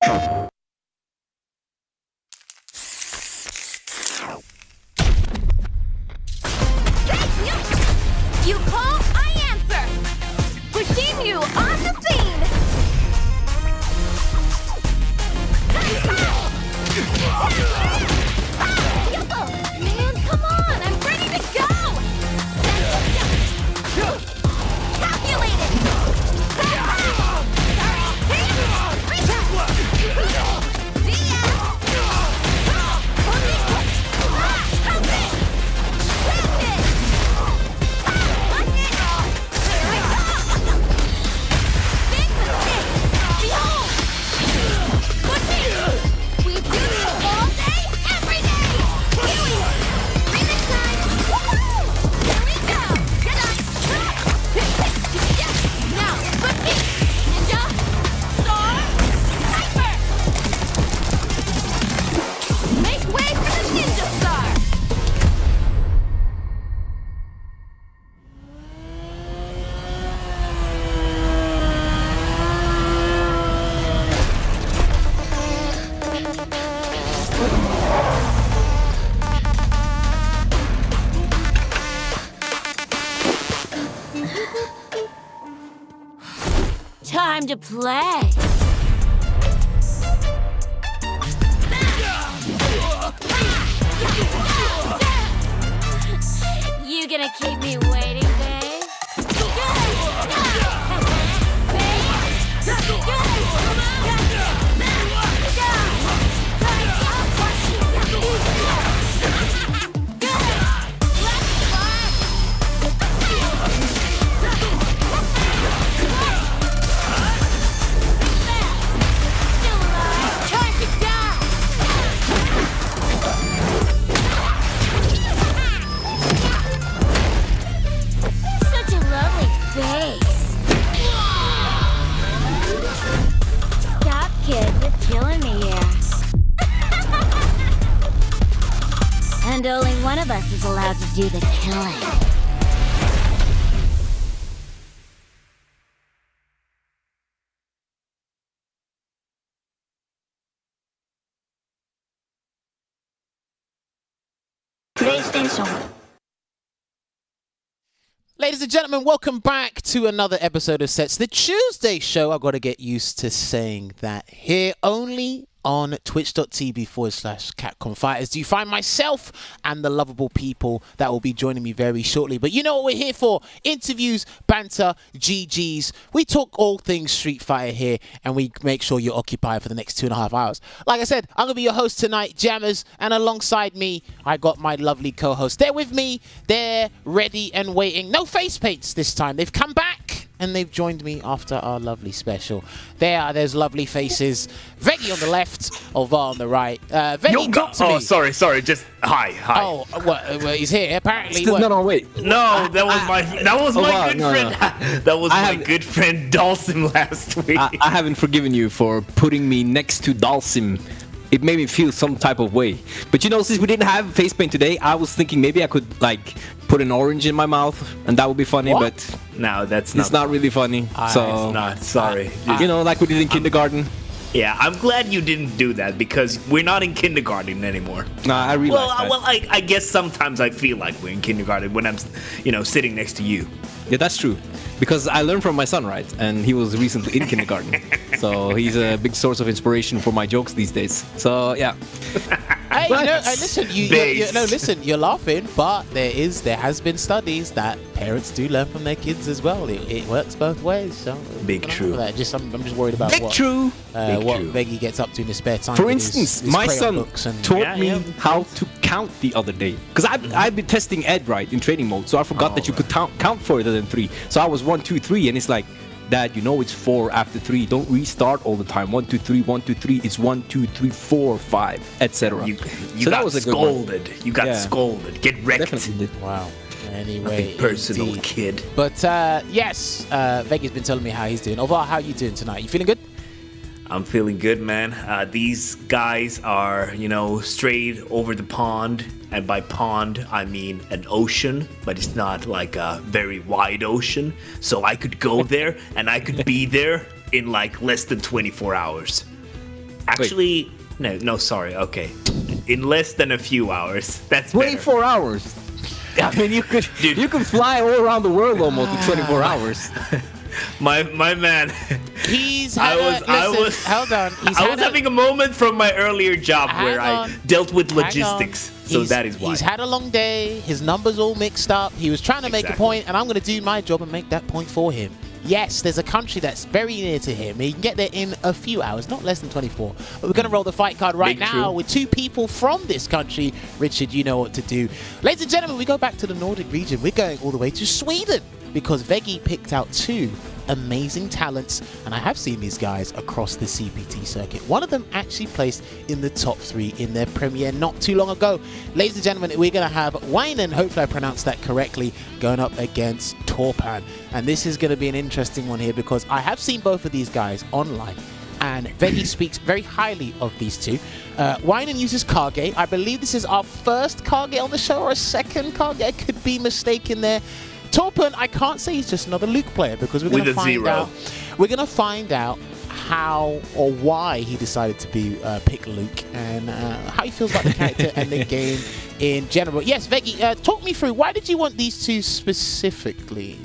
You call, I answer! Pushing you on the scene! Man, come on! I'm ready to go! Calculated! See ya! We do this all day, every day! Remix time! Woohoo! Here we go! Get up! Now, Rookie! Ninja! Star! Hyper! Make way for the Ninja Star! Time to play. You gonna keep me waiting, babe? Time to die! Such a lovely face. Stop, kid. You're killing me here. And only one of us is allowed to do the killing. PlayStation. Ladies and gentlemen, welcome back to another episode of Sets the Tuesday Show. I've got to get used to saying that here only on twitch.tv/Capcom Fighters. Do you find myself and the lovable people that will be joining me very shortly? But you know what we're here for? Interviews, banter, GGs. We talk all things Street Fighter here, and we make sure you're occupied for the next 2.5 hours. Like I said, I'm going to be your host tonight, Jammers, and alongside me, I got my lovely co-host. They're with me. They're ready and waiting. No face paints this time. They've come back, and they've joined me after our lovely special. There's lovely faces. Veggie on the left, Olvar on the right. Veggie, talk to me. Sorry, just hi. Oh, well, he's here apparently. No, wait. No, that was my good friend. That was my good friend Dalsim last week. I haven't forgiven you for putting me next to Dalsim. It made me feel some type of way. But you know, since we didn't have face paint today, I was thinking maybe I could like put an orange in my mouth and that would be funny. What? But No, that's not. it's not really funny. So It's not. Sorry. you know, like we did in kindergarten. Yeah, I'm glad you didn't do that because we're not in kindergarten anymore. Nah, I realized that. Well, I guess sometimes I feel like we're in kindergarten when I'm, sitting next to you. Yeah, that's true. Because I learned from my son, right? And he was recently in kindergarten. So he's a big source of inspiration for my jokes these days. So, yeah. Hey, listen, listen, you're laughing, but there has been studies that parents do learn from their kids as well. It works both ways. So Big true. I'm just worried about Big what true. Veggie gets up to in his spare time. For with instance, his my crayon son books and taught me how to count the other day. Because I've been testing Ed, right, in training mode. So I forgot that you could count further than 3. So I was 1, 2, 3, and it's like, Dad, you know it's 4 after 3. Don't restart all the time. 1, 2, 3, 1, 2, 3. It's 1, 2, 3, 4, 5, etc. You So got that was a good one. scolded. You got Yeah. scolded. Get wrecked. Definitely did. wow. Anyway, Nothing personal, indeed. kid. But yes, Veggie's been telling me how he's doing. Olvar, how are you doing tonight? You feeling good? I'm feeling good, man. These guys are, straight over the pond. And by pond, I mean an ocean, but it's not like a very wide ocean. So I could go there and I could be there in like less than 24 hours. Actually, no, sorry. Okay, in less than a few hours. That's better. 24 hours. I mean, you could fly all around the world almost in 24 hours. My man. He's I had was hold on. I was having a moment from my earlier job where I dealt with Hang on. logistics. So that is why. He's had a long day. His numbers all mixed up. He was trying to make a point, and I'm going to do my job and make that point for him. Yes, there's a country that's very near to him. He can get there in a few hours, not less than 24. But we're going to roll the fight card right now with two people from this country. Richard, you know what to do. Ladies and gentlemen, we go back to the Nordic region. We're going all the way to Sweden because Veggie picked out two amazing talents, and I have seen these guys across the CPT circuit. One of them actually placed in the top 3 in their premiere not too long ago. Ladies and gentlemen, we're going to have Wainan, hopefully I pronounced that correctly, going up against Torpan. And this is going to be an interesting one here because I have seen both of these guys online, and Veggie speaks very highly of these two. Wainan uses Kage. I believe this is our first Kage on the show, or a second Kage. I could be mistaken there. Torpan, I can't say he's just another Luke player because we're going to find out. We're going to find out how or why he decided to be pick Luke and how he feels about the character and the game in general. Yes, Veggie, talk me through. Why did you want these two specifically?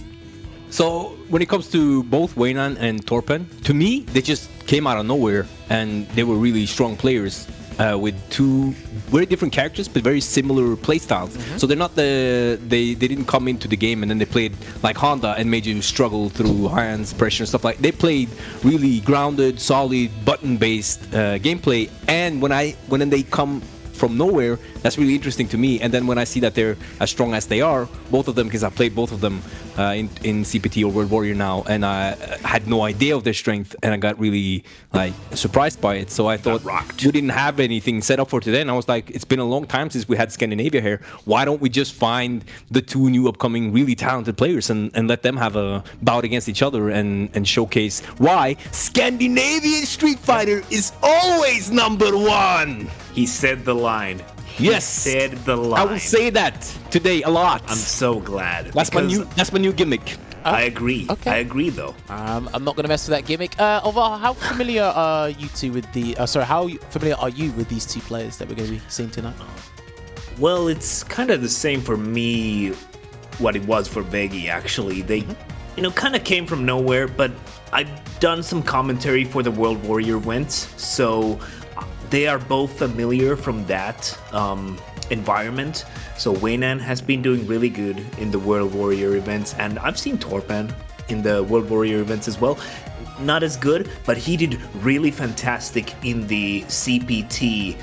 So when it comes to both Wainan and Torpan, to me they just came out of nowhere and they were really strong players. With two very different characters but very similar playstyles. So they're not they didn't come into the game and then they played like Honda and made you struggle through hands pressure and stuff like. They played really grounded, solid, button-based gameplay. And when they come from nowhere, that's really interesting to me. And then when I see that they're as strong as they are, both of them, because I played both of them in CPT or World Warrior now, and I had no idea of their strength, and I got really like surprised by it. So I thought we didn't have anything set up for today, and I was like, it's been a long time since we had Scandinavia here. Why don't we just find the two new upcoming really talented players and let them have a bout against each other and showcase why Scandinavian Street Fighter is always #1. He said the line. Yes, said the line. I will say that today a lot. I'm so glad. That's my new gimmick. I agree. Okay. I agree, though. I'm not going to mess with that gimmick. Although, how familiar are you two with the? How familiar are you with these two players that we're going to be seeing tonight? Well, it's kind of the same for me. What it was for Veggie, actually. They, kind of came from nowhere. But I've done some commentary for the World Warrior events, so they are both familiar from that environment. So Wainan has been doing really good in the World Warrior events, and I've seen Torpan in the World Warrior events as well. Not as good, but he did really fantastic in the CPT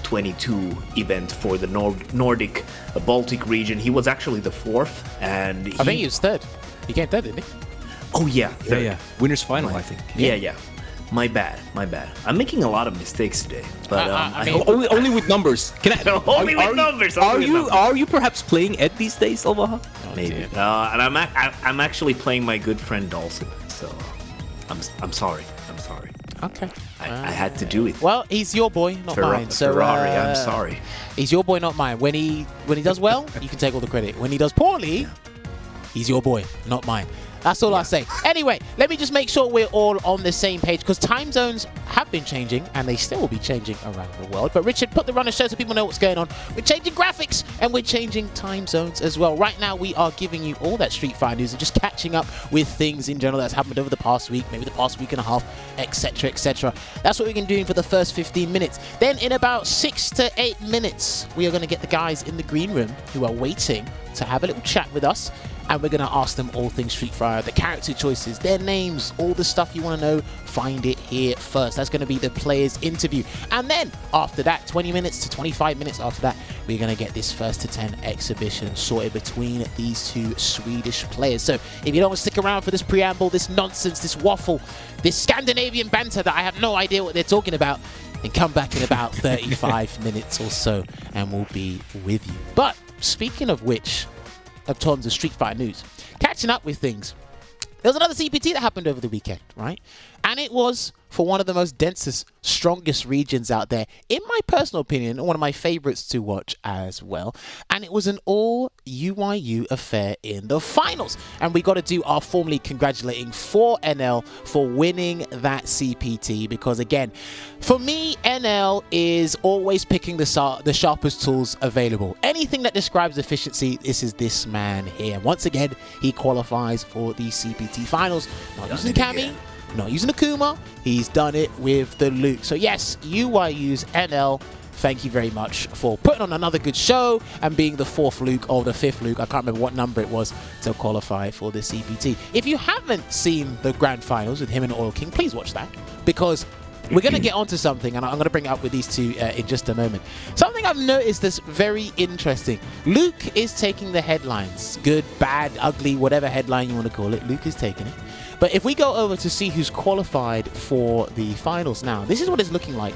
22 event for the Nordic Baltic region. He was actually the 4th, and I think he was 3rd. He came 3rd, didn't he? Oh yeah, 3rd. Yeah. Winners final, I think. Yeah. My bad. I'm making a lot of mistakes today, but I mean, only with numbers. Can I? Only with numbers. Are you perhaps playing Ed these days, Alvaha? Maybe. And I'm actually playing my good friend Dawson. So I'm sorry. Okay. I had to do it. Well, he's your boy, not mine. So Ferrari. I'm sorry. He's your boy, not mine. When he does well, you can take all the credit. When he does poorly, he's your boy, not mine. That's all I say. Anyway, let me just make sure we're all on the same page because time zones have been changing and they still will be changing around the world. But Richard, put the runner show so people know what's going on. We're changing graphics and we're changing time zones as well. Right now, we are giving you all that Street Fighter news and just catching up with things in general that's happened over the past week, maybe the past week and a half, etc., etc. That's what we've been doing for the first 15 minutes. Then in about 6 to 8 minutes, we are going to get the guys in the green room who are waiting to have a little chat with us. And we're going to ask them all things Street Fighter, the character choices, their names, all the stuff you want to know, find it here first. That's going to be the players' interview. And then after that, 20 minutes to 25 minutes after that, we're going to get this 1st to 10 exhibition sorted between these two Swedish players. So if you don't want to stick around for this preamble, this nonsense, this waffle, this Scandinavian banter that I have no idea what they're talking about, then come back in about 35 minutes or so and we'll be with you. But speaking of which, of tons of Street Fighter news, catching up with things. There was another CPT that happened over the weekend, right? And it was for one of the most densest, strongest regions out there, in my personal opinion, one of my favorites to watch as well. And it was an all UYU affair in the finals. And we got to do our formally congratulating for NL for winning that CPT, because again, for me, NL is always picking the sharpest tools available. Anything that describes efficiency, this is this man here. Once again, he qualifies for the CPT finals. Not using Cammy, not using Akuma, he's done it with the Luke. So yes, UYU's NL, thank you very much for putting on another good show and being the 4th Luke or the 5th Luke, I can't remember what number it was, to qualify for the CPT. If you haven't seen the grand finals with him and Oil King, please watch that, because we're going to get onto something, and I'm going to bring it up with these two in just a moment. Something I've noticed that's very interesting. Luke is taking the headlines. Good, bad, ugly, whatever headline you want to call it. Luke is taking it. But if we go over to see who's qualified for the finals now, this is what it's looking like.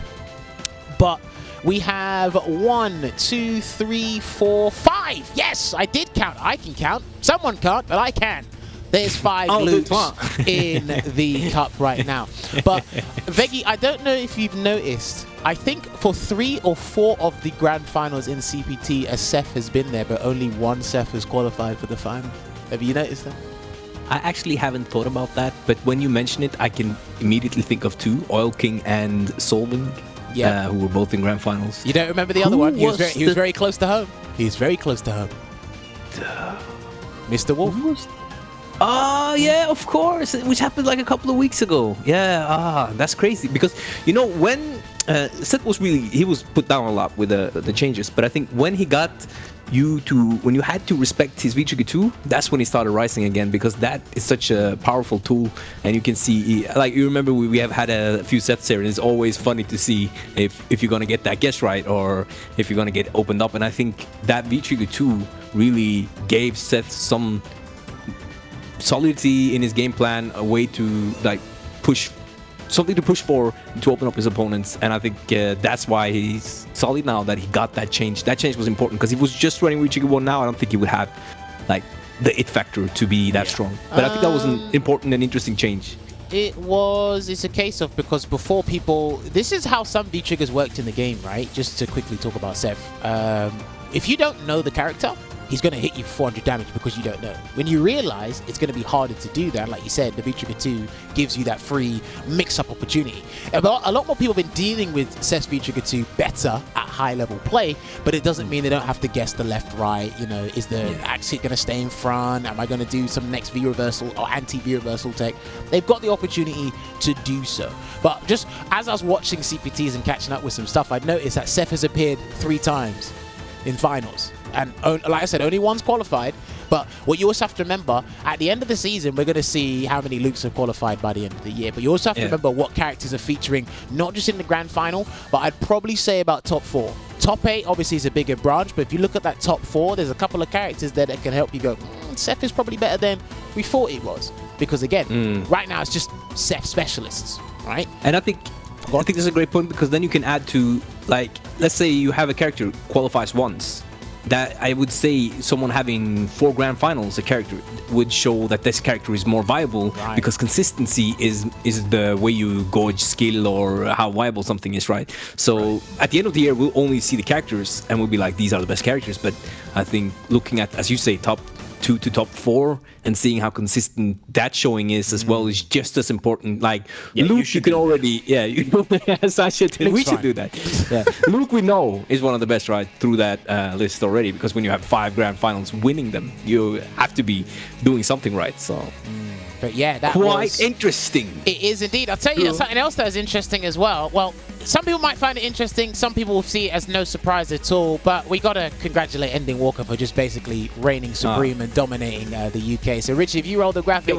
But we have 1, 2, 3, 4, 5. Yes, I did count. I can count. Someone can't, but I can. There's 5 Lukes in the cup right now. But Veggie, I don't know if you've noticed, I think for 3 or 4 of the grand finals in CPT, a Seth has been there, but only one Seth has qualified for the final. Have you noticed that? I actually haven't thought about that, but when you mention it, I can immediately think of 2, Oil King and Solving, who were both in grand finals. You don't remember the other one? He was very close to home. He's very close to home. Mr. Wolf. Oh, yeah, of course, which happened like a couple of weeks ago. Yeah, that's crazy. Because, you know, when Seth was he was put down a lot with the changes, but I think when he got when you had to respect his V-Trigger 2, that's when he started rising again, because that is such a powerful tool. And you can see, like, you remember we have had a few sets here, and it's always funny to see if you're going to get that guess right or if you're going to get opened up. And I think that V-Trigger 2 really gave Seth some solidity in his game plan, a way to like push something to push for to open up his opponents. And I think that's why he's solid now, that he got that change. That change was important, because if he was just running Reaching 1 now, I don't think he would have like the it factor to be that strong. But I think that was an important and interesting change. It's a case of, because before people, this is how some V-Triggers worked in the game, right? Just to quickly talk about Seth. If you don't know the character, he's going to hit you 400 damage because you don't know. When you realize it's going to be harder to do that, like you said, the V-Trigger 2 gives you that free mix-up opportunity. A lot more people have been dealing with Seth's V-Trigger 2 better at high-level play, but it doesn't mean they don't have to guess the left, right. You know, is the axe hit going to stay in front? Am I going to do some next V-reversal or anti-V-reversal tech? They've got the opportunity to do so. But just as I was watching CPTs and catching up with some stuff, I'd noticed that Seth has appeared 3 times in finals. And like I said, only one's qualified. But what you also have to remember, at the end of the season, we're going to see how many Lukes are qualified by the end of the year. But you also have to remember what characters are featuring, not just in the grand final, but I'd probably say about top 4. Top 8 obviously is a bigger branch, but if you look at that top 4, there's a couple of characters there that can help you go, Seth is probably better than we thought he was. Because again, right now it's just Seth specialists, right? And I think that's a great point, because then you can add to, like, let's say you have a character qualifies once. That I would say someone having 4 grand finals, a character would show that this character is more viable, because consistency is the way you gauge skill or how viable something is, right? So at the end of the year, we'll only see the characters and we'll be like, these are the best characters. But I think looking at, as you say, top 2 to top 4 and seeing how consistent that showing is as well is just as important. Like Luke, you can already, we should do that. Luke, we know, is one of the best, right, through that list already, because when you have 5 grand finals, winning them, you have to be doing something right. So. But yeah, that quite interesting. It is indeed. I'll tell you something else that is interesting as well. Well, some people might find it interesting. Some people will see it as no surprise at all. But we got to congratulate Ending Walker for just basically reigning supreme and dominating the UK. So, Richie, if you roll the graphic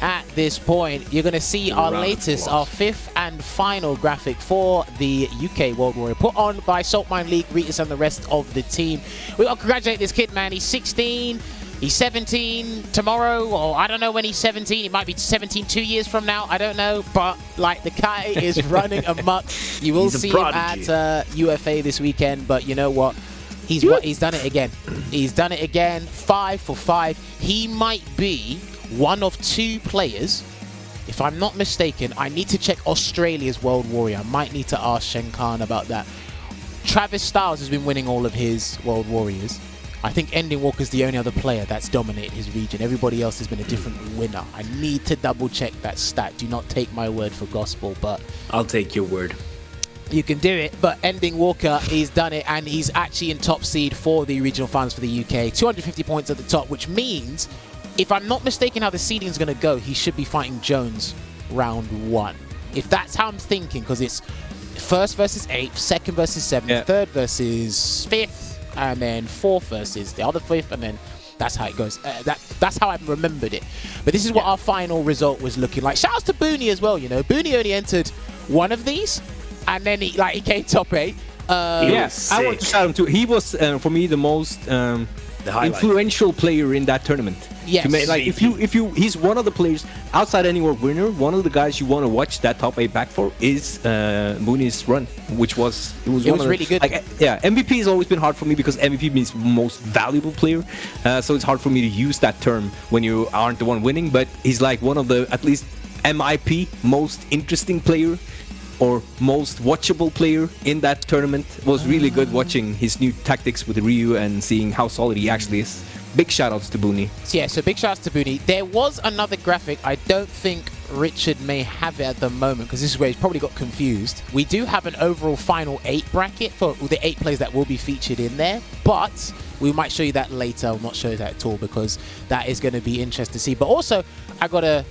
at this point, you're going to see our latest, our 5th and final graphic for the UK World Warrior, put on by Saltmine League, Ritas, and the rest of the team. We got to congratulate this kid, man. He's 16. He's 17 tomorrow, or I don't know when he's 17. He might be 17 2 years from now. I don't know. But, like, the guy is running amok. You will see him at UFA this weekend. But you know what? He's done it again. He's done it again. 5 for 5. He might be one of 2 players if I'm not mistaken, I need to check Australia's World Warrior. I might need to ask Shen Khan about that. Travis Styles has been winning all of his World Warriors. I think Ending Walker's the only other player that's dominated his region. Everybody else has been a different winner. I need to double check that stat. Do not take my word for gospel, but I'll take your word. you can do it. But Ending Walker, he's done it, and he's actually in top seed for the regional finals for the UK. 250 points at the top, which means, if I'm not mistaken how the seeding is going to go, he should be fighting Jones round 1. If that's how I'm thinking, because it's first versus 8th, second versus 7th, third versus 5th, and then 4th versus the other 5th, and then that's how it goes. That's how I remembered it. But this is what our final result was looking like. Shouts to Booney as well, you know. Booney only entered one of these, and then he came top 8. Yes, I want to shout him too. He was, for me, the most influential player in that tournament. Yes. He's one of the players outside anywhere winner. One of the guys you want to watch that top 8 back for is Mooney's run, which was really good. MVP has always been hard for me because MVP means most valuable player. So it's hard for me to use that term when you aren't the one winning. But he's like one of the at least MIP, most interesting player, or most watchable player in that tournament. It was really good watching his new tactics with Ryu and seeing how solid he actually is. Big shoutouts to Booney. Yeah, so big shouts to Booney. There was another graphic. I don't think Richard may have it at the moment because this is where he's probably got confused. We do have an overall final 8 bracket for the 8 players that will be featured in there, but we might show you that later. I'll not show you that at all because that is going to be interesting to see. But also, I got to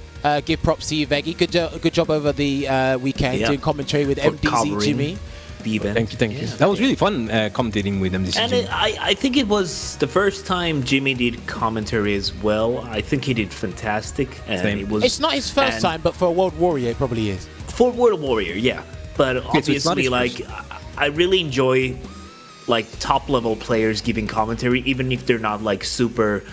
give props to you, Veggie. Good job over the weekend doing commentary with MDZ Jimmy. Thank you. Yeah. That was really fun commentating with MDZ. And I think it was the first time Jimmy did commentary as well. I think he did fantastic. And it's not his first time, but for a World Warrior, it probably is. For World Warrior, yeah. But obviously, I really enjoy top level players giving commentary, even if they're not super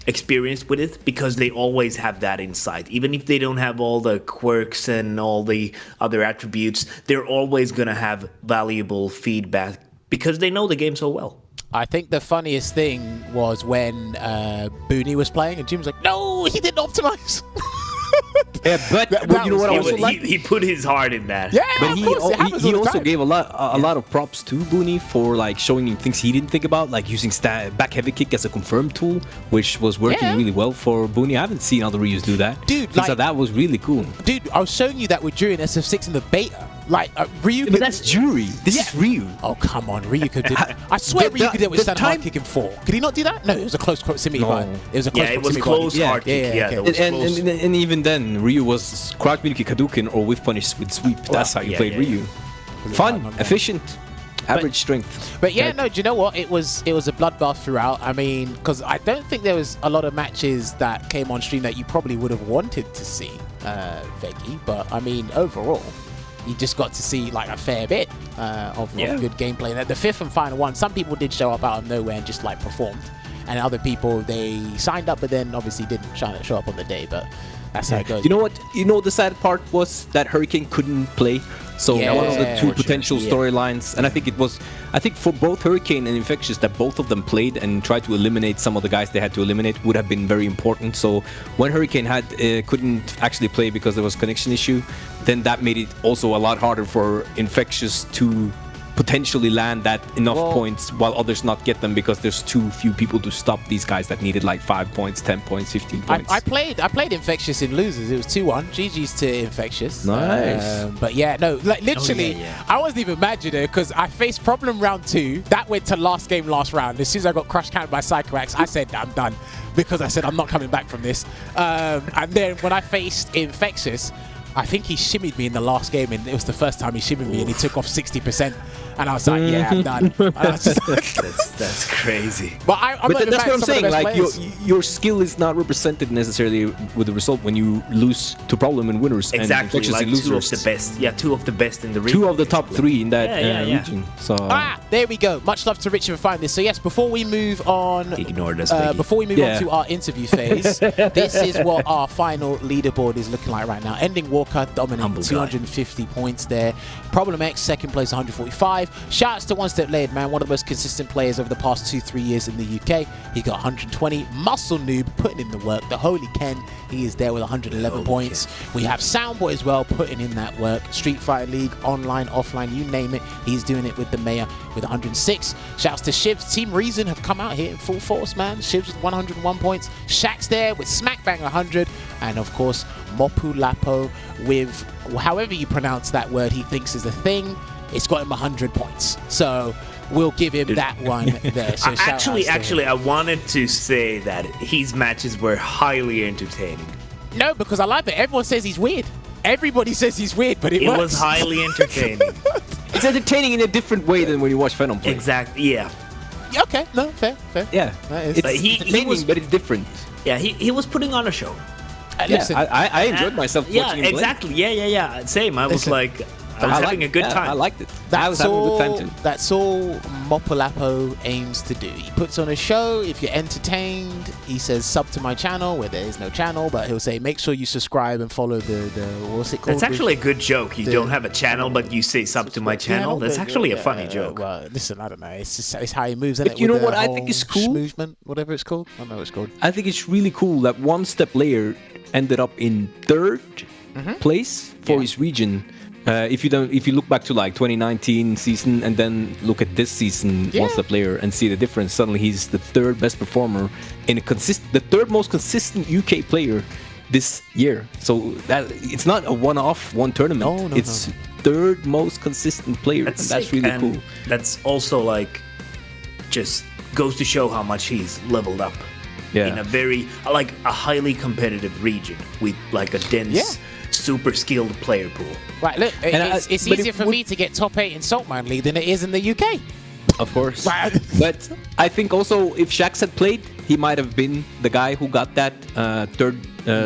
experienced with it, because they always have that insight. Even if they don't have all the quirks and all the other attributes, they're always going to have valuable feedback because they know the game so well. I think the funniest thing was when Booney was playing and Jim was like, no, he didn't optimize. Yeah, but you know what I also like? He put his heart in that. Yeah, but he also gave a lot Yeah. of props to Booney for showing him things he didn't think about, like using back heavy kick as a confirmed tool, which was working really well for Booney. I haven't seen other Ryus do that. Dude, so that was really cool. Dude, I was showing you that with Drew in SF6 in the beta. Ryu but that's Jury. This is Ryu. Oh, come on. Ryu could do that. I swear Ryu could do it with stand hard kick in 4. Could he not do that? No, it was a close proximity body. It was a close proximity close hard kick. And even then, Ryu was crouch middle kick Hadouken or whiff punish with sweep. That's how you played Ryu. Fun, efficient, average strength. But do you know what? It was a bloodbath throughout. I mean, because I don't think there was a lot of matches that came on stream that you probably would have wanted to see, Veggie. But I mean, overall, you just got to see a fair bit of good gameplay. The 5th and final one, some people did show up out of nowhere and just performed, and other people, they signed up but then obviously didn't show up on the day. But that's how it goes. You know what? You know the sad part was that Hurricane couldn't play. So one of the two potential storylines, and I think for both Hurricane and Infectious, that both of them played and tried to eliminate some of the guys they had to eliminate would have been very important. So when Hurricane couldn't actually play because there was a connection issue, then that made it also a lot harder for Infectious to potentially land that enough points while others not get them because there's too few people to stop these guys that needed 5 points, 10 points, 15 points. I played Infectious in losers. It was 2-1. GG's to Infectious. Nice. But literally, I wasn't even mad, because I faced problem round 2. That went to last game, last round. As soon as I got crush counted by Psychoax, I said, I'm done. Because I said, I'm not coming back from this. And then when I faced Infectious, I think he shimmied me in the last game, and it was the first time he shimmied me, and he took off 60%. And I was like, yeah, I'm done. That's crazy. But that's what I'm saying. Your skill is not represented necessarily with the result when you lose to problem and winners. Exactly, and two of the best. Yeah, 2 of the best in the region. 2 of the top 3 in that region. So there we go. Much love to Richard for finding this. So yes, before we move on, ignored us. Before we move on to our interview phase, this is what our final leaderboard is looking like right now. Ending Walker Stalker dominating Humble guy. 250 points there. Problem X, second place, 145. Shouts to One Step Laid, man, one of the most consistent players over the past 2-3 years in the UK. He got 120. Muscle Noob putting in the work. The Holy Ken, he is there with 111 points. We have Soundboy as well putting in that work. Street Fighter League, online, offline, you name it. He's doing it with the Mayor with 106. Shouts to Shivs. Team Reason have come out here in full force, man. Shivs with 101 points. Shaq's there with Smackbang 100. And of course, Mopu Lapo with however you pronounce that word he thinks is a thing. It's got him 100 points. So we'll give him that one there. So Actually, I wanted to say that his matches were highly entertaining. No, because I love it. Everyone says he's weird. Everybody says he's weird, but it works. was highly entertaining. It's entertaining in a different way than when you watch Venom play. Exactly. Yeah. Okay, no, fair. Yeah. That is. It's But he entertaining, was- but it's different. Yeah. He was putting on a show. Listen, I enjoyed myself Yeah. watching him play. Exactly. Yeah. Same. I was Listen, like, I was having a good time. I liked it. I was that's having a good time all. too. That's all Mopolapo aims to do. He puts on a show. If you're entertained, he says sub to my channel where there is no channel, but he'll say make sure you subscribe and follow the what's it called? That's actually a good joke. You the- don't have a channel, but you say sub to my channel. That's actually a funny joke. Well, listen, I don't know. It's just it's how he moves. Isn't But it? you With know the what I think whole is cool? Movement, whatever it's called. I don't know what it's called. I think it's really cool that One Step Layer ended up in third place for his region. If you look back to like 2019 season and then look at this season, Yeah. One Step Layer, and see the difference, suddenly he's the third best performer in the third most consistent UK player this year. So that it's not a one-off, one tournament. No, it's third most consistent player, and that's sick, really and cool. That's also like just goes to show how much he's leveled up Yeah. in a very like a highly competitive region with like a dense, super skilled player pool. Right, look, And it's but easier it for would- me to get top 8 in Saltman League than it is in the UK. Of course. Right. But I think also if Shax had played, he might have been the guy who got that third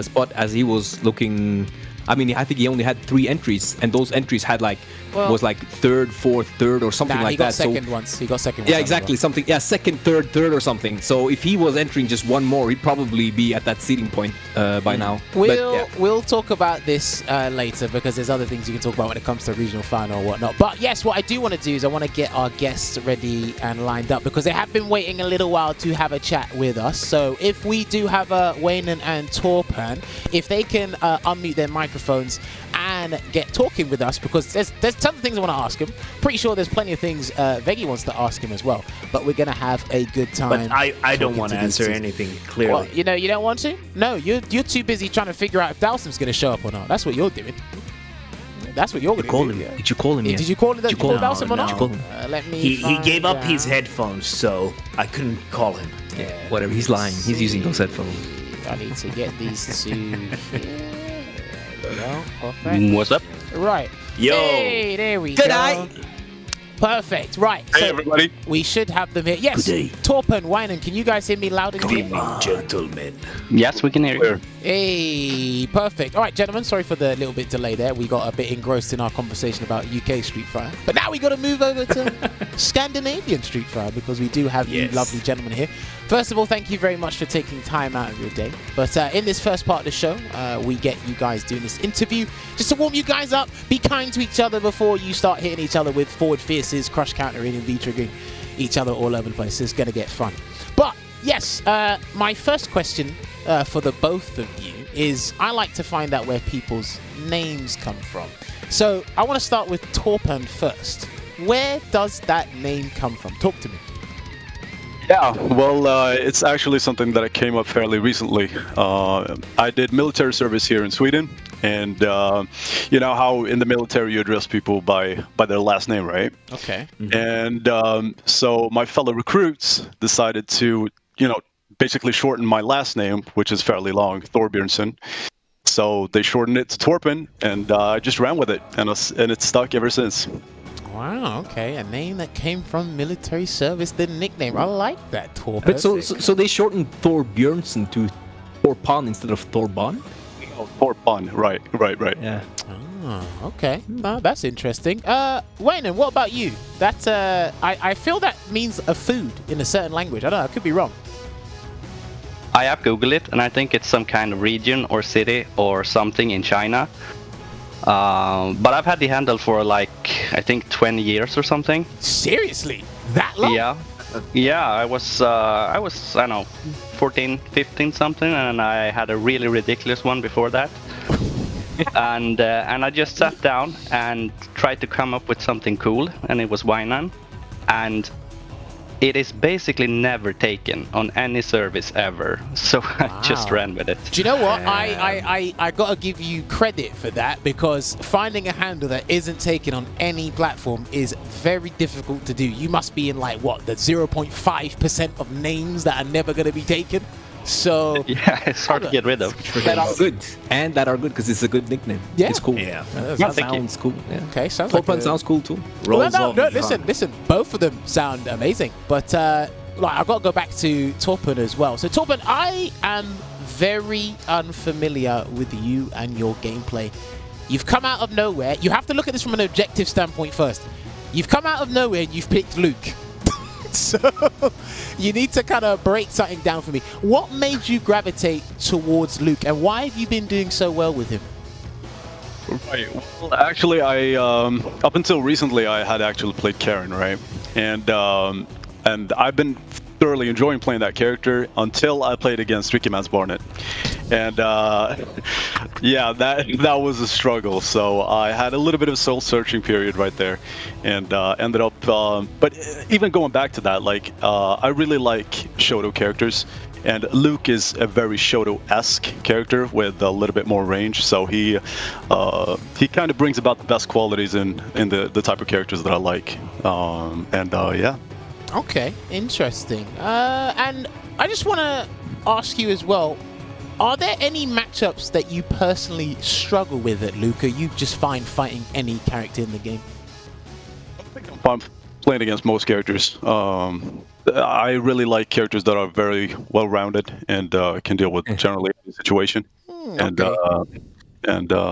spot as he was looking. I mean, I think he only had 3 entries, and those entries had like was like third, fourth, third, or something Nah, like he got that. second So once. He got second. yeah, once exactly. Something. Yeah, second, third, or something. So if he was entering just one more, he'd probably be at that seeding point by now. We'll talk about this later because there's other things you can talk about when it comes to regional final or whatnot. But yes, what I do want to do is I want to get our guests ready and lined up because they have been waiting a little while to have a chat with us. So if we do have Wainan and Torpan, if they can unmute their microphones and get talking with us, because there's tons of things I want to ask him. Pretty sure there's plenty of things Veggie wants to ask him as well. But we're gonna have a good time. But I don't talking want to these answer two. anything clearly. Well, you know, you don't want to? No, you're too busy trying to figure out if Dalsum's going to show up or not. That's what you're doing. That's what you're going to Call do. him. Yeah. Did you call him? Yet? Did you call it? Did you call No, Dalsum or no. not? Did you call him? Let me. He gave up his find out. headphones, so I couldn't call him. Yeah. Whatever. He's lying. He's using those headphones. I need to get these two. Here. There we go. Perfect. What's up? Right. Yo. Hey, there we Good go. night. Perfect. Right. Hey, so everybody. we should have them here. Yes. Good day. Torpan, Wainan, can you guys hear me loud and Good clear? evening, gentlemen. Yes, we can hear you. Hey, perfect. All right, gentlemen, sorry for the little bit delay there. We got a bit engrossed in our conversation about UK Street Fighter. But now we got to move over to Scandinavian Street Fighter because we do have you Yes. lovely gentlemen here. First of all, thank you very much for taking time out of your day. But in this first part of the show, we get you guys doing this interview just to warm you guys up. Be kind to each other before you start hitting each other with forward fierces, crush countering, and V-triggering each other all over the place. It's going to get fun. But yes, my first question for the both of you is I like to find out where people's names come from. So I want to start with Torpan first. Where does that name come from? Talk to me. Yeah, well, it's actually something that came up fairly recently. I did military service here in Sweden, and you know how in the military you address people by their last name, right? Okay. And so my fellow recruits decided to, you know, basically shorten my last name, which is fairly long, Thorbjörnsson. So they shortened it to Torpan, and I just ran with it, and it's stuck ever since. Wow, okay. A name that came from military service, the nickname. I like that, Torpan. But so they shortened Thorbjörnsson to Torpan instead of Torban? Oh, Torpan, right. Yeah. Oh, okay. That's interesting. Wainan, what about you? That I feel that means a food in a certain language. I don't know. I could be wrong. I have Googled it, and I think it's some kind of region or city or something in China. But I've had the handle for like I think 20 years or something. Seriously? That long? Yeah, I was I don't know 14, 15 something, and I had a really ridiculous one before that. and I just sat down and tried to come up with something cool, and it was Wainan, and it is basically never taken on any service ever. So I just ran with it. Do you know what? I gotta give you credit for that, because finding a handle that isn't taken on any platform is very difficult to do. You must be in like what, the 0.5% of names that are never gonna be taken. So yeah, it's hard to get rid of. That are good, and that are good because it's a good nickname. Yeah. It's cool. Yeah. That Sounds cool. Yeah. Okay, sounds Torpan like sounds cool too. Rolls off the listen. Both of them sound amazing, but like I've got to go back to Torpan as well. So Torpan, I am very unfamiliar with you and your gameplay. You've come out of nowhere. You have to look at this from an objective standpoint first. You've come out of nowhere and you've picked Luke. So you need to kind of break something down for me. What made you gravitate towards Luke, and why have you been doing so well with him? Right. Well, actually, I up until recently I had actually played Karen, right? And I've been thoroughly enjoying playing that character until I played against Ricky Mans Barnett. And yeah, that was a struggle. So I had a little bit of a soul-searching period right there, and ended up. But even going back to that, like I really like Shoto characters, and Luke is a very Shoto-esque character with a little bit more range. So he kind of brings about the best qualities in the type of characters that I like. Yeah. Okay, interesting. And I just want to ask you as well, are there any matchups that you personally struggle with at Luke, or you just find fighting any character in the game? I think I'm playing against most characters. I really like characters that are very well-rounded and can deal with generally any situation.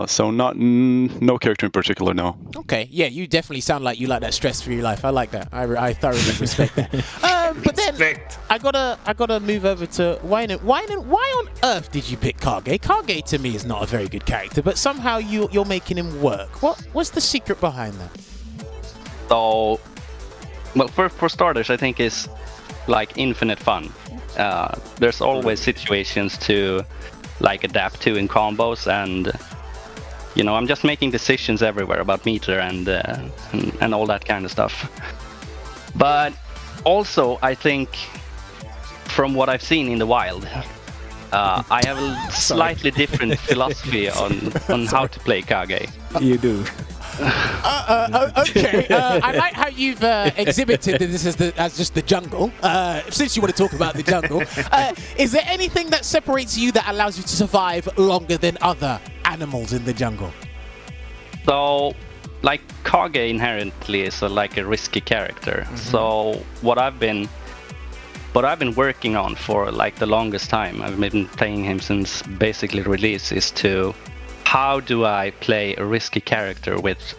So no character in particular, no. Okay, yeah, you definitely sound like you like that stress-free life. I like that. I thoroughly respect that. But then I gotta move over to Wainan. Wainan, why on earth did you pick Kage? Kage to me is not a very good character, but somehow you're making him work. What's the secret behind that? So, well, for starters, I think it's like infinite fun. There's always situations to like adapt to in combos, and you know, I'm just making decisions everywhere about meter and all that kind of stuff. But also, I think from what I've seen in the wild, I have a slightly different philosophy on how to play Kage. You do. Okay. I like how you've exhibited this as just the jungle. Since you want to talk about the jungle, is there anything that separates you that allows you to survive longer than other animals in the jungle? So, like Kage inherently is like a risky character. Mm-hmm. So what I've been working on for like the longest time, I've been playing him since basically release, is to how do I play a risky character with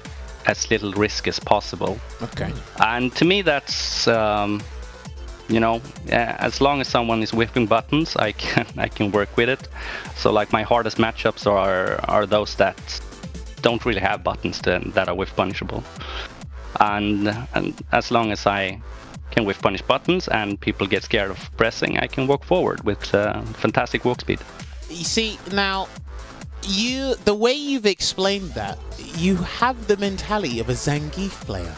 as little risk as possible. Okay. And to me that's you know, as long as someone is whipping buttons, I can work with it. So like my hardest matchups are those that don't really have buttons that are whiff punishable. And as long as I can whiff punish buttons and people get scared of pressing, I can walk forward with fantastic walk speed. You see, now the way you've explained that, you have the mentality of a Zangief player.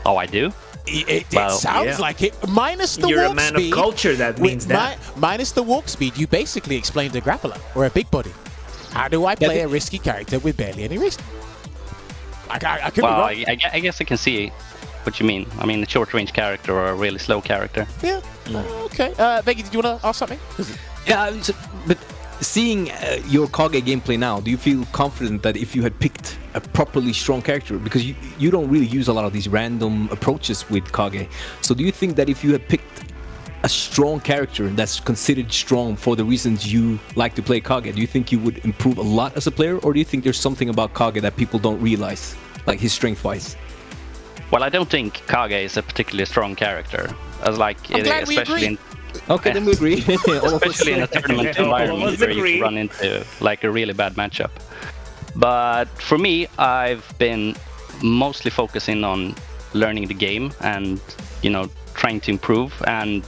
Oh, I do? It sounds like it. Minus the You're walk a man speed, of culture, that means that. Minus the walk speed, you basically explained a grappler or a big body. How do I play a risky character with barely any risk? I could be wrong. I guess I can see what you mean. I mean, a short-range character or a really slow character. Yeah. Okay. Veggie, did you want to ask something? Yeah, but seeing your Kage gameplay now, do you feel confident that if you had picked a properly strong character, because you don't really use a lot of these random approaches with Kage, so do you think that if you had picked a strong character that's considered strong for the reasons you like to play Kage, do you think you would improve a lot as a player, or do you think there's something about Kage that people don't realize, like his strength-wise? Well, I don't think Kage is a particularly strong character, as like especially in. Okay, then we agree. Especially in a tournament environment where you can run into like a really bad matchup. But for me, I've been mostly focusing on learning the game and, trying to improve. And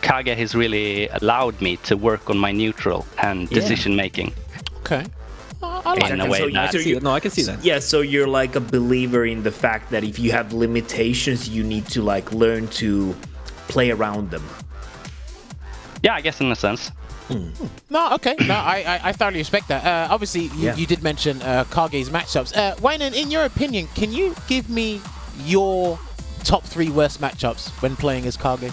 Kage has really allowed me to work on my neutral and decision making. Okay. I like In that. a way So that No, I can see that. Yeah, so you're like a believer in the fact that if you have limitations, you need to like learn to play around them. yeah, I guess in a sense. No, okay. No, I thoroughly respect that. Obviously, you did mention Kage's matchups. Wainan, in your opinion, can you give me your top 3 worst matchups when playing as Kage?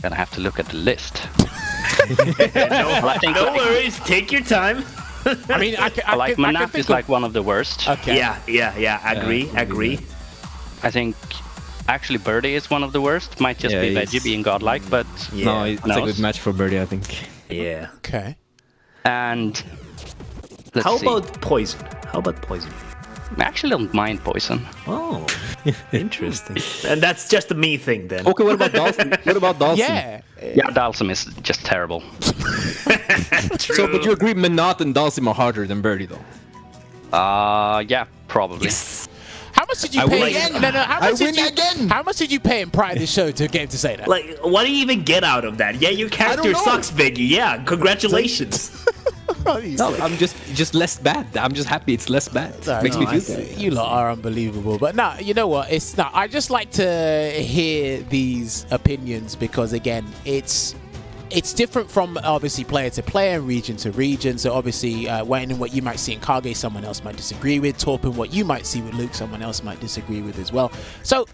Gonna have to look at the list. No worries, take your time. I mean, I Like can Manap think is like one of the worst. Okay. Yeah, agree. I think actually Birdie is one of the worst. Might just Yeah, be he's- Veggie being godlike, but Yeah. No, it's a knows. good match for Birdie, I think. Yeah. Okay. and let's How see. about poison? I actually don't mind poison. Oh, interesting. And that's just a me thing then. Okay, what about Dawson? Yeah. Yeah, Dalsum is just terrible. So, but you agree Menat and Dalsim are harder than Birdie, though? Yeah, probably. How much did you I pay? win again. No, how I much did win you? again. How much did you pay him prior to the show to get him to say that? Like, what do you even get out of that? Yeah, your character know. sucks, Biggie. Yeah, congratulations. No, I'm just less bad. I'm just happy it's less bad. Makes me feel good. You lot are unbelievable. But no, you know what? It's not. I just like to hear these opinions because again, it's different from obviously player to player, region to region. So obviously, Wainan, what you might see in Kage, someone else might disagree with. Torpan, what you might see with Luke, someone else might disagree with as well. So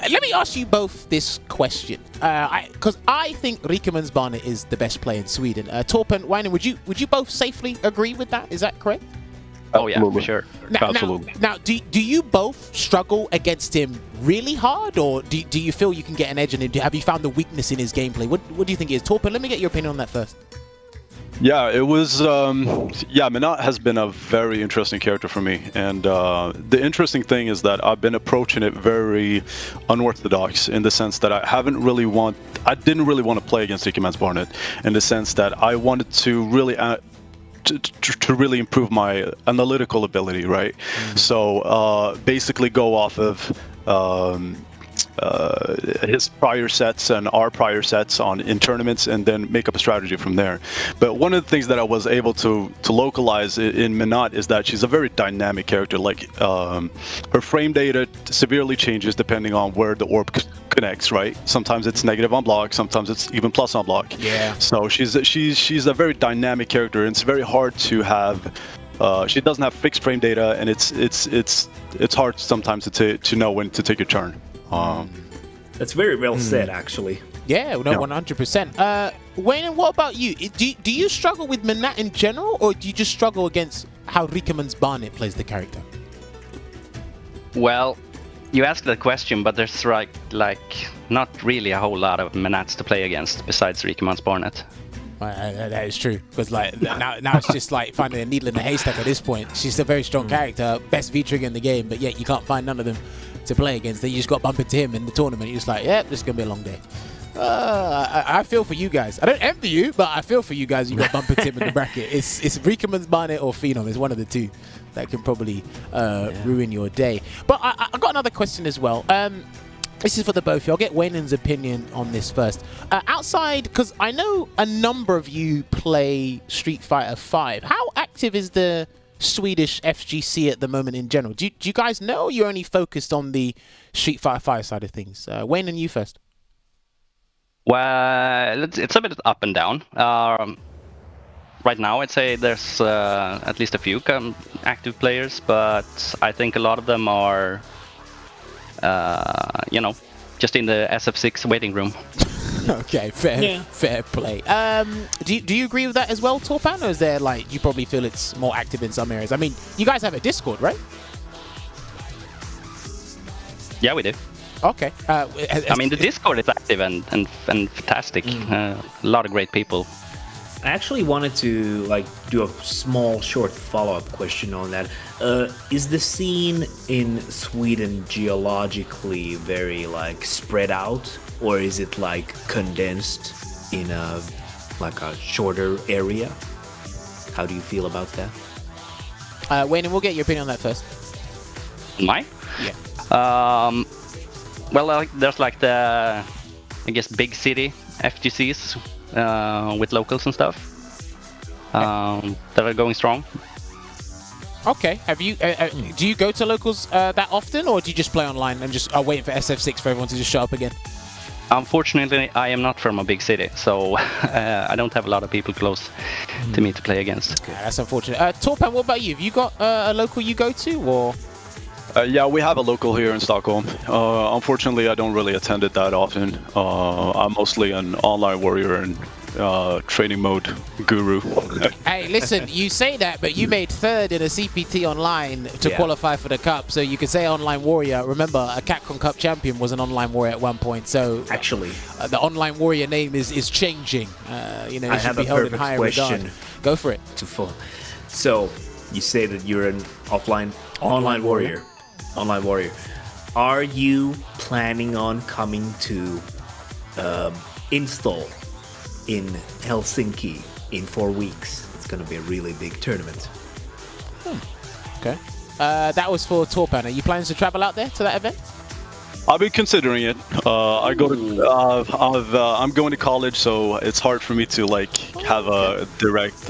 let me ask you both this question, because I think Rikkeman's Barnet is the best player in Sweden. Torpan, Wainan, would you both safely agree with that? Is that correct? Oh yeah, for sure. Now, do you both struggle against him really hard, or do you feel you can get an edge on him? Have you found the weakness in his gameplay? What do you think it is? Torpan, let me get your opinion on that first. Yeah, it was. Menat has been a very interesting character for me, and the interesting thing is that I've been approaching it very unorthodox in the sense that I didn't really want to play against Rikkeman's Barnet, in the sense that I wanted to really. To really improve my analytical ability, right? So basically go off of his prior sets and our prior sets in tournaments, and then make up a strategy from there. But one of the things that I was able to localize in Menat is that she's a very dynamic character. Like her frame data severely changes depending on where the orb connects, right? Sometimes it's negative on block, sometimes it's even plus on block. Yeah. So she's a very dynamic character, and it's very hard to have. She doesn't have fixed frame data, and it's hard sometimes to know when to take your turn. That's very well said, actually. Yeah, no, 100%. Wainan, what about you? Do you struggle with Menat in general, or do you just struggle against how Rikkeman's Barnet plays the character? Well, you asked that question, but there's like not really a whole lot of Menats to play against besides Rikkeman's Barnet. That is true, because like now it's just like finding a needle in a haystack at this point. She's a very strong character, best V trigger in the game, but yet you can't find none of them to play against. Then you just got bump into him in the tournament. You're just like, yeah, this is gonna be a long day. I feel for you guys. I don't envy you, but I feel for you guys. You got bump into him in the bracket. It's Rikkeman's Barnet or Phenom. It's one of the two that can probably ruin your day. But I got another question as well. This is for the both of you. I'll get Wainan's opinion on this first. Outside, because I know a number of you play Street Fighter V. How active is the Swedish FGC at the moment in general? Do you guys know, or you're only focused on the Street Fighter V side of things? Wainan, you first. Well, it's a bit up and down. Right now, I'd say there's at least a few active players, but I think a lot of them are, just in the SF6 waiting room. Okay, fair play. Do you agree with that as well, Torpan? Or is there you probably feel it's more active in some areas? I mean, you guys have a Discord, right? Yeah, we do. Okay. I mean, the Discord is active and fantastic. A lot of great people. I actually wanted to do a small, short follow-up question on that. Is the scene in Sweden geologically very spread out, or is it condensed in a shorter area? How do you feel about that? Wayne, we'll get your opinion on that first. Mine? Yeah. Well, there's like the, I guess, big city FGCs with locals and stuff that are going strong. Okay. Have you? Do you go to locals that often, or do you just play online and just waiting for SF6 for everyone to just show up again? Unfortunately, I am not from a big city, so I don't have a lot of people close to me to play against. Yeah, that's unfortunate. Torpan, what about you? Have you got a local you go to, or? Yeah, we have a local here in Stockholm. Unfortunately, I don't really attend it that often. I'm mostly an online warrior and training mode guru. Hey, listen, you say that, but you made third in a CPT online to qualify for the cup, so you could say online warrior. Remember, a Capcom Cup champion was an online warrior at one point, so Actually, the online warrior name is changing. You know, I it should have be a held in perfect higher question. regard. Go for it. So, you say that you're an online warrior. Online warrior. Are you planning on coming to install in Helsinki in 4 weeks? It's going to be a really big tournament. Okay. That was for Torpan. Are you planning to travel out there to that event? I've been considering it. I go to. I'm going to college, so it's hard for me to like have a direct.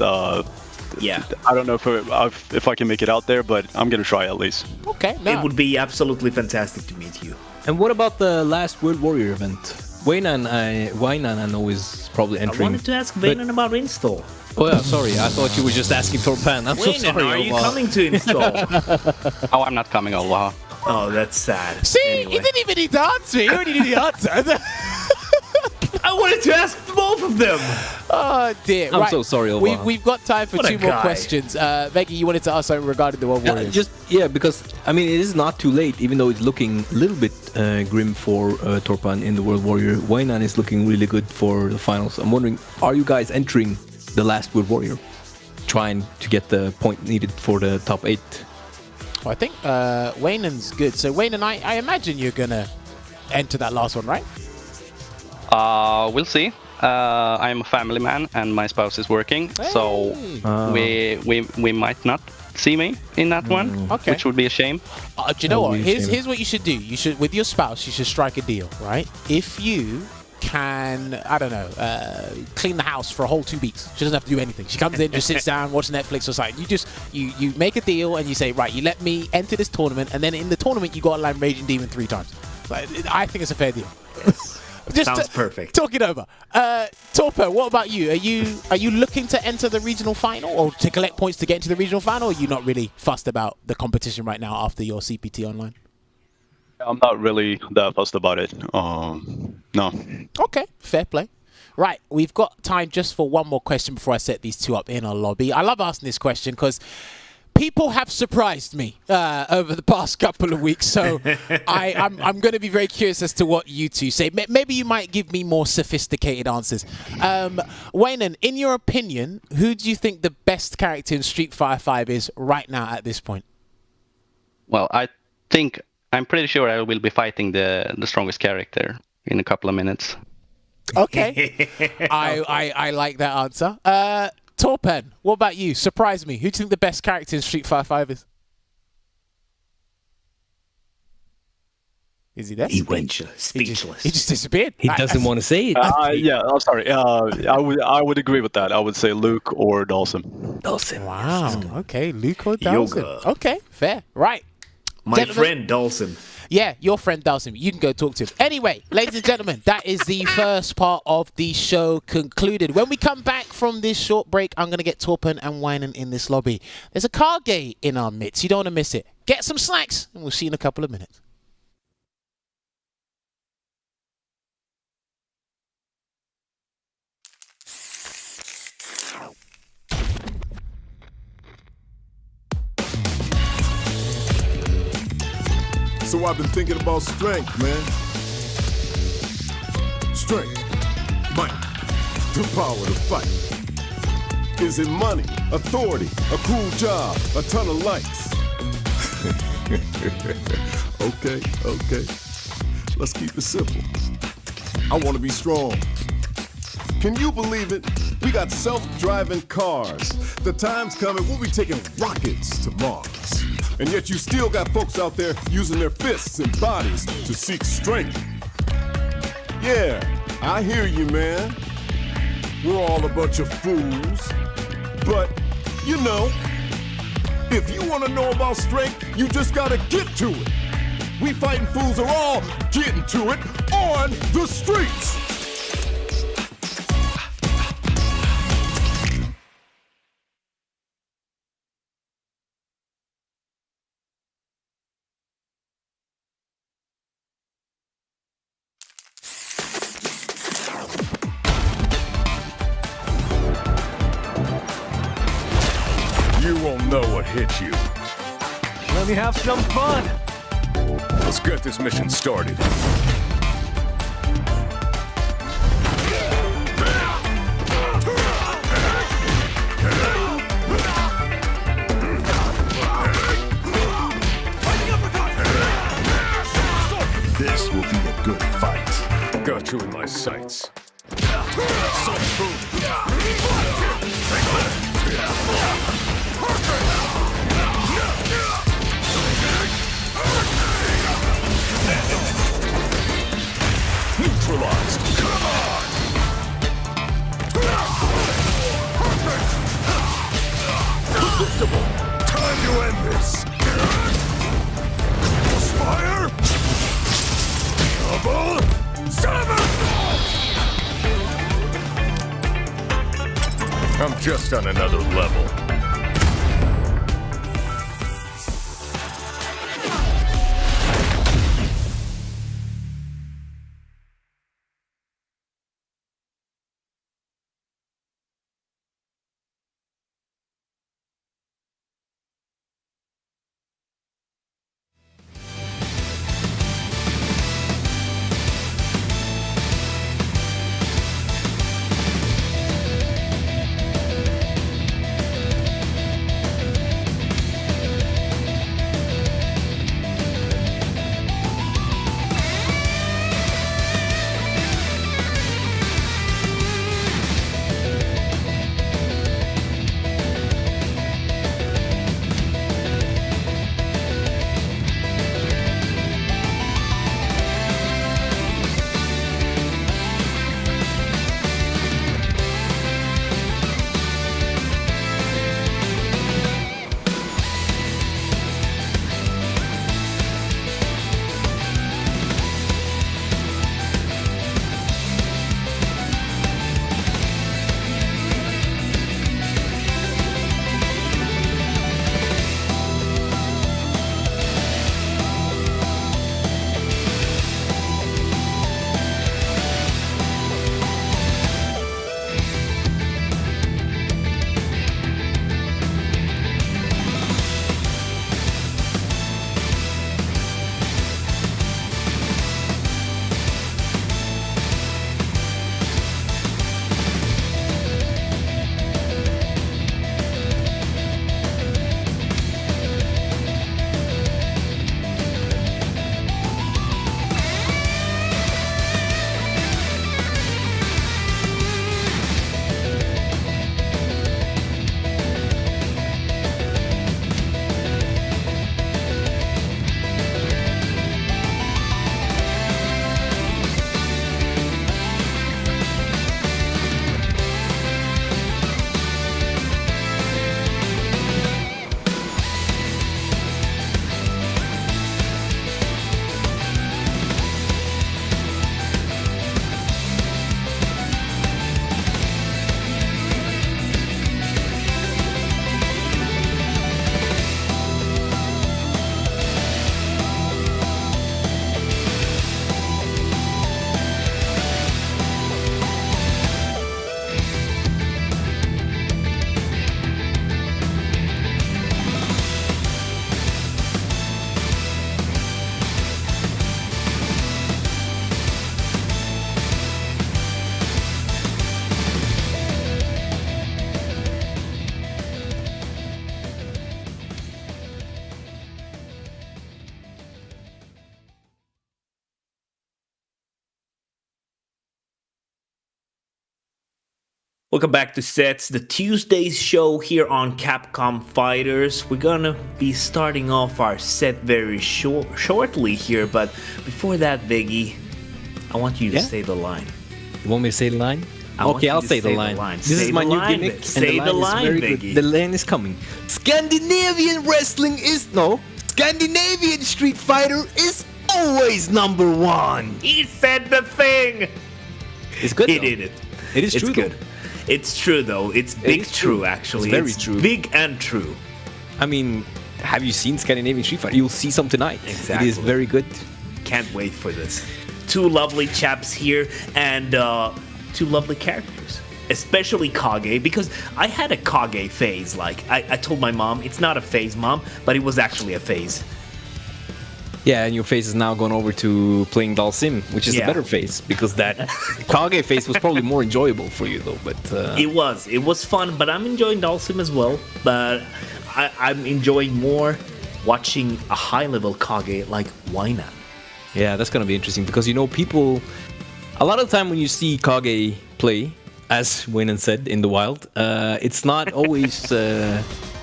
Yeah. I don't know if I can make it out there, but I'm gonna try at least. Okay. No. It would be absolutely fantastic to meet you. And what about the last World Warrior event? Wainan, I know is probably I entering. wanted to ask but- Wainan about install. Oh yeah, sorry. I thought you were just asking Torpan. I'm so Wainan, sorry. are you Omar. coming to install? Oh, I'm not coming over. Oh, that's sad. See, Anyway. you didn't even need to answer. You already knew the answer. I wanted to ask both of them. Oh dear. I'm right. so sorry, Omar. We've got time for What a 2 more guy. questions. Veggie, you wanted to ask something regarding the World Warriors. Because I mean it is not too late, even though it's looking a little bit grim for Torpan in the World Warrior. Wainan is looking really good for the finals. I'm wondering, are you guys entering the last World Warrior, trying to get the point needed for the top 8? Well, I think Wainan's good. So Wainan, I imagine you're gonna enter that last one, right? We'll see. I'm a family man and my spouse is working, so we might not see me in that one, Okay. which would be a shame. Do you know what? Holy shame. Here's what you should do. You should, with your spouse, you should strike a deal, right? If you can, I don't know, clean the house for a whole 2 weeks. She doesn't have to do anything. She comes in, just sits down, watches Netflix or something. You make a deal and you say, right, you let me enter this tournament, and then in the tournament you got to land Raging Demon 3 times. Like, I think it's a fair deal. Just Sounds perfect. Talk it over. Torpa, what about you? Are you looking to enter the regional final or to collect points to get into the regional final? Or are you not really fussed about the competition right now after your CPT online? I'm not really that fussed about it. No. Okay, fair play. Right, we've got time just for one more question before I set these 2 up in our lobby. I love asking this question because people have surprised me over the past couple of weeks, so I'm going to be very curious as to what you two say. Maybe you might give me more sophisticated answers. Wainan, in your opinion, who do you think the best character in Street Fighter 5 is right now at this point? Well, I'm pretty sure I will be fighting the strongest character in a couple of minutes. Okay, I like that answer. Torpan, what about you? Surprise me. Who do you think the best character in Street Fighter 5 is? Is he there? He went speechless. He just disappeared. He doesn't want to say it. Yeah, I'm sorry. I would agree with that. I would say Luke or Dawson. Dawson. Wow. Okay, Luke or Dawson. Yoga. Okay, fair. Right. My Gentlemen. friend Dawson. Yeah, your friend Dawson. You can go talk to him. Anyway, ladies and gentlemen, that is the first part of the show concluded. When we come back from this short break, I'm going to get Torpan and Wainan in this lobby. There's a card game in our midst. You don't want to miss it. Get some snacks, and we'll see you in a couple of minutes. So I've been thinking about strength, man. Strength, might, the power to fight. Is it money, authority, a cool job, a ton of likes? Okay. Let's keep it simple. I want to be strong, Can you believe it? We got self-driving cars. The time's coming, we'll be taking rockets to Mars. And yet you still got folks out there using their fists and bodies to seek strength. Yeah, I hear you, man. We're all a bunch of fools. But, you know, if you want to know about strength, you just gotta get to it. We fighting fools are all getting to it on the streets. You won't know what hit you. Let me have some fun. Let's get this mission started. This will be a good fight. Got you in my sights. Neutralized. Come on. Predictable. Time to end this. Fire. Double. 7. I'm just on another level. Welcome back to Sets, the Tuesdays show here on Capcom Fighters. We're gonna be starting off our set very shortly here, but before that, Viggy, I want you to say the line. You want me to say the line? Okay, I'll say the line. This is my new gimmick, and Say the line, is very Viggy. good. The line is coming. Scandinavian wrestling Scandinavian Street Fighter is always number one. He said the thing! It's good. He though. did it. It is It's true. good. Though. It's true, though. It's big is true. actually. It's very It's true. big and true. I mean, have you seen Scandinavian Street Fighter? You'll see some tonight. Exactly. It is very good. Can't wait for this. Two lovely chaps here and two lovely characters. Especially Kage, because I had a Kage phase. Like, I told my mom, it's not a phase, Mom, but it was actually a phase. Yeah, and your face is now gone over to playing Dalsim, which is a better face, because that Kage face was probably more enjoyable for you, though. But It was fun, but I'm enjoying Dalsim as well. But I'm enjoying more watching a high-level Kage like Wainan. yeah, that's gonna be interesting because people. A lot of the time when you see Kage play, as Wainan said in the wild, it's not always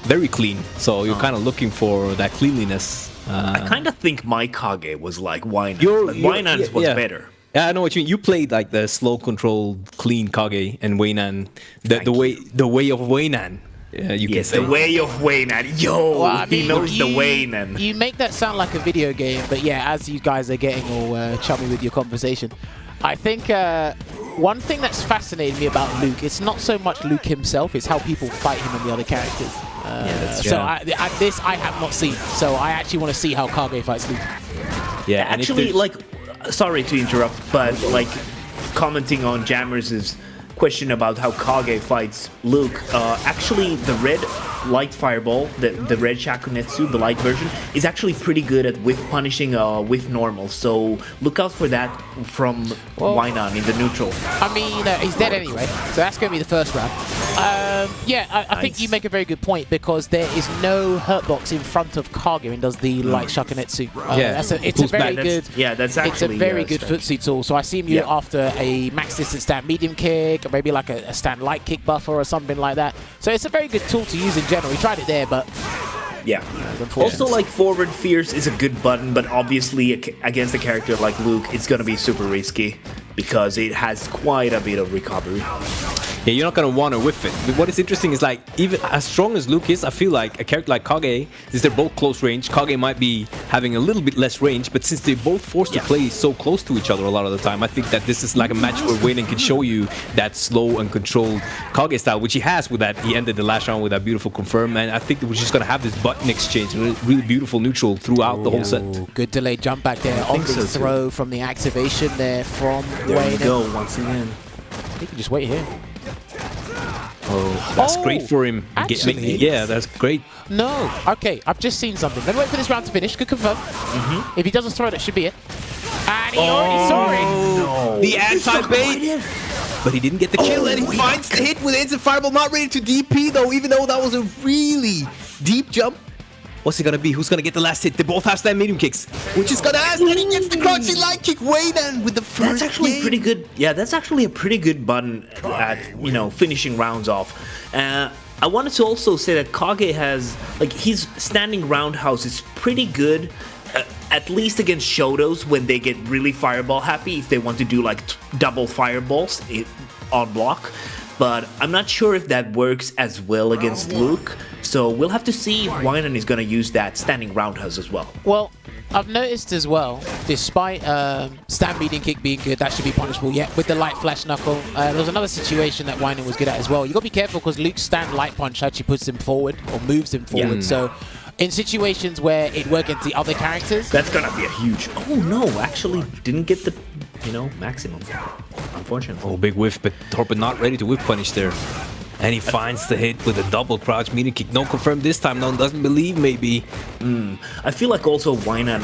very clean. So you're kind of looking for that cleanliness. I kind of think my Kage was like Wainan, Your- but your- Wainan's was yeah. better. Yeah, I know what you mean. You played like the slow controlled, clean Kage and Wainan, the way of Wainan. You can Yes, say. the way of Wainan. Yo, Well, I he mean, knows the Wainan. You make that sound like a video game, but yeah, as you guys are getting all chummy with your conversation, I think one thing that's fascinated me about Luke, it's not so much Luke himself, it's how people fight him and the other characters. that's so this I have not seen, so I actually want to see how Kage fights Luke. Yeah, and if Actually, there's- like, sorry to interrupt, but like, commenting on Jammers' question about how Kage fights Luke, actually the red light fireball, the red Shakunetsu, the light version, is actually pretty good at whiff punishing whiff normal, so look out for that from Wainan in the neutral. I mean, he's dead anyway, so that's going to be the first round. I think you make a very good point because there is no hurt box in front of Kage and does the light Shakunetsu. It's a very good. That's It's a actually very good strange. footsie tool. So I see you after a max distance stand medium kick, or maybe like a stand light kick buffer or something like that. So it's a very good tool to use in general. We tried it there, but Yeah. Also, like, forward fierce is a good button, but obviously against a character like Luke, it's gonna be super risky because it has quite a bit of recovery. Yeah, you're not gonna want to whiff it. But what is interesting is like even as strong as Luke is, I feel like a character like Kage, since they're both close range, Kage might be having a little bit less range, but since they're both forced to play so close to each other a lot of the time, I think that this is like a match where Wainan can show you that slow and controlled Kage style, which he has with that. He ended the last round with that beautiful confirm, and I think that we're just gonna have this button exchange, really beautiful neutral throughout the whole set. good delayed jump back there on the throw from the activation there from There we Wainan. go once again. He can just wait here. Oh, that's great for him. Actually, Yeah, that's great. No. Okay, I've just seen something. Let me wait for this round to finish. Good confirm. If he doesn't throw, that should be it. And he already saw it. The anti-bait, but he didn't get the kill, and he finds the hit with instant fireball. Not ready to DP though, even though that was a really deep jump. What's it gonna be? Who's gonna get the last hit? They both have stand medium kicks, which is gonna ask, and he gets the crouching light kick. Wainan with the first. That's actually game. pretty good. Yeah, that's actually a pretty good button at, finishing rounds off. I wanted to also say that Kage has, like, his standing roundhouse is pretty good, at least against Shotos when they get really fireball happy, if they want to do like double fireballs on block. But I'm not sure if that works as well against Luke. So we'll have to see if Wainan is going to use that standing roundhouse as well. Well, I've noticed as well, despite stand medium kick being good, that should be punishable. Yeah, with the light flash knuckle, there was another situation that Wainan was good at as well. You got to be careful because Luke's stand light punch actually puts him forward or moves him forward. So in situations where it works against the other characters, that's gonna be a huge. Oh no! Actually, didn't get the maximum. Unfortunately. Oh, big whiff, but Torpan not ready to whiff punish there. And he finds the hit with a double crouch medium kick. No confirm this time. No one doesn't believe maybe. I feel like also Wainan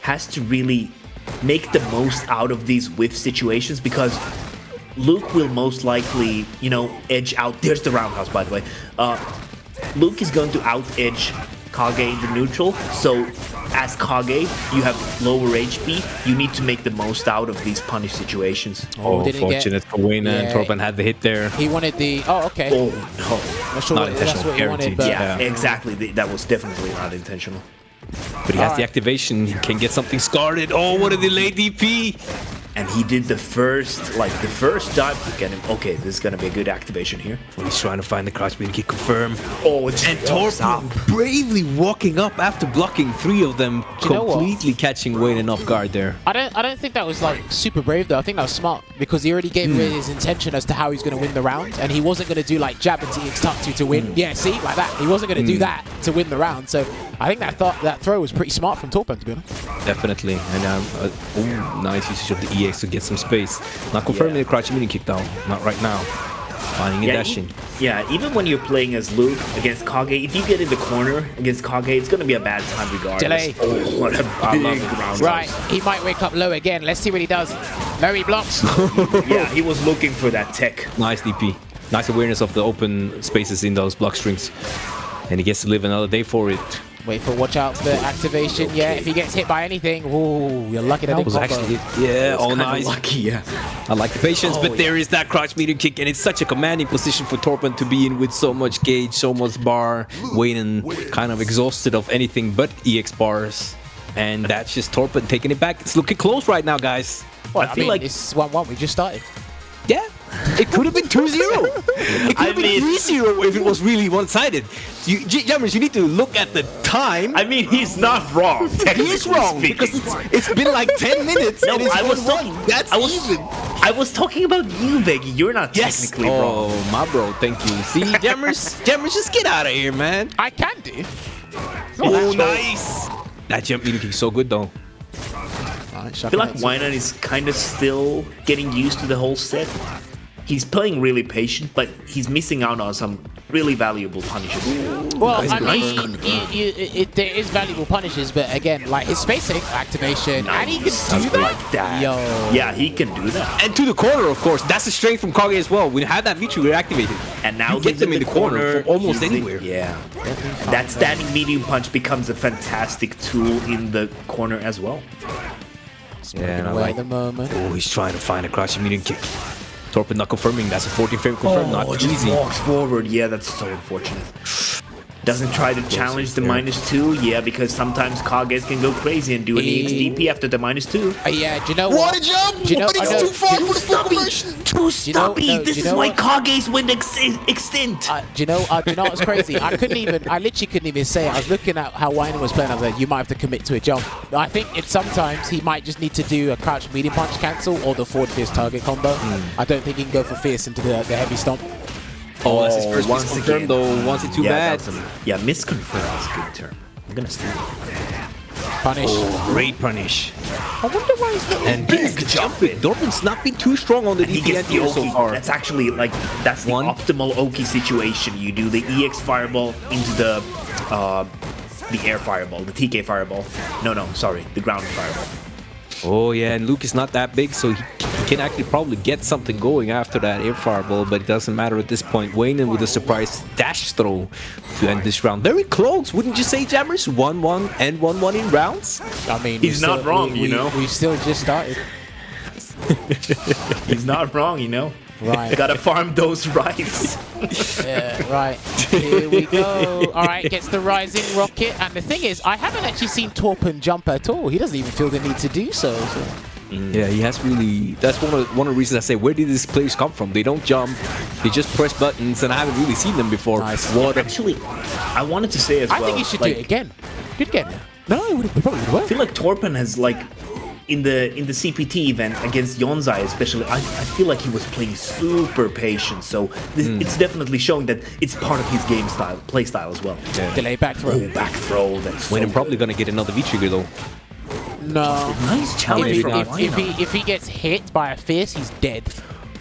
has to really make the most out of these whiff situations because Luke will most likely, edge out. There's the roundhouse, by the way. Luke is going to out edge Kage in the neutral, so as Kage, you have lower HP. You need to make the most out of these punish situations. Oh, didn't get- fortunate for Wainan. Yeah. Torpan had the hit there. He wanted the. Oh, okay. Oh no. Not sure Not what, that's intentional, what he wanted, guaranteed. but Yeah, Yeah. exactly. That was definitely not intentional. But he has the Alright. activation. He can get something started. Oh, what a delayed DP. And he did the first dive kick at him. Okay, this is gonna be a good activation here. He's trying to find the crouch beam kick confirm. Oh, it's And Torpan bravely walking up after blocking 3 of them, Do you know what? completely catching Wainan off guard there. I don't think that was like super brave though. I think that was smart because he already gave away his intention as to how he's going to win the round, and he wasn't going to do like jab into EX tuck to win. Yeah, see, like that. He wasn't going to do that to win the round. So I think that throw was pretty smart from Torpan, to be honest. Definitely. And nice usage of the EX to get some space. Not confirming the crouch mini kick though. Not right now. Finding a dashing. Even when you're playing as Luke against Kage, if you get in the corner against Kage, it's gonna be a bad time regardless. Delay. Oh, what a big round. Right, he might wake up low again. Let's see what he does. No, he blocks. Yeah, he was looking for that tech. Nice DP. Nice awareness of the open spaces in those block strings. And he gets to live another day for it. Wait for watch out for the activation. Yeah, if he gets hit by anything, ooh, you're lucky that That didn't was combo. actually, yeah, all Kinda nice. lucky, yeah. I like the patience, Oh, but there is that crouch medium kick, and it's such a commanding position for Torpan to be in with so much gauge, so much bar. Wainan kind of exhausted of anything but EX bars. And that's just Torpan taking it back. It's looking close right now, guys. Well, I feel like- it's 1-1. We just started. Yeah, it could have been 2-0. It could have been 3-0 if it was really one-sided. Jammers, you need to look at the time. I mean, he's not wrong. He is wrong because it's been like 10 minutes. No, and it's I was 1-1. talking. That's even. I was talking about you, Veggie. You're not technically wrong. Oh, my bro, thank you. See, Jammers, just get out of here, man. I can do. Oh, nice. That jump medium kick is so good, though. Right, I feel like Wainan is kind of still getting used to the whole set. He's playing really patient, but he's missing out on some really valuable punishes. Well, Nice I mean, confirm. there is valuable punishes, but again, like his spacing activation, and he can do Something that. like that. Yo. Yeah, he can do that. And to the corner, of course. That's the strength from Kage as well. We had that feature reactivated. And now you get he's them in the corner from almost he's anywhere. Yeah. That standing medium punch becomes a fantastic tool in the corner as well. Yeah, and I Away like. at the moment. Oh, he's trying to find a crouching medium kick. Torpan not confirming. That's a 14 frame confirm. Not just easy. walks forward. Yeah, that's so unfortunate. Doesn't try to challenge the -2. Yeah, because sometimes Kages can go crazy and do an EXDP after the -2. Yeah, do you know what? What a jump! Do you know, But it's I know- too far for the full Stop conversion. it! Too stoppy! no, This you is know why what? Kages went extinct! Do you know what's crazy? I literally couldn't even say it. I was looking at how Wainan was playing. I was like, you might have to commit to a jump. I think sometimes he might just need to do a crouch medium punch cancel or the forward fierce target combo. I don't think he can go for fierce into the heavy stomp. Oh, that's his first once misconfirmed again. though. Once it too bad. Misconfirmed is a good term. I'm gonna stand. Punish. Oh, great punish. I wonder why he's not. And big jump it. Dortmund's not been too strong on the He DP gets the anti-air so Oki. far. That's actually that's the One. optimal Oki situation. You do the EX fireball into the air fireball, the TK fireball. No, sorry, the ground fireball. Oh yeah, and Luke is not that big, so he can actually probably get something going after that air fireball, but it doesn't matter at this point. Wainan with a surprise dash throw to end this round. Very close, wouldn't you say, Jammers? 1-1 and 1-1 in rounds? I mean, He's not wrong, you know? We still just started. He's not wrong, you know. Right. Gotta farm those rights. Yeah, right. Here we go. All right, gets the rising rocket. And the thing is, I haven't actually seen Torpan jump at all. He doesn't even feel the need to do so. Yeah, he has really. That's one of the reasons I say, where did these players come from? They don't jump, they just press buttons, and I haven't really seen them before. Nice. What a Actually, I wanted to say as I well. think he should do it again. Do it again. No, it probably would I work. feel like Torpan has in the CPT event against Yonzai especially, I feel like he was playing super patient. So it's definitely showing that it's part of his game style, play style as well. Delay back throw. Oh, back throw. That's so Wainan probably gonna get another V trigger though. No. nice challenge If, from Wainan. if he gets hit by a fierce, he's dead.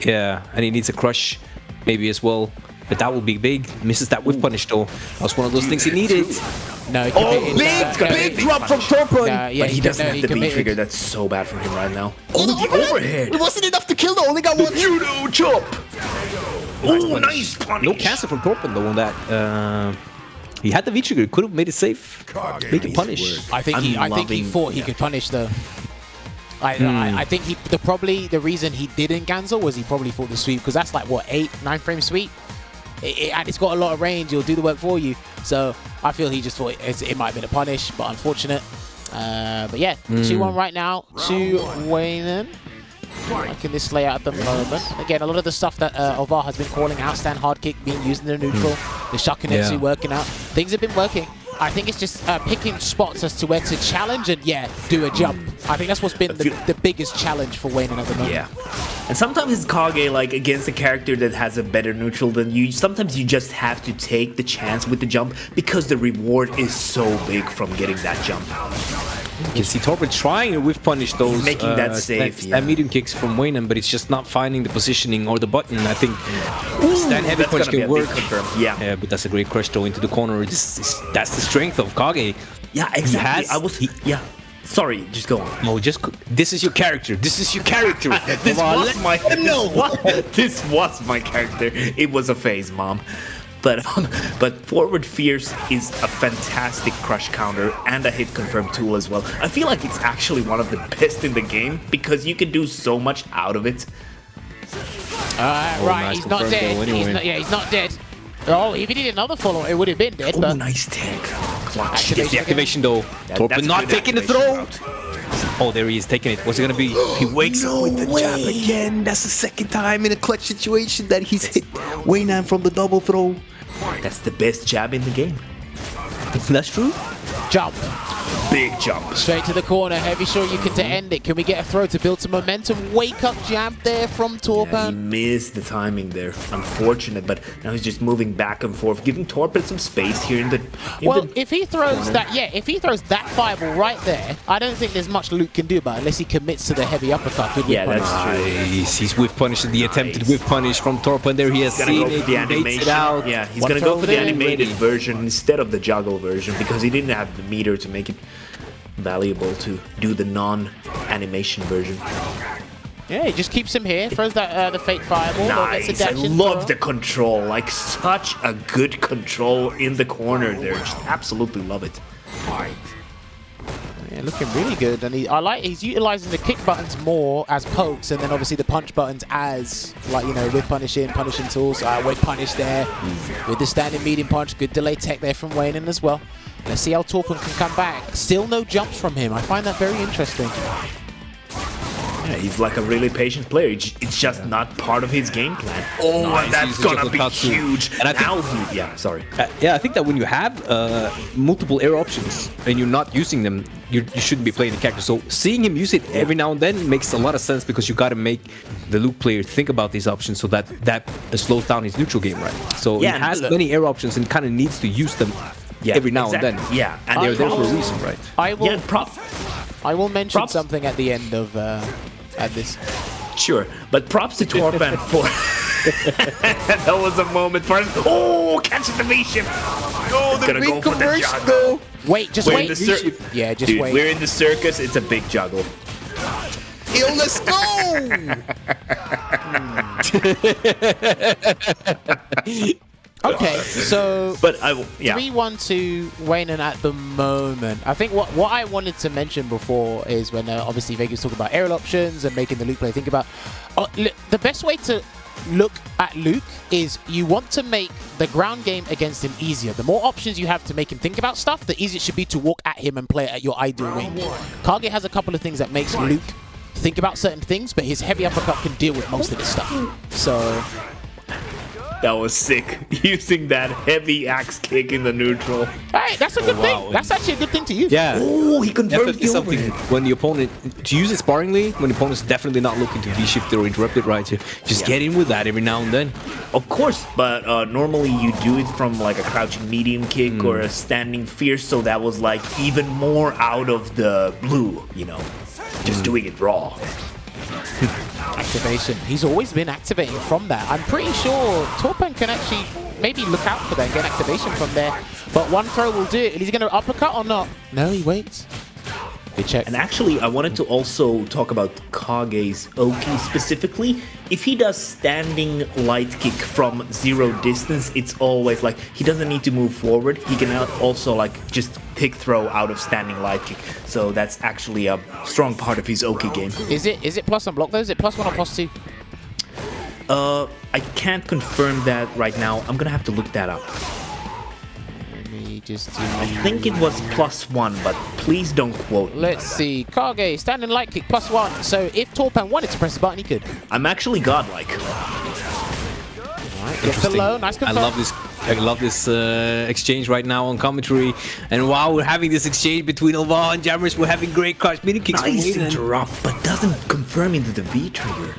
Yeah, and he needs a crush, maybe as well. But that will be big. Misses that whiff punish though. That's one of those things he needed. No, he Oh, committed. big drop from Torpan. Yeah, But he doesn't no, have the B committed. trigger. That's so bad for him right now. Oh, the overhead. It wasn't enough to kill though. Only got one. Judo chop. Oh, nice punish. No cancel from Torpan though on that. He had the V-trigger. Could have made it safe. Make it punish. I think he thought he could punish though. I think the reason he didn't cancel was he probably thought the sweep, because that's like what 8-9 frame sweep. And it's got a lot of range. It'll do the work for you. So I feel he just thought it might have been a punish, but unfortunate. But yeah, 2-1 right now to Wainan. Liking this layout at the moment. Again, a lot of the stuff that Ovar has been calling out, stand hard kick being used in the neutral, the Shakunetsu working out. Things have been working. I think it's just picking spots as to where to challenge and do a jump. I think that's what's been the biggest challenge for Wainan at the moment. Yeah. And sometimes it's Kage, like, against a character that has a better neutral than you. Sometimes you just have to take the chance with the jump because the reward is so big from getting that jump. You can see Torpan trying to whiff punish those making that safe, medium kicks from Wainan, but it's just not finding the positioning or the button. I think stand heavy punch can work. Yeah, but that's a great crush throw into the corner. That's the strength of Kage. Yeah, exactly. Sorry, just go on. No, this is your character. This is your character. This was my character. It was a phase, Mom. But forward fierce is a fantastic crush counter and a hit confirm tool as well. I feel like it's actually one of the best in the game because you can do so much out of it. Right, he's not dead. He's not dead. Oh, if he did another follow, it would have been dead. Oh, nice tech. Clutch. The activation though. Torpan not taking the throw. Oh, there he is, taking it. What's it gonna be? He wakes up with the jab again. That's the second time in a clutch situation that he's hit Wainan from the double throw. That's the best jab in the game. That's true. Jump. Big jump. Straight to the corner. Heavy Shoryuken to end it. Can we get a throw to build some momentum? Wake up jab there from Torpan. Yeah, he missed the timing there. Unfortunate, but now he's just moving back and forth, giving Torpan some space here in the. If he throws that fireball right there, I don't think there's much Luke can do about it unless he commits to the heavy uppercut. That's true. He's whiff punishing the attempted whiff punish from Torpan there. He has seen it. The animation. Yeah, he's gonna go for the animated version instead of the juggle version because he didn't have the meter to make it valuable to do the non-animation version. Yeah, he just keeps him here, throws that the fake fireball. Nice, I love the control, like such a good control in the corner there. Just absolutely love it. Yeah, looking really good, and he's utilizing the kick buttons more as pokes, and then obviously the punch buttons as with punishing tools. With punish there, with the standing medium punch, good delay tech there from Wainan as well. Let's see how Torpan can come back. Still no jumps from him. I find that very interesting. Yeah, he's like a really patient player. It's just not part of his game plan. Oh, nice. That's gonna be huge. And I think that when you have multiple air options and you're not using them, you shouldn't be playing the character. So seeing him use it every now and then makes a lot of sense because you got to make the Luke player think about these options so that slows down his neutral game, right? So he has many air options and kind of needs to use them every now and then. Yeah, and they're there for a reason, right? I will mention something at the end of this. Sure, but props to Torpan for that was a moment for us. Oh, catching the V-shift. Oh, the gonna go for the juggle. Wait. Just wait. Yeah, just Dude, wait. We're in the circus. It's a big juggle. Yo, let's go! Okay, so 3-1 to Wainan at the moment. I think what I wanted to mention before is when obviously Vegas talk about aerial options and making the Luke player think about the best way to look at Luke is you want to make the ground game against him easier. The more options you have to make him think about stuff, the easier it should be to walk at him and play it at your ideal range. Kage has a couple of things that makes Luke think about certain things, but his heavy uppercut can deal with most of this stuff. So that was sick. Using that heavy axe kick in the neutral. Hey, that's a good thing. That's actually a good thing to use. Yeah. Oh, he confirmed the something when the opponent to use it sparingly when the opponent's definitely not looking to V-shift or interrupt it, right? Just get in with that every now and then. Of course, but normally you do it from like a crouching medium kick or a standing fierce, so that was like even more out of the blue, just doing it raw. Activation. He's always been activating from that. I'm pretty sure Torpan can actually maybe look out for that and get activation from there. But one throw will do it. Is he going to uppercut or not? No, he waits. Good check. And actually, I wanted to also talk about Kage's Oki specifically. If he does standing light kick from 0 distance, it's always like he doesn't need to move forward. He can also like just pick throw out of standing light kick. So that's actually a strong part of his Oki game. Is it plus on block though? Is it +1 or +2? I can't confirm that right now. I'm gonna have to look that up. Let me just do... I think it was +1, but please don't quote me. Let's see. Kage, standing light kick +1. So if Torpan wanted to press the button, he could. I'm actually godlike. Alright, gets the low. Nice confirm. I love this exchange right now on commentary. And while we're having this exchange between Elva and Jammers, we're having great crouch mini kicks from Nice Wainan. interrupt, but doesn't confirm into the V trigger.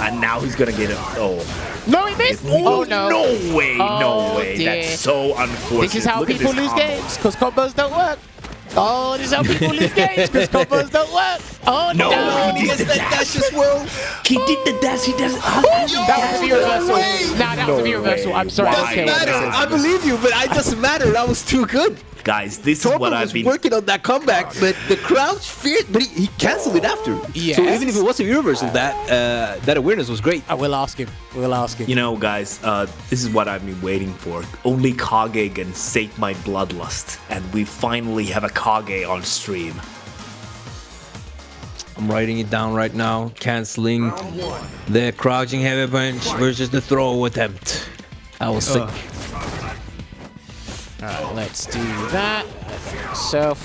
And now he's gonna get a... Oh. No, he missed! Oh, no. No way, no Oh, way. dear. That's so unfortunate. This is how Look at people this lose combo. games, because combos don't work. Oh, this is how people lose games, because combos don't work. Oh, No, no. he did the dash as well. He did the dash, he does... That was a V-reversal. Nah, that was a V-reversal. I'm sorry. I don't care what Matter. this is. I believe you, but it doesn't matter. That was too good. Guys, this is what Torpan I've was been... working on that comeback, but the crouch feared, but he canceled it after. Yes. So even if it was a reversal, that awareness was great. I will ask him. We'll ask him. You know, guys, this is what I've been waiting for. Only Kage can sate my bloodlust, and we finally have a Kage on stream. I'm writing it down right now. Canceling the crouching heavy punch versus the throw attempt. I was sick. Alright, let's do that. So,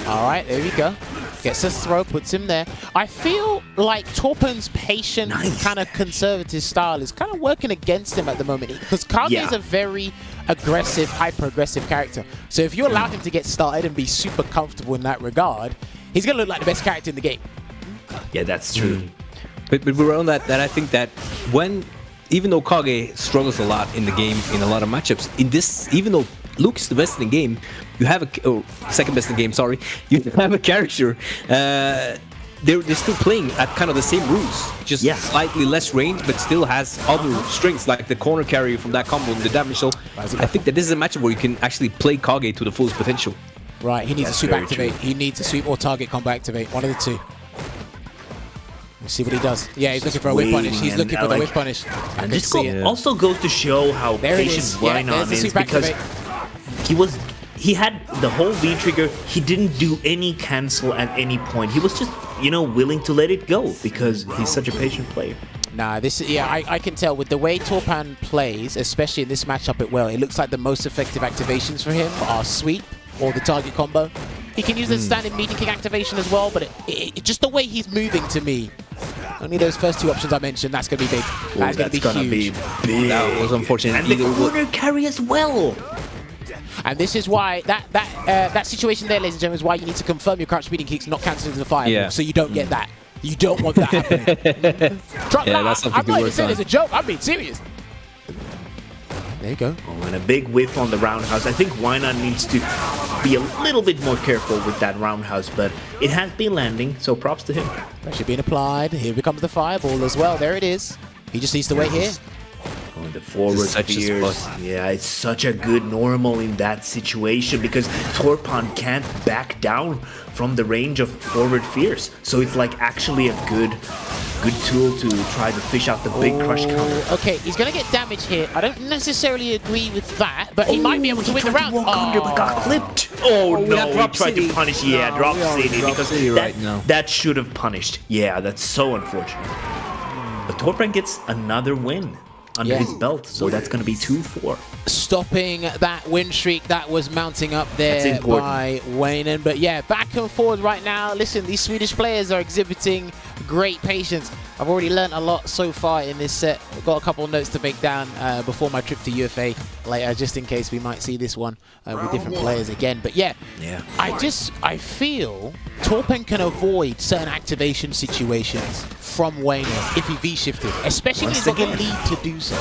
alright, there we go. Gets a throw, puts him there. I feel like Torpan's patient, kind of conservative style is kind of working against him at the moment. Because Kage is a very aggressive, hyper-aggressive character. So if you allow him to get started and be super comfortable in that regard, he's going to look like the best character in the game. Yeah, that's true. But we're on that I think that when, even though Kage struggles a lot in the game, in a lot of matchups, in this, even though Luke is the best in the game, you have second best in the game, sorry, you have a character, they're still playing at kind of the same rules, just slightly less range, but still has other strengths, like the corner carry from that combo and the damage. So I think that this is a matchup where you can actually play Kage to the fullest potential. Right, he needs a sweep activate. He needs a sweep or target combo activate, one of the two. Let's see what he does. Yeah, he's looking for a whip punish. He's looking for the whip punish. And this also goes to show how patient Wainan is, because he had the whole V trigger. He didn't do any cancel at any point. He was just, you know, willing to let it go because he's such a patient player. Nah, this is, I can tell with the way Torpan plays, especially in this matchup it looks like the most effective activations for him are sweep or the target combo. He can use the standing meeting kick activation as well, but it just the way he's moving to me, only those first two options I mentioned, that's going to be big. That's going to be huge. Big. That was unfortunate. And the corner carry as well. And this is why that situation there, ladies and gentlemen, is why you need to confirm your crouch speeding kicks, not cancel into the fire, so you don't get that. You don't want that happening. That's something I'm not to even work saying on. it's a joke. I'm being serious. There you go. Oh, and a big whiff on the roundhouse. I think Wainan needs to be a little bit more careful with that roundhouse, but it has been landing, so props to him. Pressure being applied. Here becomes the fireball as well. There it is. He just needs to wait here. Going the forward fears. Yeah, it's such a good normal in that situation because Torpan can't back down from the range of forward fears. So it's like actually a good tool to try to fish out the big crush counter. Okay, he's going to get damage here. I don't necessarily agree with that, but he might be able to win the round. Under, but got clipped. Oh no, he tried to punish. Yeah, drop City because that should have punished. Yeah, that's so unfortunate. But Torpan gets another win under his belt, so that's going to be 2-4. Stopping that win streak that was mounting up there by Wainan. But yeah, back and forward right now. Listen, these Swedish players are exhibiting great patience. I've already learned a lot so far in this set. I've got a couple of notes to make down before my trip to UFA later, just in case we might see this one with different players again. But yeah, I feel Torpan can avoid certain activation situations from Wainan if he V-shifted, especially when he's got the lead to do so.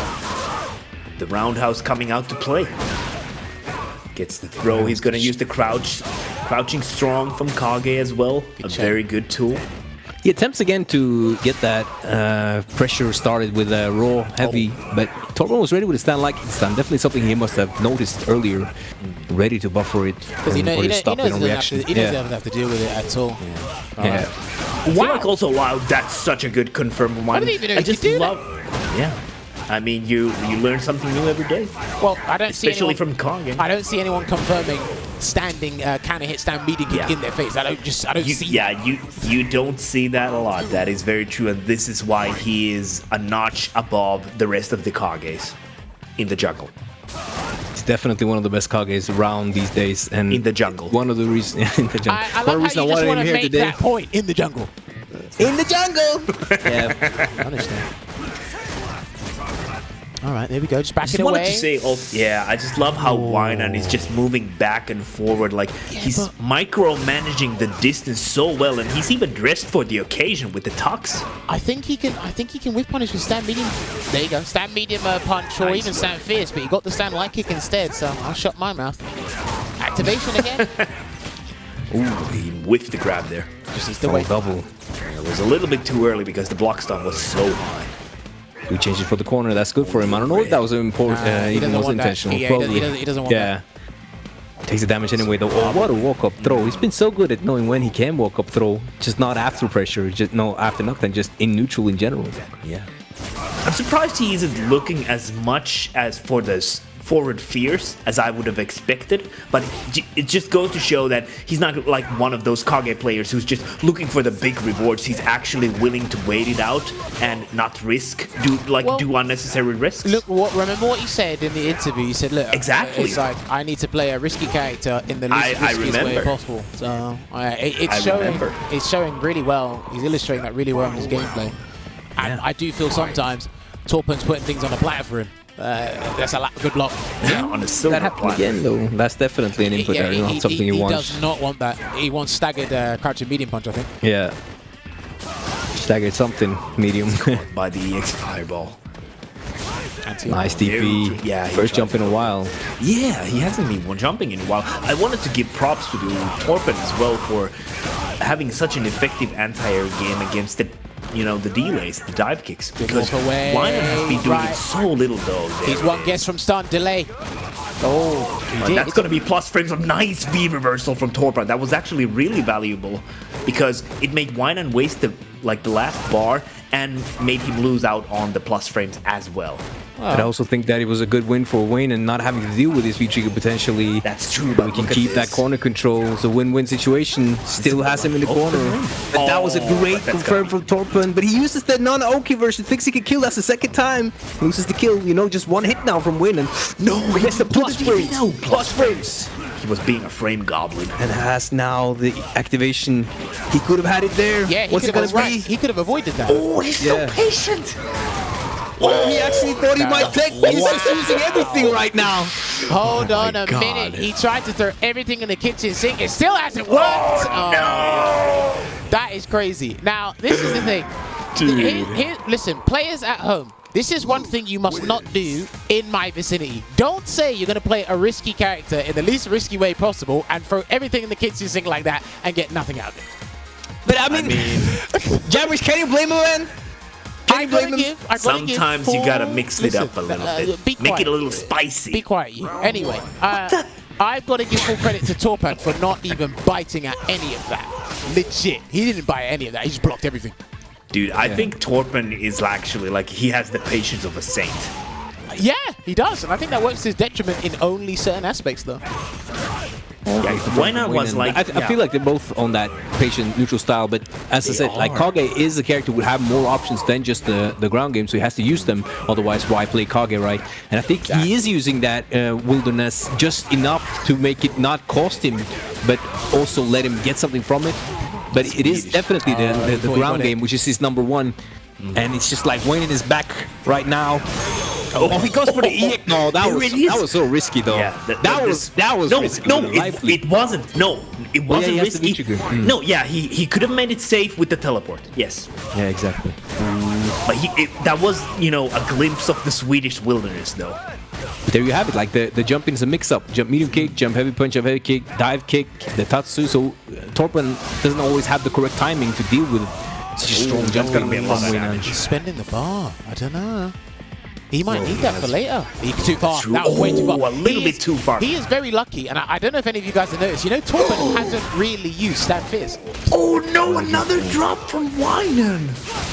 The roundhouse coming out to play. Gets the throw. He's going to use the crouching strong from Kage as well. A very good tool. He attempts again to get that pressure started with a raw heavy, but Torpan was ready with a stand like stand. Definitely something he must have noticed earlier, ready to buffer it Because he or knows to he stop knows it on he reaction. doesn't have to deal with it at all. Yeah. I feel like also, wow, that's such a good confirm of mine. didn't even know I you just could do love. Yeah. I mean, you learn something new every day, Well, I don't see especially anyone, from Kage. I don't see anyone confirming standing counter hit stand meeting kick in their face. I don't see. You don't see that a lot. That is very true, and this is why he is a notch above the rest of the Kages in the jungle. He's definitely one of the best Kages around these days, and In the jungle. One of the reasons in the jungle. I One love how reason you just I want wanted him to here make today. that point in the jungle. In the jungle. Yeah. I understand. All right, there we go. Just I backing just wanted away. to say, I just love how Wainan is just moving back and forward. Like, he's micromanaging the distance so well, and he's even dressed for the occasion with the tux. I think he can whip punish with stand medium. There you go. Stand medium punch or Nice even stand fierce, but he got the stand light kick instead. So I'll shut my mouth. Activation again. Ooh, he whiffed the grab there. Just needs to wait. Double. It was a little bit too early because the block stun was so high. We changed it for the corner. That's good for him. I don't know if that was important. He Even doesn't was want that. intentional. Yeah, Probably. he doesn't want that. Takes the damage anyway though. Oh, what a walk-up throw. He's been so good at knowing when he can walk up throw. Just not after pressure. Just no after knockdown. Just in neutral in general. Yeah. I'm surprised he isn't looking as much as for this forward fierce as I would have expected, but it just goes to show that he's not like one of those Kage players who's just looking for the big rewards. He's actually willing to wait it out and not risk, do unnecessary risks. Look, remember what he said in the interview? He said, look, Exactly. it's like, I need to play a risky character in the least riskiest way possible. So it's showing really well. He's illustrating that really well in his gameplay. And I do feel sometimes Torpan's putting things on a platter for him. That's a good block. Yeah, on a silver That happened platter. again though. That's definitely an input there. Not something he he wants. does not want that. He wants staggered crouching medium punch, I think. Yeah. Staggered something medium. By the EX Fireball. Nice DP. Very- yeah, he First tried jump in a while. Yeah, he hasn't been jumping in a while. I wanted to give props to Torpan as well for having such an effective anti-air game against the delays, the dive kicks. Because walk away, Wainan has been doing right. it so little though. He's one guess from stun delay. Oh, he did. That's going to be plus frames of nice V reversal from Torpan. That was actually really valuable because it made Wainan waste the last bar and made him lose out on the plus frames as well. But I also think that it was a good win for Wayne and not having to deal with his V-trigger potentially. That's true, We but can look at keep that this. corner control. It's a win-win situation. Still has him in the corner. But that was a great but that's confirm from Torpan. But he uses the non-Aoki version. Thinks he can kill. That's the second time. Loses the kill. Just one hit now from Wayne. No, he gets the plus frames. No, Plus frames. He was being a frame goblin. And has now the activation. He could have had it there. Yeah, he What's could it have gonna be? He could have avoided that. Oh, he's Yeah. so patient. Oh, he actually thought he might take, but he's just using everything right now. Hold on a God. minute. He tried to throw everything in the kitchen sink. It still hasn't worked. Oh, that is crazy. Now, this is the thing. Listen, players at home. This is one thing you must not do in my vicinity. Don't say you're going to play a risky character in the least risky way possible and throw everything in the kitchen sink like that and get nothing out of it. But I mean, Jammers, can you blame him, man? Can you blame him? Sometimes you gotta mix it up a little bit. Make it a little spicy. Be quiet, you. Anyway, I've got to give full credit to Torpan for not even biting at any of that. Legit. He didn't bite at any of that. He just blocked everything. Dude, I think Torpan is actually he has the patience of a saint. Yeah, he does. And I think that works to his detriment in only certain aspects, though. Yeah, Wainan was like... I feel like they're both on that patient, neutral style, but as I said, Kage is a character who would have more options than just the ground game, so he has to use them, otherwise why play Kage, right? And I think he is using that wilderness just enough to make it not cost him, but also let him get something from it. But it is definitely the ground game, which is his number one. And it's just like Wainan is back right now. Oh, he goes for the EX. No, that was so risky though. Yeah, that was risky. No, it wasn't. No, it wasn't he has the risky. No, yeah, he could have made it safe with the teleport. Yes. Yeah, exactly. But that was, a glimpse of the Swedish wilderness, though. But there you have it. Like the jump is a mix-up. Jump medium kick, jump heavy punch, jump heavy kick, dive kick, the tatsu. So Torpan doesn't always have the correct timing to deal with Such a strong that's jump gonna be a lot of from damage. He's spending the bar. I don't know. He might need that for later. He's too far. That was way too far. A little He bit is- too far. He is very lucky, and I don't know if any of you guys have noticed. You know, Torpan hasn't really used Stand Fizz. Oh no, another drop from Wainan.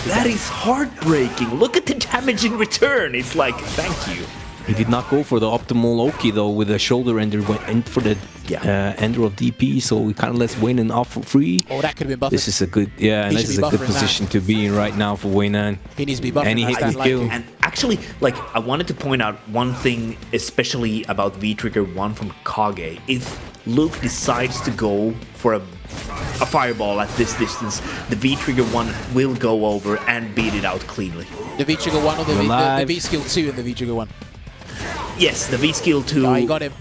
That is heartbreaking. Look at the damage in return. It's like, thank you. He did not go for the optimal Oki though with the shoulder ender, went in for the ender of DP, so he kind of lets Wainan off for free. Oh, that could have been buffered. This is a good, and He this should is be a good buffering that. position to be in right now for Wainan. He needs to be buffering. And he that hit stand the like kill. it. And actually, like, I wanted to point out one thing, especially about V-Trigger 1 from Kage. If Luke decides to go for a fireball at this distance, the V-Trigger 1 will go over and beat it out cleanly. The V-Trigger 1 or the Alive. V-Skill 2 and the V-Trigger 1? Yes, the V-Skill 2. Oh, you got him.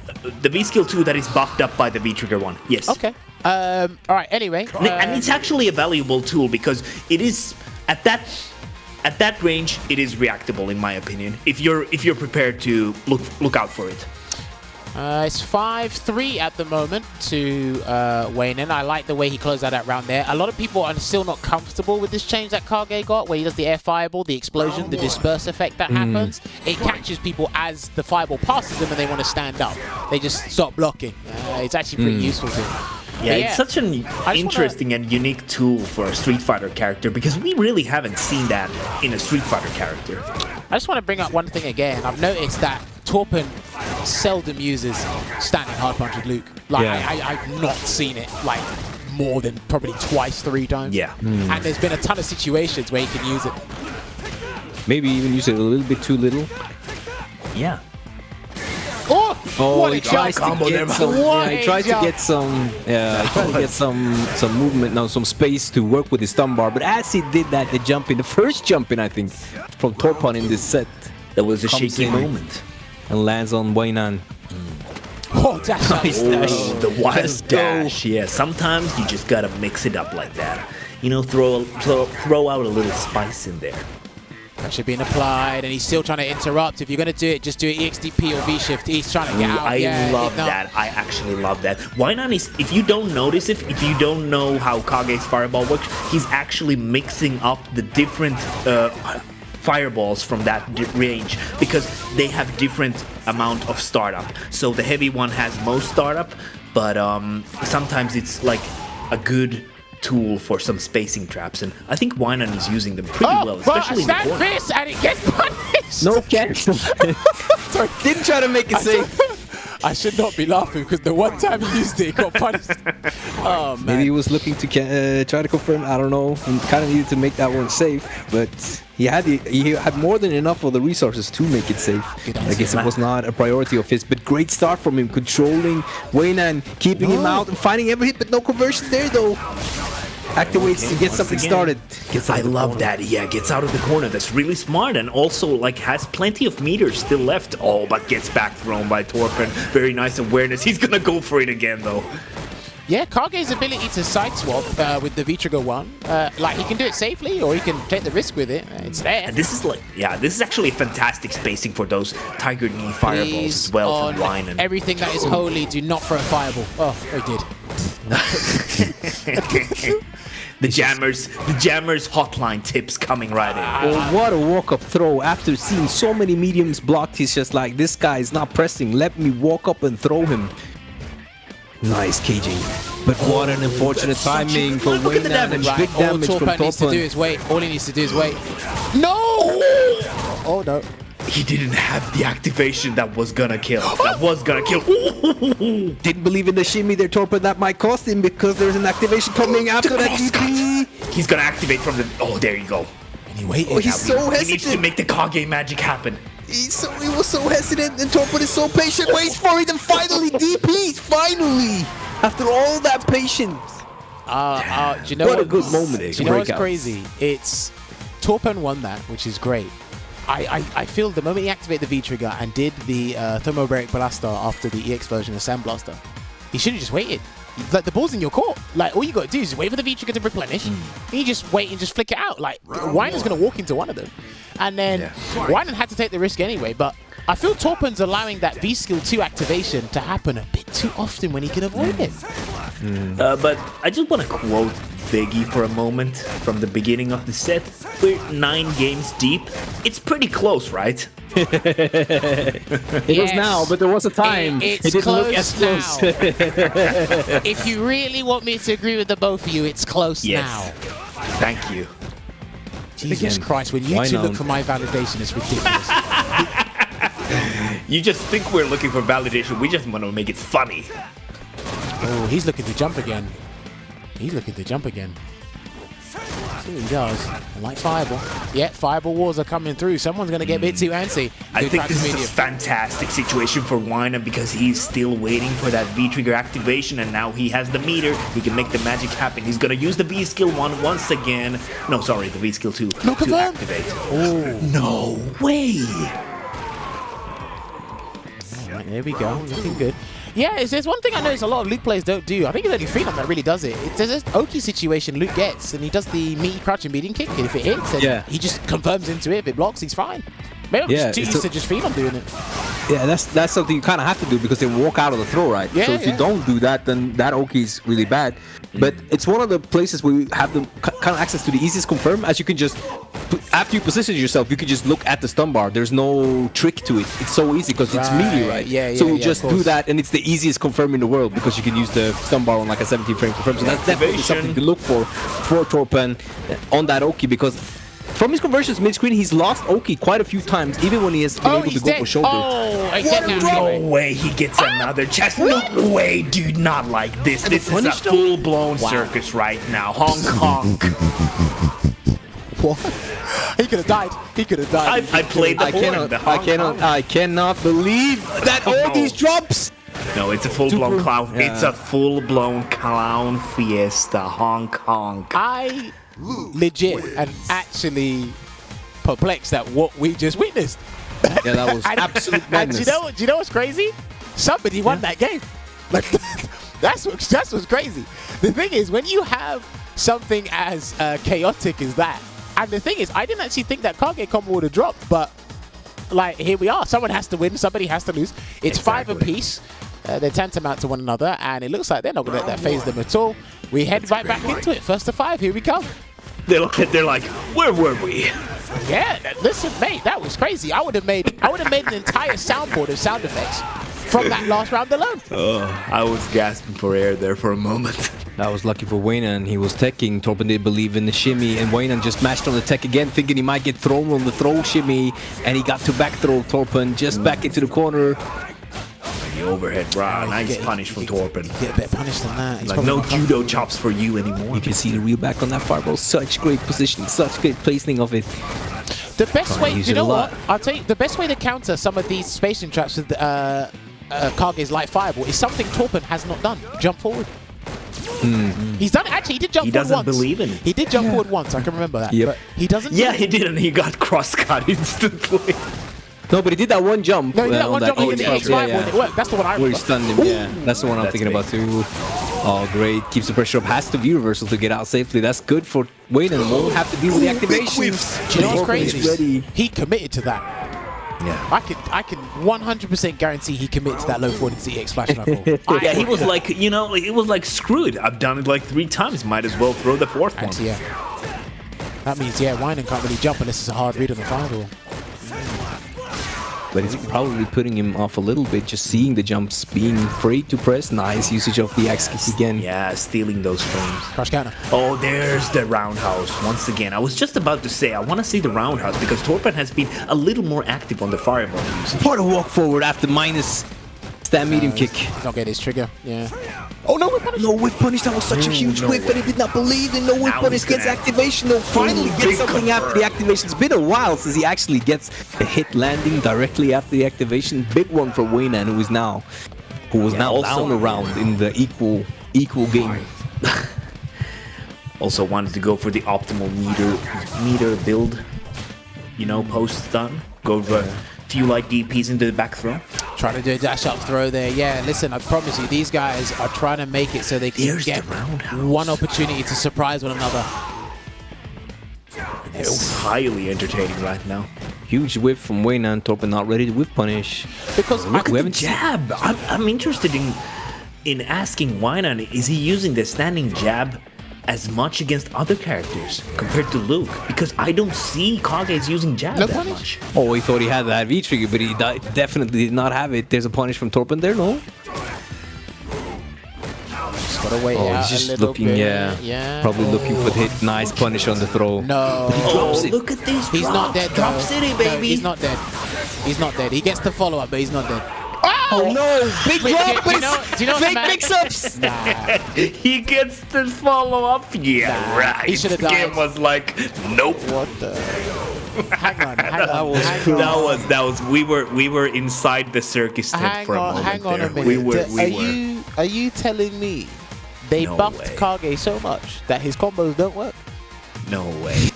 The V-Skill 2 that is buffed up by the V-Trigger 1. Yes. Okay. All right, anyway. And it's actually a valuable tool because it is at that range it is reactable in my opinion. If you're prepared to look out for it. It's 5-3 at the moment to Wainan. I like the way he closed out that round there. A lot of people are still not comfortable with this change that Kage got, where he does the air fireball, the explosion, the disperse effect that happens. It catches people as the fireball passes them and they want to stand up. They just stop blocking. It's actually pretty useful to him. Yeah, But it's such an wanna- interesting and unique tool for a Street Fighter character because we really haven't seen that in a Street Fighter character. I just want to bring up one thing again. I've noticed that Torpan seldom uses standing hard punch with Luke. Like, Yeah. I've not seen it like more than probably twice, 3 times. Yeah. And there's been a ton of situations where he can use it. Maybe even use it a little bit too little. Yeah. Oh, what a he tries jump! to get some. What Yeah, he a tries to jump. get some. Yeah, he tried to get some movement now, some space to work with his thumb bar. But as he did that, the jump in, the first jump in, I think, from Torpan in this set, That was a Comes shaky in. moment. and lands on Wainan. Oh, dash out. Oh, the wild dash. Yeah, sometimes you just gotta mix it up like that. You know, throw out a little spice in there. Pressure being applied, and he's still trying to interrupt. If you're going to do it, just do it EXDP or V-Shift. He's trying to get out. I Yeah, love no. that. I actually love that. Wainan is, if you don't notice it, if you don't know how Kage's fireball works, he's actually mixing up the different fireballs from that range because they have different amount of startup. So the heavy one has most startup, but sometimes it's like a good tool for some spacing traps, and I think Wainan is using them pretty well, especially in the stand corner. fist, and it gets punished. No catch. Sorry. Didn't try to make it safe. I should not be laughing because the one time he used it, he got punished. Oh, man. Maybe he was looking to try to confirm. I don't know. He kind of needed to make that one safe, but he had more than enough of the resources to make it safe. I guess it was not a priority of his. But great start from him, controlling Wainan, keeping him out and finding every hit, but no conversion there though. Activates to get something started. I love that. Yeah, gets out of the corner. That's really smart, and also like has plenty of meters still left. Oh, but gets back thrown by Torpan. Very nice awareness. He's gonna go for it again though. Yeah, Kage's ability to side swap with the V-Trigger 1, like he can do it safely or he can take the risk with it. It's there. And this is like, yeah, this is actually fantastic spacing for those Tiger Knee fireballs Please, as well on from Wainan. everything that is holy, do not throw a fireball. Oh, he did. The jammers hotline tips coming right in. Oh, what a walk-up throw. After seeing so many mediums blocked, he's just like, this guy is not pressing. Let me walk up and throw him. Nice KG. But what an unfortunate timing for Look at the Wainan and damage. big All damage from Torpan needs to do Torpan. is wait. All he needs to do is wait. No! Oh, no. He didn't have the activation that was gonna kill. That was gonna kill. Didn't believe in the shimmy there, Torpan. That might cost him because there's an activation coming after that GP. He's gonna activate from the. Oh, there you go. And he waited. Oh, he's so He needs to hesitant. make the Kage magic happen. He was so hesitant, and Torpan is so patient. Waits for it, and finally DPs. Finally, after all that patience. Do you know What a good moment. Do you know what's Breakout. crazy? It's Torpan won that, which is great. I feel the moment he activated the V-Trigger and did the thermobaric blaster after the EX version of Sandblaster, he should have just waited. Like, the ball's in your court. Like, all you got to do is wait for the V-Trigger to replenish, and you just wait and just flick it out. Like, Wainan's going to walk into one of them. And then Wainan had to take the risk anyway, but I feel Torpan's allowing that V-Skill 2 activation to happen a bit too often when he can avoid it. But I just want to quote biggie for a moment from the beginning of the set. We're 9 games deep. It's pretty close, right? It is now, but there was a time. It's it didn't look as close close. If you really want me to agree with the both of you, it's close Yes. now. Thank you. Jesus Again, Christ, when you why two look not? for my validation, it's ridiculous. You just think we're looking for validation. We just want to make it funny. Oh, he's looking to jump again. He's looking to jump again. See what he does. I like fireball. Yeah, fireball walls are coming through. Someone's going to get a bit too antsy. I Good think crack this is a medium. fantastic situation for Wainan because he's still waiting for that V-trigger activation, and now he has the meter. He can make the magic happen. He's gonna use the V-skill 1 once again. No, sorry, the V-skill 2 No, to confirm. activate. Oh, No way! all right, there we go. Looking good. Yeah, there's one thing I notice a lot of Luke players don't do. I think it's only Phenom that really does it. There's this Oki situation Luke gets, and he does the meaty crouch and beating kick, and if it hits, then Yeah. he just confirms into it. If it blocks, he's fine. Maybe I'm Yeah, just too it's used a- to just Phenom doing it. Yeah, that's something you kind of have to do because they walk out of the throw, right? Yeah, so if yeah. you don't do that, then that Oki is really bad. But it's one of the places where you have the kind of access to the easiest confirm, as you can just, after you position yourself, you can just look at the stun bar. There's no trick to it. It's so easy because it's melee, right? Yeah, so yeah, you yeah, just of do course. that, and it's the easiest confirm in the world because you can use the stun bar on like a 17 frame confirm. So that's definitely something to look for Torpan on that Oki, because from his conversions mid-screen, he's lost Oki quite a few times, even when he has been able to he's go dead. for shoulder. Oh, I get now. No way he gets another chest. No way, dude, not like this. This is a punished him? full-blown circus right now. Honk, honk. What? He could have died. He could have died. I played the horn. The honk, honk. I cannot believe that all No. these drops. No, it's a full-blown Super- clown. yeah. It's a full-blown clown fiesta. Honk, honk. I legit and actually perplexed at what we just witnessed. Yeah, that was And- absolute And madness. do you know what's crazy? Somebody won that game. Like that's what's crazy. The thing is, when you have something as chaotic as that, and the thing is, I didn't actually think that Kage combo would have dropped, but like here we are. Someone has to win. Somebody has to lose. It's 5 apiece. They're tantamount to one another, and it looks like they're not going to let that phase them at all. We head right back into it. First to 5. Here we come. They look at, they're like, where were we? Yeah, listen, mate, that was crazy. I would have made an entire soundboard of sound effects from that last round alone. I was gasping for air there for a moment. That was lucky for Wainan. He was teching. Torpan didn't believe in the shimmy, and Wainan just mashed on the tech again, thinking he might get thrown on the throw shimmy, and he got to back throw Torpan just back into the corner. The overhead, wow, nice punish from Torpan. Get a bit punished than that. He's Like, probably no not judo chops for you anymore. You can see the reel back on that fireball. Such great positioning, such great placing of it. The best way, use you it know a lot. what? I'll tell you, the best way to counter some of these spacing traps with Kage's light fireball is something Torpan has not done. Jump forward. He's done it. Actually, he did jump He forward doesn't once. believe in it. He did jump forward once. I can remember that. Yep. But he doesn't. Yeah, do he it. did, and he got cross-cut instantly. No, but he did that one jump. No, he did that one on jump that in the X5, X5 when it worked. That's the one I Where he remember. stunned him, yeah. That's the one I'm That's thinking big. about too. Oh, great. Keeps the pressure up. Has to be reversal to get out safely. That's good for Wainan. Won't have to deal with the activation. Do you know what's crazy? Ready. He committed to that. Yeah. I can 100% guarantee he committed to that low forward CX flash level. Yeah, he was like, you know, like, it was like, screw it. I've done it like 3 times. Might as well throw the 4th one. Actually, yeah. That means, yeah, Wainan can't really jump unless it's a hard read on the fireball. But it's probably putting him off a little bit, just seeing the jumps, being afraid to press. Nice usage of the X kick again. Yeah, stealing those frames. Crush counter. Oh, there's the roundhouse once again. I was just about to say, I want to see the roundhouse because Torpan has been a little more active on the fireball usage. What a walk forward after minus stand medium kick. He's not getting his trigger. Yeah. Oh, no, we're punished. No whip punish, that was such a huge no whip, and he did not believe in no whip Now punish. he's gonna Gets activation, though. Finally big gets something after confirm. the activation. It's been a while since he actually gets a hit landing directly after the activation. Big one for Wainan, who was now also- down around in the equal game. Also wanted to go for the optimal meter build. You know, post stun. Go for a few light DPs into the back throw. Trying to do a dash up throw there. Yeah, listen, I promise you, these guys are trying to make it so they can There's get the roundhouse. one opportunity to surprise one another. It's highly entertaining right now. Huge whip from Wainan. Torpan not ready to whip punish. Because Look we at the haven't seen- jab. I'm interested in asking Wainan, is he using the standing jab as much against other characters compared to Luke because I don't see Kage's using jab No that punish? much. Oh, he thought he had that V trigger, but he definitely did not have it. There's a punish from Torpan there, no? Just gotta wait Oh, out he's just a little looking, bit. yeah. Probably looking for the hit. Nice punish on the throw. No. Oh, look at these He's drops. not dead, though. Drop City, No, baby. he's not dead. He's not dead. He gets the follow-up, but he's not dead. Oh no! Big Wait, drop, do you but know- it's do you know what fake the man- mix-ups! Nah. He gets the follow up. Yeah, Nah, right. he should've died. Game was like, nope. What the? Hang on. That was. We were inside the circus tent Hang for a on, moment hang on there. a minute. We were. Are you telling me they No buffed way. Kage so much that his combos don't work? No way.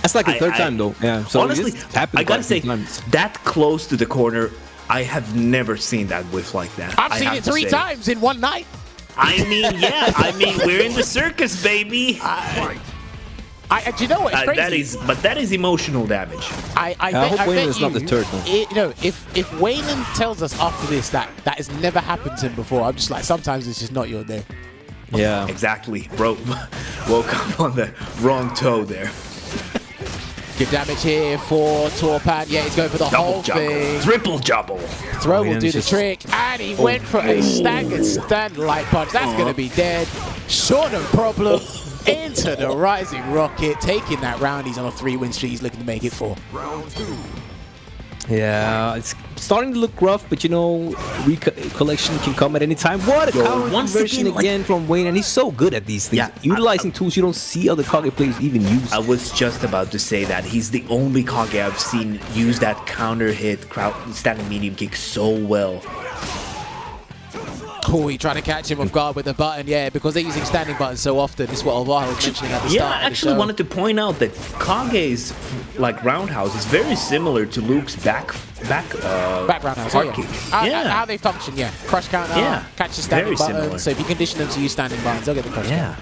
That's like the third time though. Yeah. So honestly, it's happened I gotta quite a few say, times. that close to the corner, I have never seen that whiff like that. I've I seen have it to 3 say. times in one night. I mean, yeah. I mean, we're in the circus, baby. Do you know what? It's crazy. That is emotional damage. I hope bet Wainan is not the you- third one. If Wainan tells us after this that has never happened to him before, I'm just like, sometimes it's just not your day. Yeah. Exactly, bro. Woke up on the wrong toe there. Good damage here for Torpan. Yeah, he's going for the whole Double juggle, thing. triple juggle. Throw will Wainan's do the just- trick, and he went for a staggered stand light punch. That's going to be dead. Short of problem. Into the rising rocket, taking that round. He's on a 3-win streak. He's looking to make it 4. Yeah, it's starting to look rough, but you know, recollection can come at any time. What a counter once conversion again, again from Wainan, and he's so good at these things. Yeah, Utilizing tools you don't see other Kage players even use. I was just about to say that he's the only Kage I've seen use that counter hit standing medium kick so well. Oh, he tried to catch him off guard with the button. Yeah, because they're using standing buttons so often. This is what Alvaro was mentioning at the Yeah, start I of the actually show. wanted to point out that Kage's like roundhouse is very similar to Luke's Background house, hard yeah. kick. How they function, yeah. Crush counter, Yeah, catch the standing very button. similar. So if you condition them to use standing buttons, they'll get the crush counter.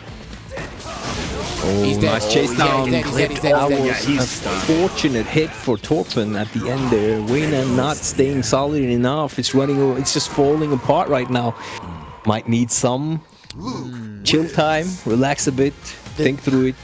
Oh, He's dead. nice chase Oh, down. he's dead, he's dead, he's dead, That he's dead. was Yeah, a he's stunned. fortunate hit for Torpan at the end there. Wainan not staying solid enough. It's it's just falling apart right now. Might need some chill time, relax a bit, think through it.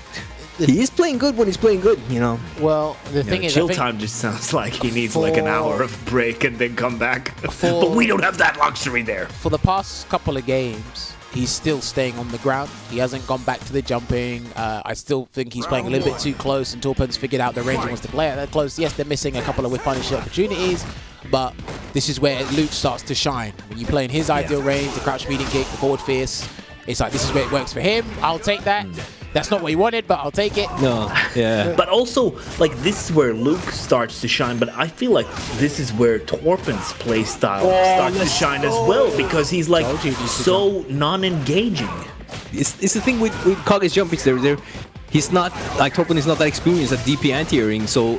He is playing good when he's playing good, you know. Well, the thing is, I chill think time just sounds like he needs like an hour of break and then come back. For- But we don't have that luxury there. for the past couple of games, he's still staying on the ground. He hasn't gone back to the jumping. I still think he's playing a little bit too close, and Torpan's figured out the range and wants to play it that close. Yes, they're missing a couple of whip punish opportunities, but this is where Luke starts to shine. When you play in his ideal range, the crouch medium kick, the forward fierce, it's like this is where it works for him. I'll take that. That's not what he wanted, but I'll take it. No, yeah. But also, like, this is where Luke starts to shine, but I feel like this is where Torpan's play style starts to shine as well, because he's like Told you he's so non-engaging. It's the thing with Kage's jumpings there. He's not, like Torpan is not that experienced at DP anti-airing, so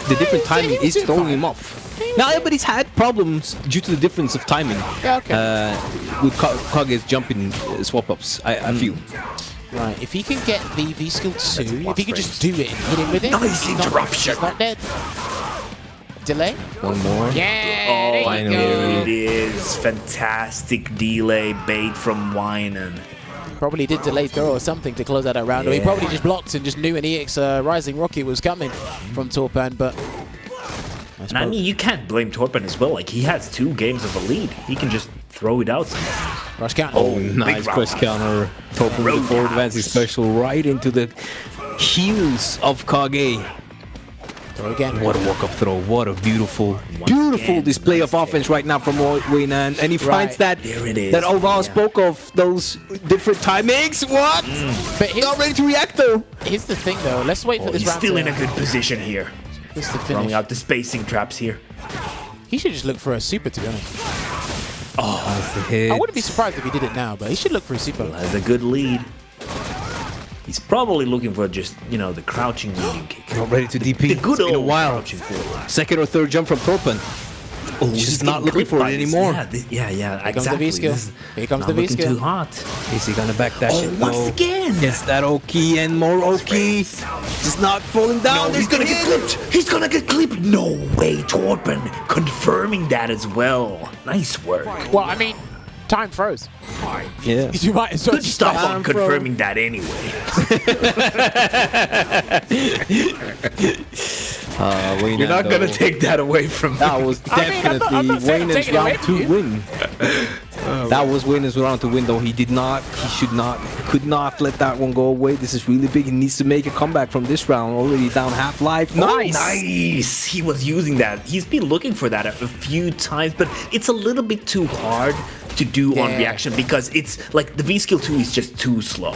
the different timing he was is doing throwing fine. him off. Now, but he's had problems due to the difference of timing Yeah, okay. with Kage's jumping swap-ups, I feel. Right, if he can get the V-Skill 2, if he can just do it and hit him with it, Nice he's not- interruption. He's not dead. Delay? One more. Yeah, Oh, there you finally. go. there it is. Fantastic delay bait from Wainan. Probably did delay throw or something to close out that round, or he Yeah. probably just blocked and just knew an EX Rising Rocky was coming from Torpan, but... And I mean, you can't blame Torpan as well. Like, he has 2 games of a lead. He can just throw it out sometimes. Rush count. Oh, Nice big press counter. Torpan with the forward advancing special right into the heels of Kage. Throw again. What a walk-up throw. What a beautiful again, display of nice offense right now from Wainan. And he finds that There it is. that Alvaro Yeah. spoke of, those different timings. What? But Not ready to react though. here's the thing, though. Let's wait for this He's round still to... in a good position here. This is the Throwing finish. out the spacing traps here. He should just look for a super, to be honest. That's the hit. I wouldn't be surprised if he did it now, but he should look for a super. Has a good lead. He's probably looking for just, the crouching medium kick. Not ready to DP. The good It's been a old while. crouching forward. Second or third jump from Torpan. Oh, Just not looking for it anymore. Yeah, Here comes the exactly. V-skill. This is Here comes not the looking V-skill. too hot. Is he gonna back that shit? Once No. again. Yes, that Oki and more Oki. Just not falling down. No, he's gonna get clipped. He's gonna get clipped. No way, Torpan confirming that as well. Nice work. Well, I mean, Time froze. Yeah. You might as well Good just stuff start- on confirming that anyway. Wainan, You're not gonna though, take that away from me. That was I mean, I'm definitely not saying I'm Wainan's taking it away round from 2 you. win. That was Wainan's round to win, though. He did not, he should not, could not let that one go away. This is really big. He needs to make a comeback from this round. Already down half life. Nice. Nice! He was using that. He's been looking for that a few times, but it's a little bit too hard to do on Yeah. reaction because it's like the V skill 2 is just too slow.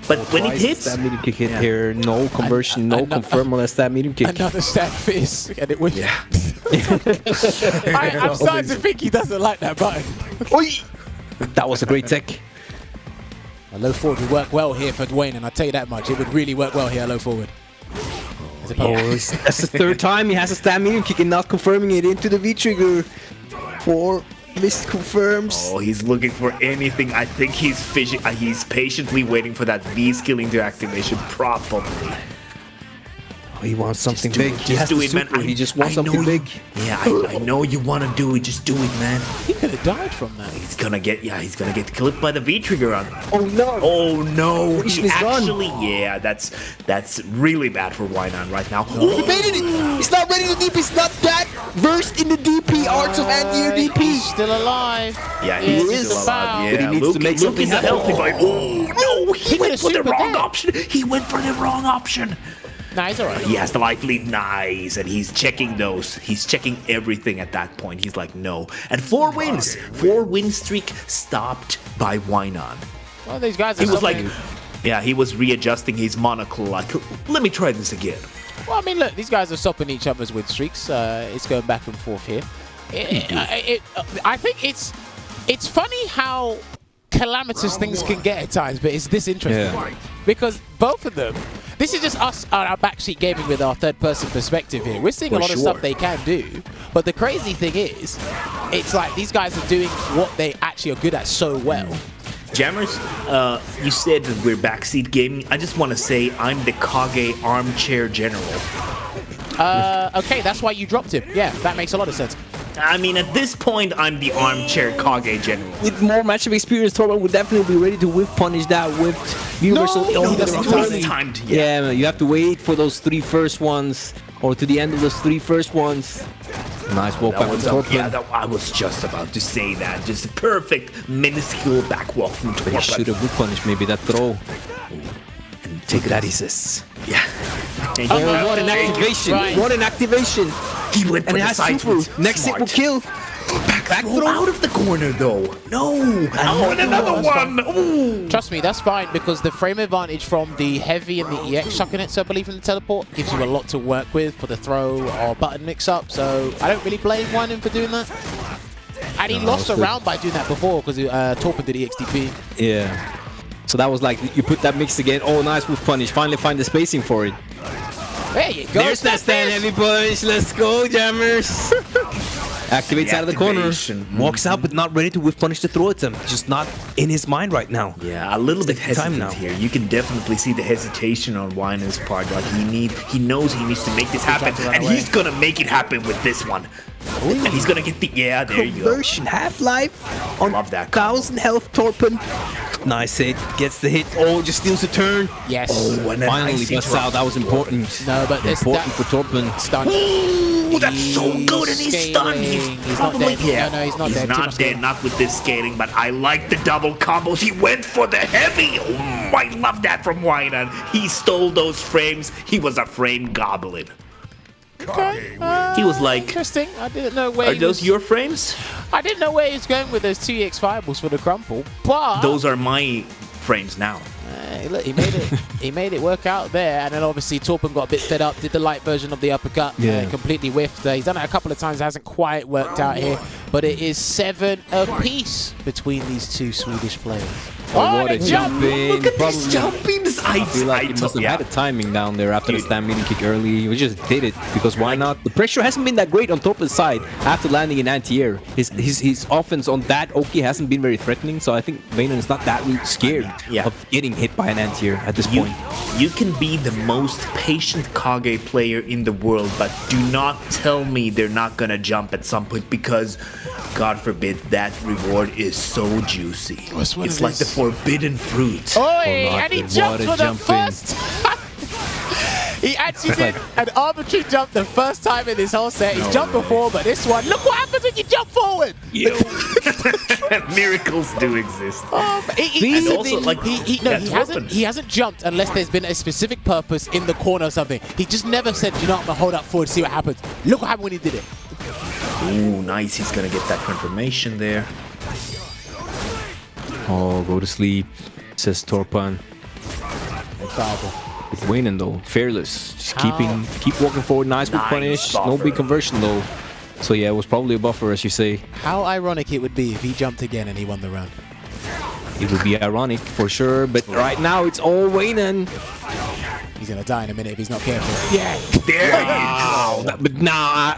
But when it Twice hits, that medium kick hit here, no conversion, no confirm unless that medium kick. Another stab fizz, and it wins. yeah. I'm starting to think he doesn't like that button. That was a great tech. A low forward would work well here for Dwayne, and I'll tell you that much. It would really work well here, low forward. As opposed- That's the third time he has a stab medium kick and not confirming it into the V trigger. 4 missed confirms. Oh, he's looking for anything. I think he's fishing. He's patiently waiting for that V skill into activation, probably. He wants something Just do big. it, He just has do the it, man. super. He just wants I know something you- big. Yeah, I know you want to do it. Just do it, man. He could have died from that. He's gonna get clipped by the V trigger on. Oh no! Oh no! Mission He is gone. actually, yeah, that's really bad for Wainan right now. He made it! He's not ready to DP. He's not that versed in the DP arts of anti-air He's DP. still alive. Yeah, he Yes, is he's alive. about. Yeah, But he needs Luke, to make Luke something is a happen. healthy fight. Oh no! He could've went for the super wrong dead. option. He went for the wrong option. Nah, he's alright. He has the life lead, nice, and he's checking those. He's checking everything at that point. He's like, no. And 4 wins. 4-win streak stopped by Wainan. Well, these guys are He was like, something. yeah, he was readjusting his monocle. Like, let me try this again. Well, I mean, look, these guys are stopping each other's win streaks. It's going back and forth here. I think it's funny how calamitous things can get at times, but it's this interesting. Yeah. Because both of them, this is just us on our backseat gaming with our third-person perspective here. We're seeing a For lot of sure. stuff they can do, but the crazy thing is, it's like these guys are doing what they actually are good at so well. Jammers, you said that we're backseat gaming. I just want to say I'm the Kage armchair general. Okay, that's why you dropped him. Yeah, that makes a lot of sense. I mean, at this point, I'm the armchair Kage general. With more matchup experience, Torpan would definitely be ready to whiff punish that whiffed universal. No, he he doesn't doesn't time It's it. timed. Yeah, man, you have to wait for those 3 first ones, or to the end of those 3 first ones. Nice walk That back was from a, Torpan. yeah, I was just about to say that. Just a perfect, minuscule backwalk from But he should Torpan. have whiff punished maybe that throw. And Take that, he says. Yeah. Oh, what an activation! Right. What an activation! He went for And it the has side super. with Next hit will smart. kill. Back throw out of the corner, though. No. Oh, and another one. Ooh. Trust me, that's fine, because the frame advantage from the heavy and the EX chucking it, so I believe in the teleport, gives you a lot to work with for the throw or button mix-up, so I don't really blame Wainan for doing that. And he lost a that's good. round by doing that before, because Torpan did EXDP. Yeah. So that was like, you put that mix again. Oh, nice with punish. Finally find the spacing for it. There you go. There's that stand heavy push. Let's go, jammers. Activates out of the corner. Activation. Walks out, but not ready to whiff punish the throw attempt. Just not in his mind right now. Yeah, a little bit It's time hesitant now. here. You can definitely see the hesitation on Wainan's part. Like he knows he needs to make this happen, to run and away. he's gonna make it happen with this one. And he's gonna get the there you go. Conversion Half-Life on Love that combo. 1000 health Torpan. Nice hit. Gets the hit. Oh, just steals the turn. Yes. Oh, and then Finally icy busts drop. out. That was important. No, but it's Important that for Torpan. stun. Ooh, that's so good, and he's Scaling. stunned. He's He's not probably dead. No, he's not dead. Too not much dead, scaling. not with this scaling. But I like the double combos. He went for the heavy. Oh, I love that from Wainan. He stole those frames. He was a frame goblin. Okay. He was like, Interesting. I didn't know where "Are he those was, your frames? I didn't know where he was going with those 2EX fireballs for the crumple, but Those are my frames now." look, he made it. He made it work out there, and then obviously Torpan got a bit fed up. Did the light version of the uppercut, Yeah. completely whiffed. He's done it a couple of times. It hasn't quite worked out here, but it is 7 apiece between these two Swedish players. Oh, what a the jump in. Look at Probably. these jumpings. I feel like he must have had a timing down there after the stand meeting kick early. He just did it because why not? The pressure hasn't been that great on Torpan's side after landing in anti-air. His offense on that Oki hasn't been very threatening, so I think Wainan is not that scared Yeah. of getting hit by an anti-air at this point. You can be the most patient Kage player in the world, but do not tell me they're not gonna jump at some point, because God forbid, that reward is so juicy. What's one It's of like the these? forbidden fruit. Oi, not and he good. jumped What a for the jump in. first time. He actually did an arbitrary jump the first time in this whole set. He's jumped before, but this one, look what happens when you jump forward. Miracles do exist. And also, like, he hasn't jumped unless there's been a specific purpose in the corner or something. He just never said, you know, I'm gonna hold up forward, see what happens. Look what happened when he did it. Ooh, nice. He's gonna get that confirmation there. Oh, go to sleep, says Torpan. With Wainan though, fearless. Just keep walking forward. Nice with punish. No big conversion though. So yeah, it was probably a buffer, as you say. How ironic it would be if he jumped again and he won the round. It would be ironic for sure, but right now it's all Wainan. He's gonna die in a minute if he's not careful. Yeah. There But nah,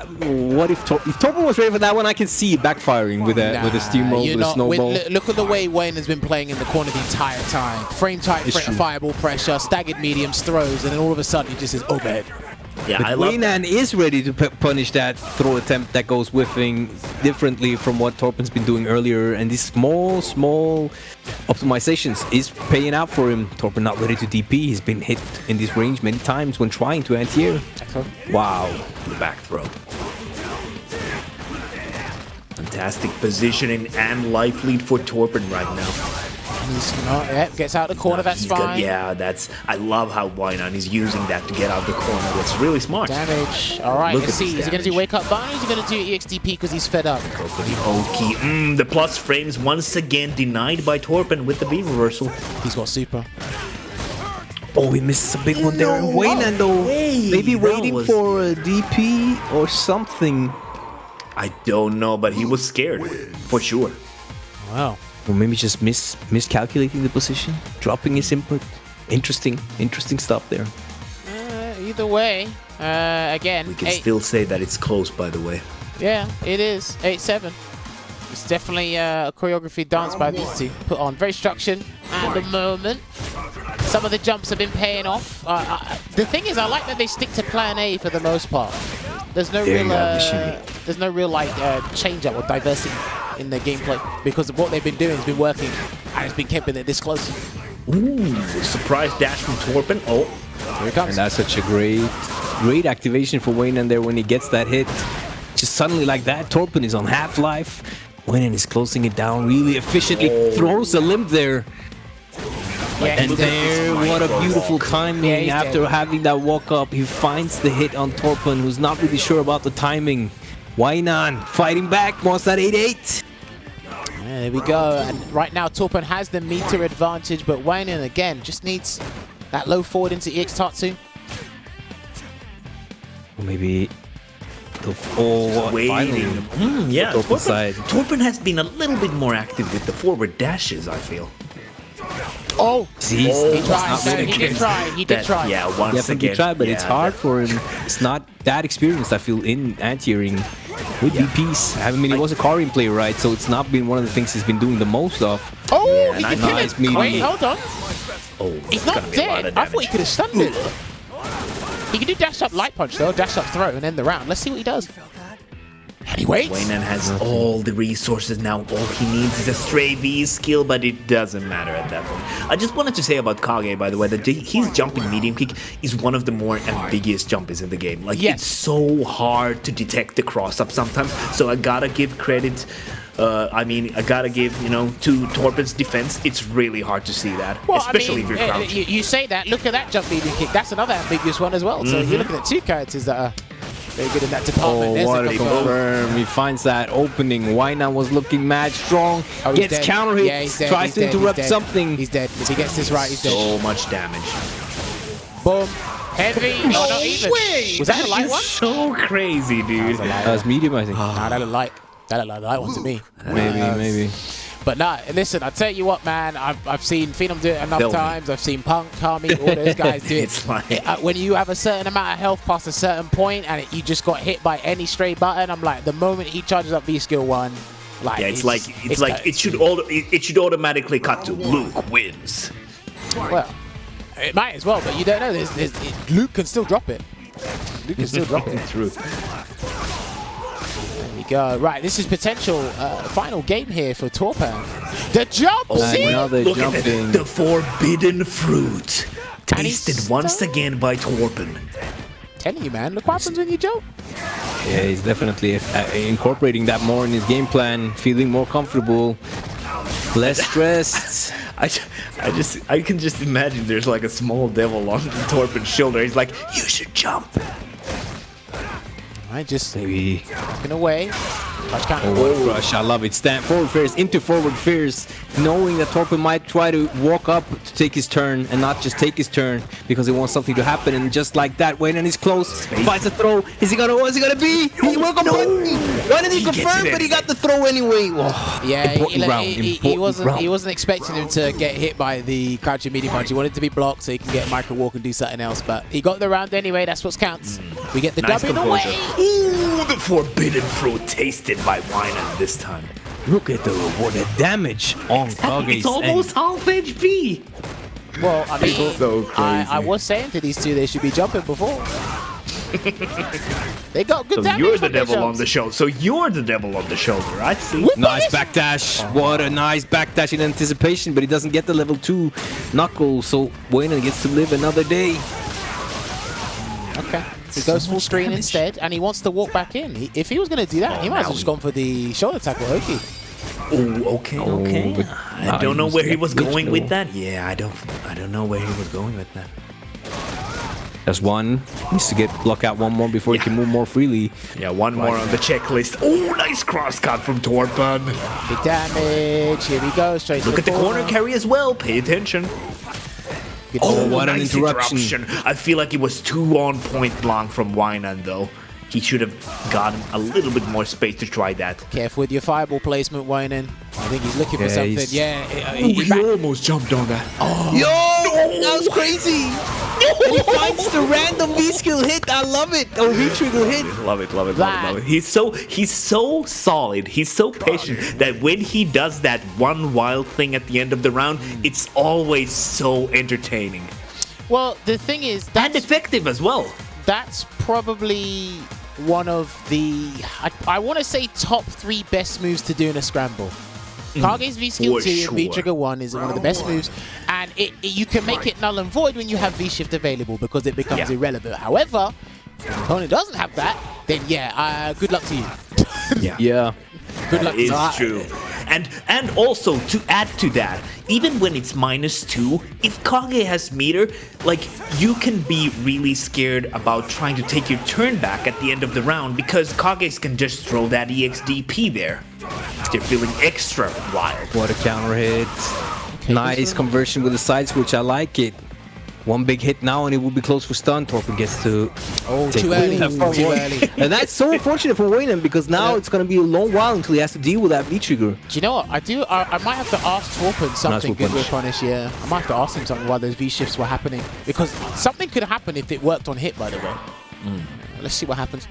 what if Torpan was ready for that one? I can see it backfiring with a steamroll, with a snowball. Look at the way Wayne has been playing in the corner the entire time. Frame tight, fireball pressure, staggered mediums, throws, and then all of a sudden he just says overhead. Yeah, But I love Wainan is ready to punish that throw attempt that goes whiffing differently from what Torpan's been doing earlier. And these small optimizations is paying out for him. Torpan not ready to DP. He's been hit in this range many times when trying to anti-air. Wow. the back throw. Fantastic positioning and life lead for Torpan right now. He's not, gets out the corner, that's fine. I love how Wainan is using that to get out the corner. That's really smart. Damage. All right, Look let's at see. this Is he going to do damage. wake up bar or is he going to do EXDP because he's fed up? Go for the Oki. The plus frames once again denied by Torpan with the beam reversal. He's got super. Oh, he misses a big one there. And Wainan though, maybe waiting for a DP or something. I don't know, but he was scared for sure. Wow. Or maybe just miscalculating the position, dropping his input. Interesting stuff there. Either way, again, We can still say that it's close, by the way. yeah, it is 8-7. It's definitely a choreography dance by these two. Put on very structured at the moment. Some of the jumps have been paying off. The thing is, I like that they stick to plan A for the most part. There's no real change up or diversity in their gameplay because of what they've been doing has been working and it's been keeping it this close. Ooh, surprise dash from Torpan. Oh, Here it comes. And that's such a great activation for Wainan there when he gets that hit. Just suddenly like that, Torpan is on half-life. Wainan is closing it down really efficiently, throws a limp there. And there, what a beautiful timing. Yeah, he's After dead. having that walk up, he finds the hit on Torpan, who's not really sure about the timing. Wainan fighting back, wants that 8-8. Yeah, there we go. And right now, Torpan has the meter advantage, but Wainan again just needs that low forward into EX Tatsu. Or maybe waiting. finally. Yeah, Torpan side. Torpan has been a little bit more active with the forward dashes, I feel. Oh, See, he tried. not No, he did try. He did try. Yeah, once definitely again. tried, but it's yeah, hard for him. It's not that experienced, I feel, in anti-airing with DPs. I mean, he was a Karin player, right? So it's not been one of the things he's been doing the most of. Oh, Yeah, he and can I kill know it. it's meaty. Wait, hold on. Oh, He's that's not gonna be a lot dead. of I thought he damage. could have stunned it. He can do dash up light punch though, dash up throw, and end the round. Let's see what he does. And he waits. Wainan has all the resources now. All he needs is a stray V skill, but it doesn't matter at that point. I just wanted to say about Kage, by the way, that his jumping medium kick is one of the more ambiguous jumps in the game. Like, Yes. it's so hard to detect the cross-up sometimes, so I gotta give credit. I gotta give, to Torpan's defense, it's really hard to see that, especially if you're crouching. you say that. Look at that jump medium kick. That's another ambiguous one as well. So you're looking at two characters that are very good in that department. Oh, There's what a confirm. confirm. He finds that opening. Wainan was looking mad strong. Oh, he's Gets dead. counter hit. Yeah, he's dead, Tries he's to dead, he's interrupt dead. something. He's dead. If he gets this right, he's dead. So much damage. Boom. Heavy. Oh, not even. Was that a light one? So crazy, dude. That was medium, I think. Nah, that looked light. That looked like a light one to me. Maybe. But nah, listen, I tell you what, man. I've seen Phenom do it enough Tell me. times. I've seen Punk, Kami, all those guys do it. It's like- When you have a certain amount of health past a certain point and you just got hit by any stray button, I'm like, the moment he charges up V skill 1, like Yeah, it's like it should automatically cut to Luke wins. Well, it might as well, but you don't know. Luke can still drop it. Luke can still drop it. True. There we go. Right, this is potential final game here for Torpan. The jump! See? Another Look at jumping. the forbidden fruit. And he's Tasted once again by Torpan. Telling you, man, look what happens when you jump. Yeah, he's definitely incorporating that more in his game plan, feeling more comfortable, less stressed. I can just imagine there's like a small devil on Torpan's shoulder. He's like, you should jump. I just Maybe. walking away. Touch count. Oh, what a rush. I love it. Stand forward first, into forward first, knowing that Torpan might try to walk up to take his turn and not just take his turn because he wants something to happen. And just like that, Wainan is close. Finds a throw. What's it gonna be? He will confirm. Why didn't he confirm? But he got the throw anyway. Oh, Yeah, important round, he important round. wasn't expecting him to get hit by the crouching media punch. He wanted to be blocked so he can get micro walk and do something else. But he got the round anyway. That's what counts. We get the Nice W in the way. composure. Ooh, the forbidden fruit tasted by Wainan this time. Look at the damage on Kage's It's almost half HP. Well, I mean, So crazy. I was saying to these two they should be jumping before. They got good So damage. you're the from their devil on jumps. the shoulder. So you're the devil on the shoulder. I see. Nice backdash. What a nice backdash in anticipation, but he doesn't get the level 2 knuckle, so Wainan gets to live another day. Okay. He goes full screen instead, and he wants to walk back in. If he was going to do that, he might as well just gone for the shoulder tackle, Oki. Oh, okay. but I don't know where he was going with that. that. Yeah, I don't know where he was going with that. That's one. Needs to get block out one more before he can move more freely. Yeah, one more on the checklist. Oh, nice cross cut from Torpan. Big damage. Here we go. Straight Look to at the corner carry as well. Pay attention. Oh, what an nice interruption. I feel like it was too on point blanc from Wainan though. He should have gotten a little bit more space to try that. Careful with your fireball placement, Wainan. I think he's looking for Yeah, something. he's- Yeah. He almost jumped on that. Yo! That was crazy! And he finds the random V-skill hit. I love it. Oh, V-trigger hit. Love it. That- He's so solid. He's so patient that when he does that one wild thing at the end of the round, it's always so entertaining Well, the thing is, and effective as well. that's probably one of the, I want to say, top 3 best moves to do in a scramble. Kage's V-Skill For 2 sure. and V-Trigger 1 is one of the best moves, and you can make it null and void when you have V-Shift available because it becomes Yeah. irrelevant. However, if your opponent doesn't have that, then yeah, good luck to you. Yeah. Good luck That is to you. true. And also to add to that, even when it's -2, if Kage has meter, like you can be really scared about trying to take your turn back at the end of the round because Kages can just throw that EXDP there. They're feeling extra wild. What a counter hit. Nice conversion with the side switch. I like it. One big hit now and it will be close for stun. Torpan gets to take too early, that front too one. early. And that's so unfortunate for Wainan because now it's going to be a long while until he has to deal with that V-trigger. Do you know what? I might have to ask Torpan something good punish. with punish, yeah. I might have to ask him something while those V-shifts were happening. Because something could happen if it worked on hit, by the way. Let's see what happens.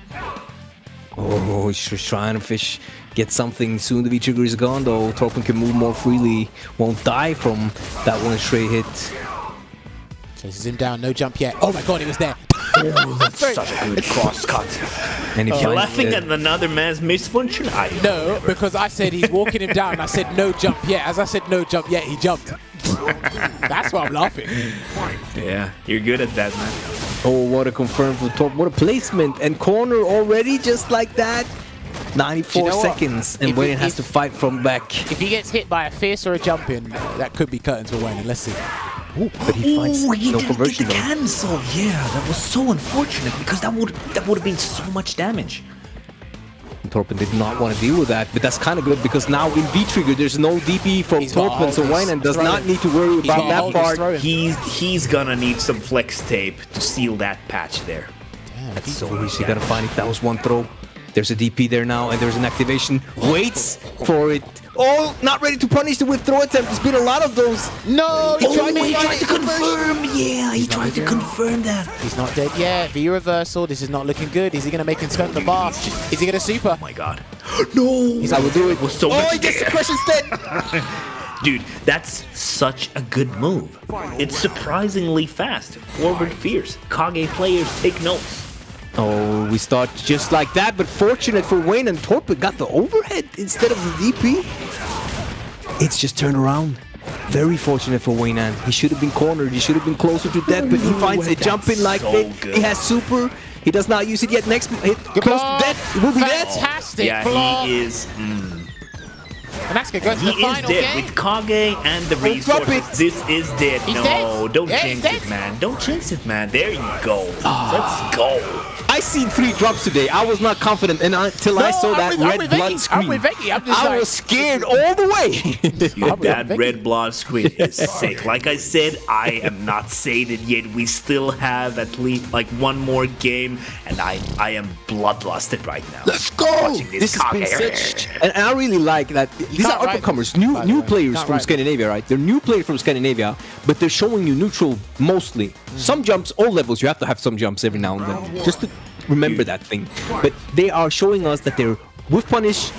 Oh, he's just trying to get something. Soon the V-trigger is gone though. Torpan can move more freely. Won't die from that one straight hit. Chases him down, no jump yet. Oh my god, he was there. Oh, that's such a good cross cut. And he You're finds laughing the- at another man's misfortune? No, because I said he's walking him down. I said no jump yet. As I said no jump yet, he jumped. That's why I'm laughing. Yeah, you're good at that, man. Oh, what a confirm for Torpan. What a placement. And corner already just like that. 94 You know what? seconds. And If Wainan it- has to fight from back. If he gets hit by a fierce or a jump in, that could be curtains for Wainan. Let's see. But he finds he no didn't conversion get the though. cancel. Yeah, that was so unfortunate because that would have been so much damage. Torpan did not want to deal with that, but that's kind of good because now in V-trigger there's no DP from He's got Torpan, so all this Wainan does throwing. not need to worry He's about got all that this part. throwing. He's gonna need some flex tape to seal that patch there. Damn, That's so So you gotta find it. That was one throw. There's a DP there now, and there's an activation. Waits for it. Oh, not ready to punish the with throw attempt. There's been a lot of those. No, He tried to confirm. Yeah, he tried to confirm that. He's not dead yet. V reversal. This is not looking good. Is he going to make him spend the bar? Is he going to super? Oh my god. No. I will do it. Was so Oh, much he gets the there. crush instead. Dude, that's such a good move. It's surprisingly fast. Forward fierce. Kage players take notes. Oh, we start just like that, but fortunate for Wayne and Torpan got the overhead instead of the DP. It's just turned around. Very fortunate for Wainan. He should have been cornered. He should have been closer to death, but he finds a jump in like so that. good. He has super. He does not use it yet. Next hit, close to death. It will be dead. Fantastic Yeah, block. he is. And that's going to go to He the is final dead game. with Kage and the drop it. resources. This is dead. He's No, dead. don't Yeah, he's jinx it, dead. man. Don't jinx it, man. There you go. Let's go. I seen 3 drops today. I was not confident until I saw that red blood screen. I'm with Vicky. I'm just I like, was scared all the way. Dude, that red blood screen is sick. Like I said, I am not sated yet. We still have at least like one more game, and I am bloodlusted right now. Let's go! Watching This has been Kage. such, and I really like that. These are can't write up-and-comers, them, by the new way. players Can't from write them. Scandinavia, right? They're new players from Scandinavia, but they're showing you neutral mostly. Some jumps, all levels, you have to have some jumps every now and then, just to remember that thing. But they are showing us that they're with punish,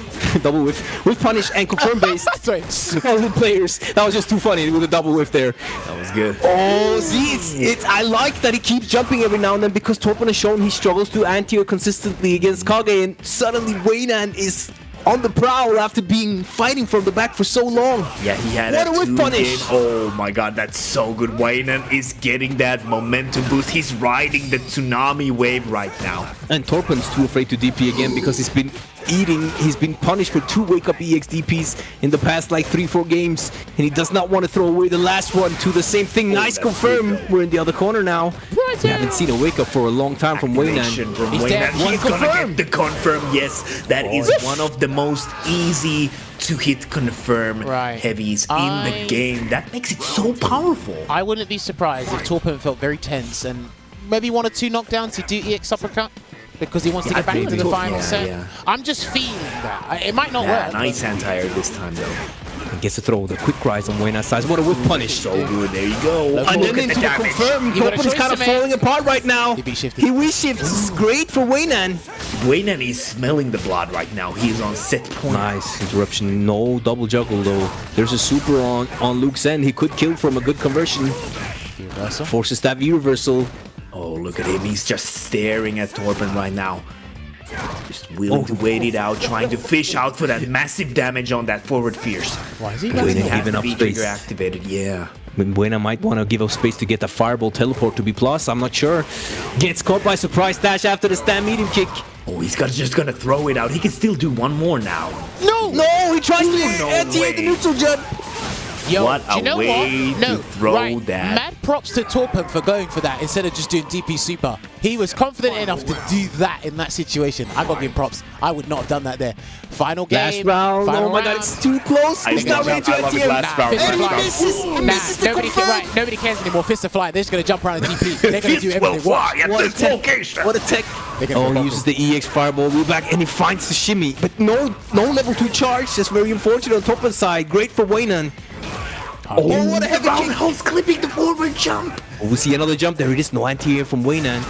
double whiff, with punish and confirm based. Sorry. Solid players. That was just too funny with a double whiff there. That was good. Oh, see, it's. I like that he keeps jumping every now and then because Torpan has shown he struggles to anti-air consistently against Kage, and suddenly Wainan is on the prowl after being fighting from the back for so long. Yeah, he had What a whiff 2 punish. game. Oh my god, that's so good. Wainan is getting that momentum boost. He's riding the tsunami wave right now. And Torpan's too afraid to DP again because he's been punished for 2 wake-up EX DPs in the past like 3-4 games, and he does not want to throw away the last one to the same thing. Nice that's confirm. good, though. We're in the other corner now. We haven't seen a wake-up for a long time from Activation Wainan. from He's dead. Wainan. He's One gonna confirm. get the confirm. Yes, that is one of the most easy to hit confirm Right. heavies in I- the game. That makes it so powerful. I wouldn't be surprised if Torpan felt very tense and maybe 1 or 2 knockdowns to do EX uppercut because he wants to Yeah, get back I into think the so. final Yeah, set. yeah. I'm just feeling that. It might not Yeah, work. nice anti-air this time though. Gets to throw the quick rise on Wainan's side. What a whiff punish. So good. There you go. Look And Look then at into the damage. confirm. You got a Torpan's choice kind to of make. falling apart right now. He shifted. He reshifts. Great for Wainan. Wainan is smelling the blood right now. He is on set point. Nice interruption. No double juggle though. There's a super on Luke's end. He could kill from a good conversion. Reversal. Forces that V reversal. Oh, look at him. He's just staring at Torpan right now. Just willing to wait it out, trying to fish out for that massive damage on that forward fierce. Why is he Because going he Wainan has giving the up V-trigger space. activated, yeah. Wainan might want to give up space to get the fireball teleport to be plus. I'm not sure. Gets caught by surprise dash after the stand medium kick. Oh, he's just gonna throw it out. He can still do one more now. No, he tries to No anti-air the way. neutral jump. Yo, What do you a know way what? No, to throw right. that. Mad props to Torpan for going for that instead of just doing DP super. He was confident enough to do that in that situation. I got to give him props. I would not have done that there. Final game. Last round. Final Oh my god, round. it's too close. He's not ready to anti-air. last round. Fist And of he fly. misses. He misses the Nobody, confirm. nobody cares anymore. Fist of fly. They're just going to jump around and DP. They're going to do Fists will everything. Watch. fly at What a this tech. location. What a tech. They're gonna Oh, go he uses the EX fireball wheel back and he finds the shimmy. But no level 2 charge. That's very unfortunate on Torpan's side. Great for Wainan. Oh, what a heavy kick. Roundhouse clipping the forward jump. Oh, we see another jump there. It is no anti-air from Wainan.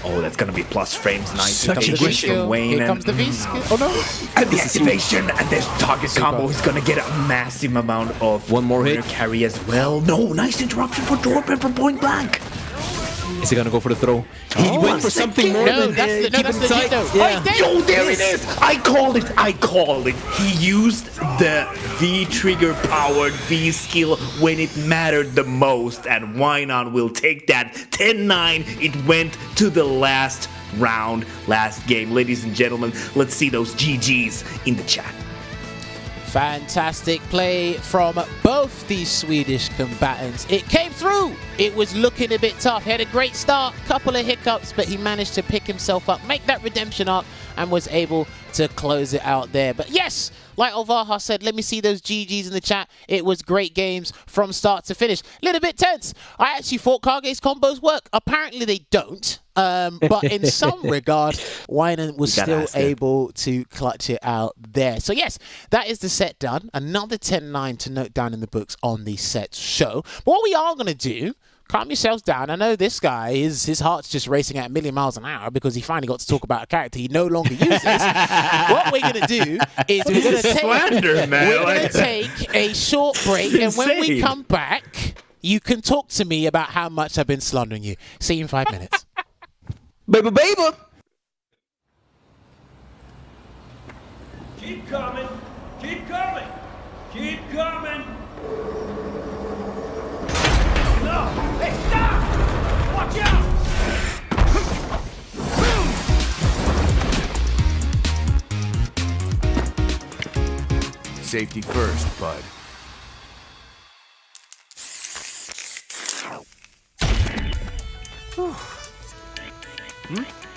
Oh, that's gonna be plus frames. Nice. Such Here a comes good the Skill. from Wayne. Here comes the V skill. Oh no. And the activation and this target combo is gonna get a massive amount of One more hit. carry as well. No, nice interruption for Torpan from point blank. Is he gonna go for the throw? He went for something more No, than that's the keep it tight. Nito. Yeah. Oh, he's dead. Yo, there it is! I called it! He used the V-trigger powered V-skill when it mattered the most, and Wainan will take that. 10-9, it went to the last round, last game. Ladies and gentlemen, let's see those GGs in the chat. Fantastic play from both these Swedish combatants. It came through. It was looking a bit tough. He had a great start, couple of hiccups, but he managed to pick himself up, make that redemption arc, and was able to close it out there. But yes, like Olvaha said, let me see those GGs in the chat. It was great games from start to finish. A little bit tense. I actually thought Kage's combos work. Apparently they don't. But in some regard, Wainan was You gotta still ask him. able to clutch it out there. So yes, that is the set done. Another 10-9 to note down in the books on the set show. But what we are going to do, calm yourselves down. I know this guy, his heart's just racing at a million miles an hour because he finally got to talk about a character he no longer uses. What we're going to do is we're going to Slander, man. we're going to take a short break, and when we Insane. come back, you can talk to me about how much I've been slandering you. See you in 5 minutes. Baby. Keep coming! Keep coming! Keep coming! No! Hey, stop! Watch out! Safety first, bud.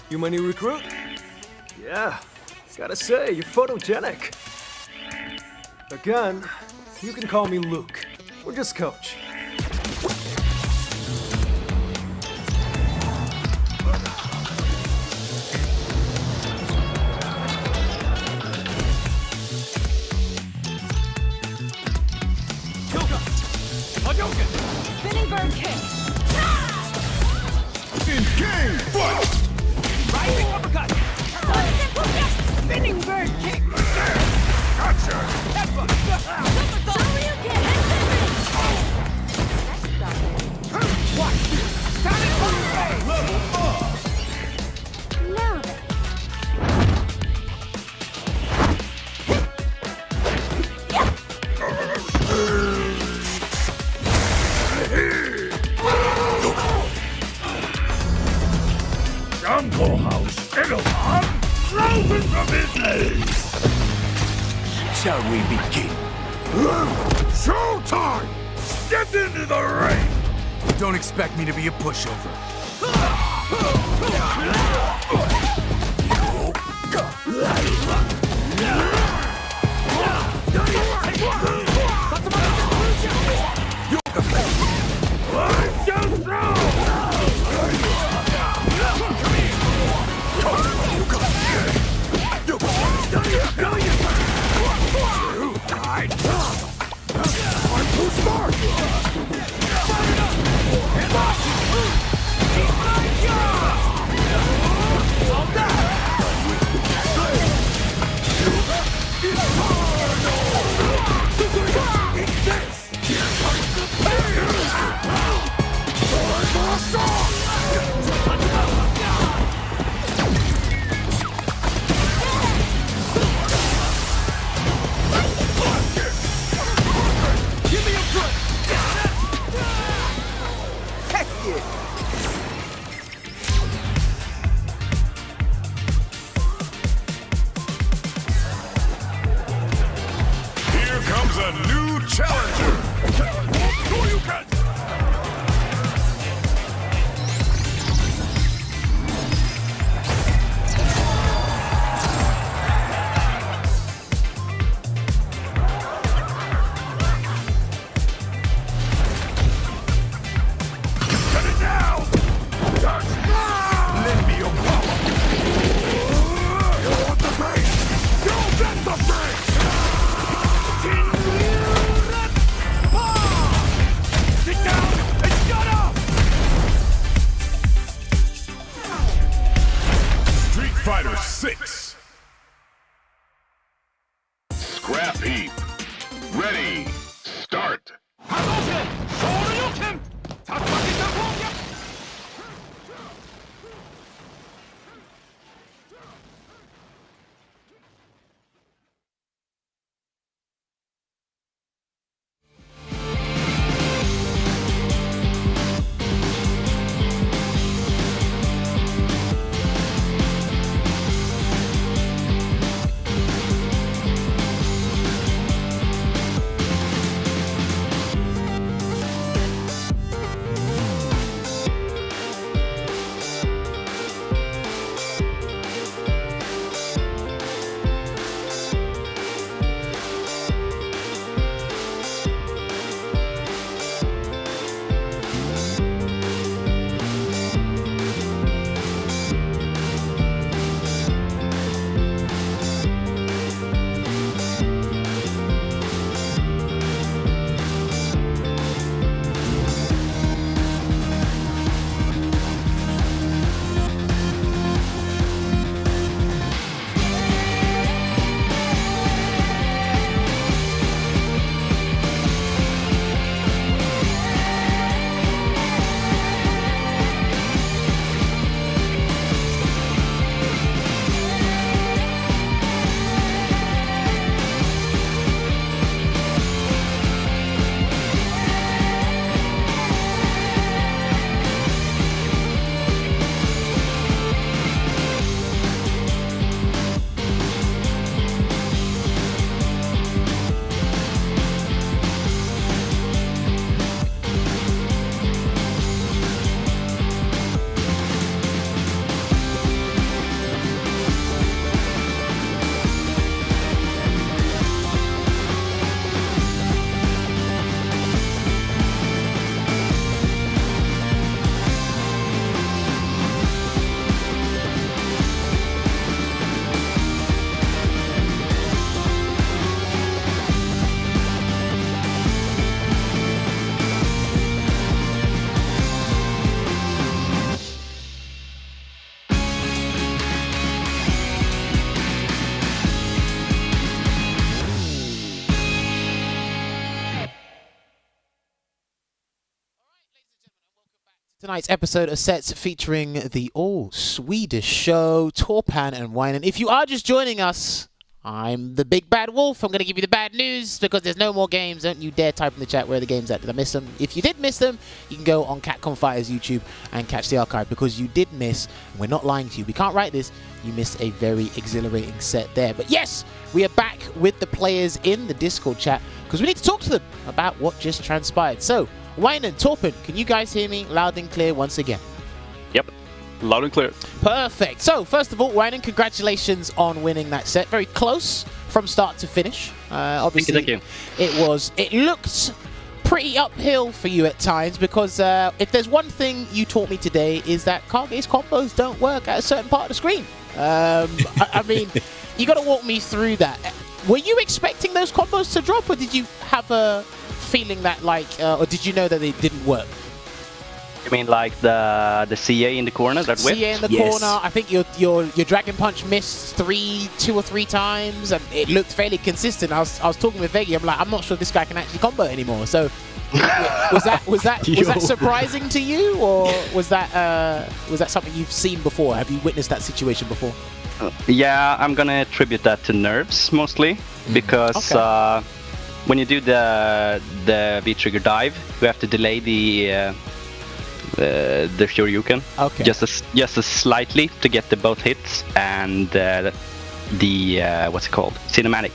You my new recruit? Yeah, gotta say, you're photogenic. Again, you can call me Luke, or just Coach. Spinning bird kick. Game fight! Rising uppercut! Spinning bird kick. Gotcha! Super Shoryuken. Watch this! Sonic Boom! Level up! Now then. Jungle House Edelman, open for business! Shall we begin? Showtime! Step into the ring! Don't expect me to be a pushover. I'm so strong! I'm too smart! Give me a foot! Heck yeah! Here comes a new challenger! Shoryuken! Cut it down! Lend me your power! You want the base? You'll get the base! Sit down and shut up! Street Fighter 6. Scrap heap. Ready. Start. Hadouken! Shoryuken! Tatsumaki Shoryuken! Tonight's episode of Sets featuring the all-Swedish show, Torpan and Wainan. If you are just joining us, I'm the big bad wolf. I'm going to give you the bad news because there's no more games. Don't you dare type in the chat where the games at. Did I miss them? If you did miss them, you can go on Capcom Fighters YouTube and catch the archive because you did miss. We're not lying to you. We can't write this. You missed a very exhilarating set there. But yes, we are back with the players in the Discord chat because we need to talk to them about what just transpired. So, Wainan, Torpan, can you guys hear me loud and clear once again? Yep. Loud and clear. Perfect. So, first of all, Wainan, congratulations on winning that set. Very close from start to finish. Obviously, Thank you. It looked pretty uphill for you at times because if there's one thing you taught me today is that Kage's combos don't work at a certain part of the screen. I mean, you got to walk me through that. Were you expecting those combos to drop, or did you have a feeling that or did you know that they didn't work? You mean like the CA in the corner that whipped? CA in the Yes. corner. I think your Dragon Punch missed 2 or 3 times, and it looked fairly consistent. I was talking with Veggie. I'm like, I'm not sure this guy can actually combo anymore. So was that surprising to you, or was that something you've seen before? Have you witnessed that situation before? Yeah, I'm gonna attribute that to nerves mostly because Okay. when you do the V-trigger dive, you have to delay the Shoryuken just a slightly to get the both hits and the what's it called, cinematic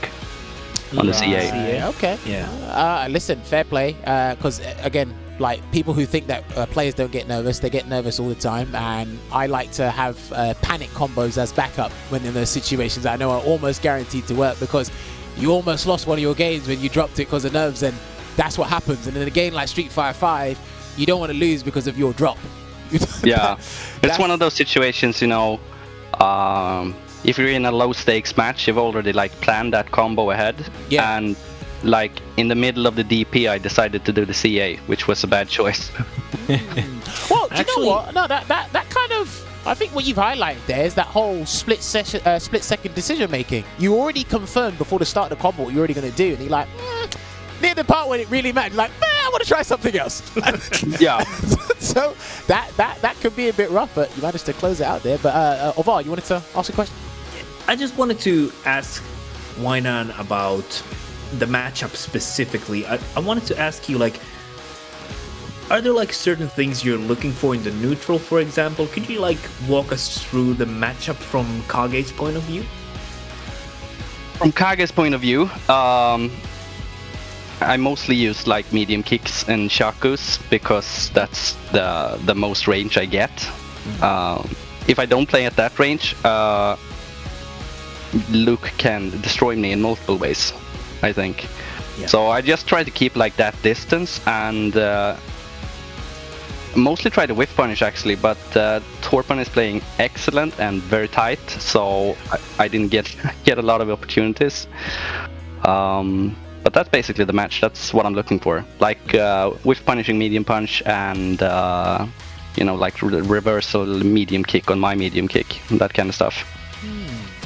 on the CA. Yeah, okay. Yeah. Listen, fair play. Because again, like people who think that players don't get nervous, they get nervous all the time. And I like to have panic combos as backup when in those situations that I know are almost guaranteed to work because you almost lost one of your games when you dropped it because of nerves, and that's what happens. And in a game like Street Fighter 5, you don't want to lose because of your drop. Yeah, it's one of those situations, you know. If you're in a low stakes match, you've already like planned that combo ahead. Yeah. And like in the middle of the DP, I decided to do the CA, which was a bad choice. Well, do you know what? No, that kind of. I think what you've highlighted there is that whole split second decision making. You already confirmed before the start of the combo what you're already going to do, and you're like, near the part when it really mattered, you're like, I want to try something else. Yeah. So that could be a bit rough, but you managed to close it out there. But Ovar, you wanted to ask a question? I just wanted to ask Wainan about the matchup specifically. I wanted to ask you, like, are there like certain things you're looking for in the neutral, for example? Could you like walk us through the matchup from Kage's point of view? From Kage's point of view, I mostly use like medium kicks and shakus because that's the most range I get. If I don't play at that range, Luke can destroy me in multiple ways, I think. Yeah. So I just try to keep like that distance and mostly try to whiff punish actually, but Torpan is playing excellent and very tight, so I didn't get a lot of opportunities. But that's basically the match. That's what I'm looking for. Like whiff punishing medium punch and like reversal medium kick on my medium kick, that kind of stuff.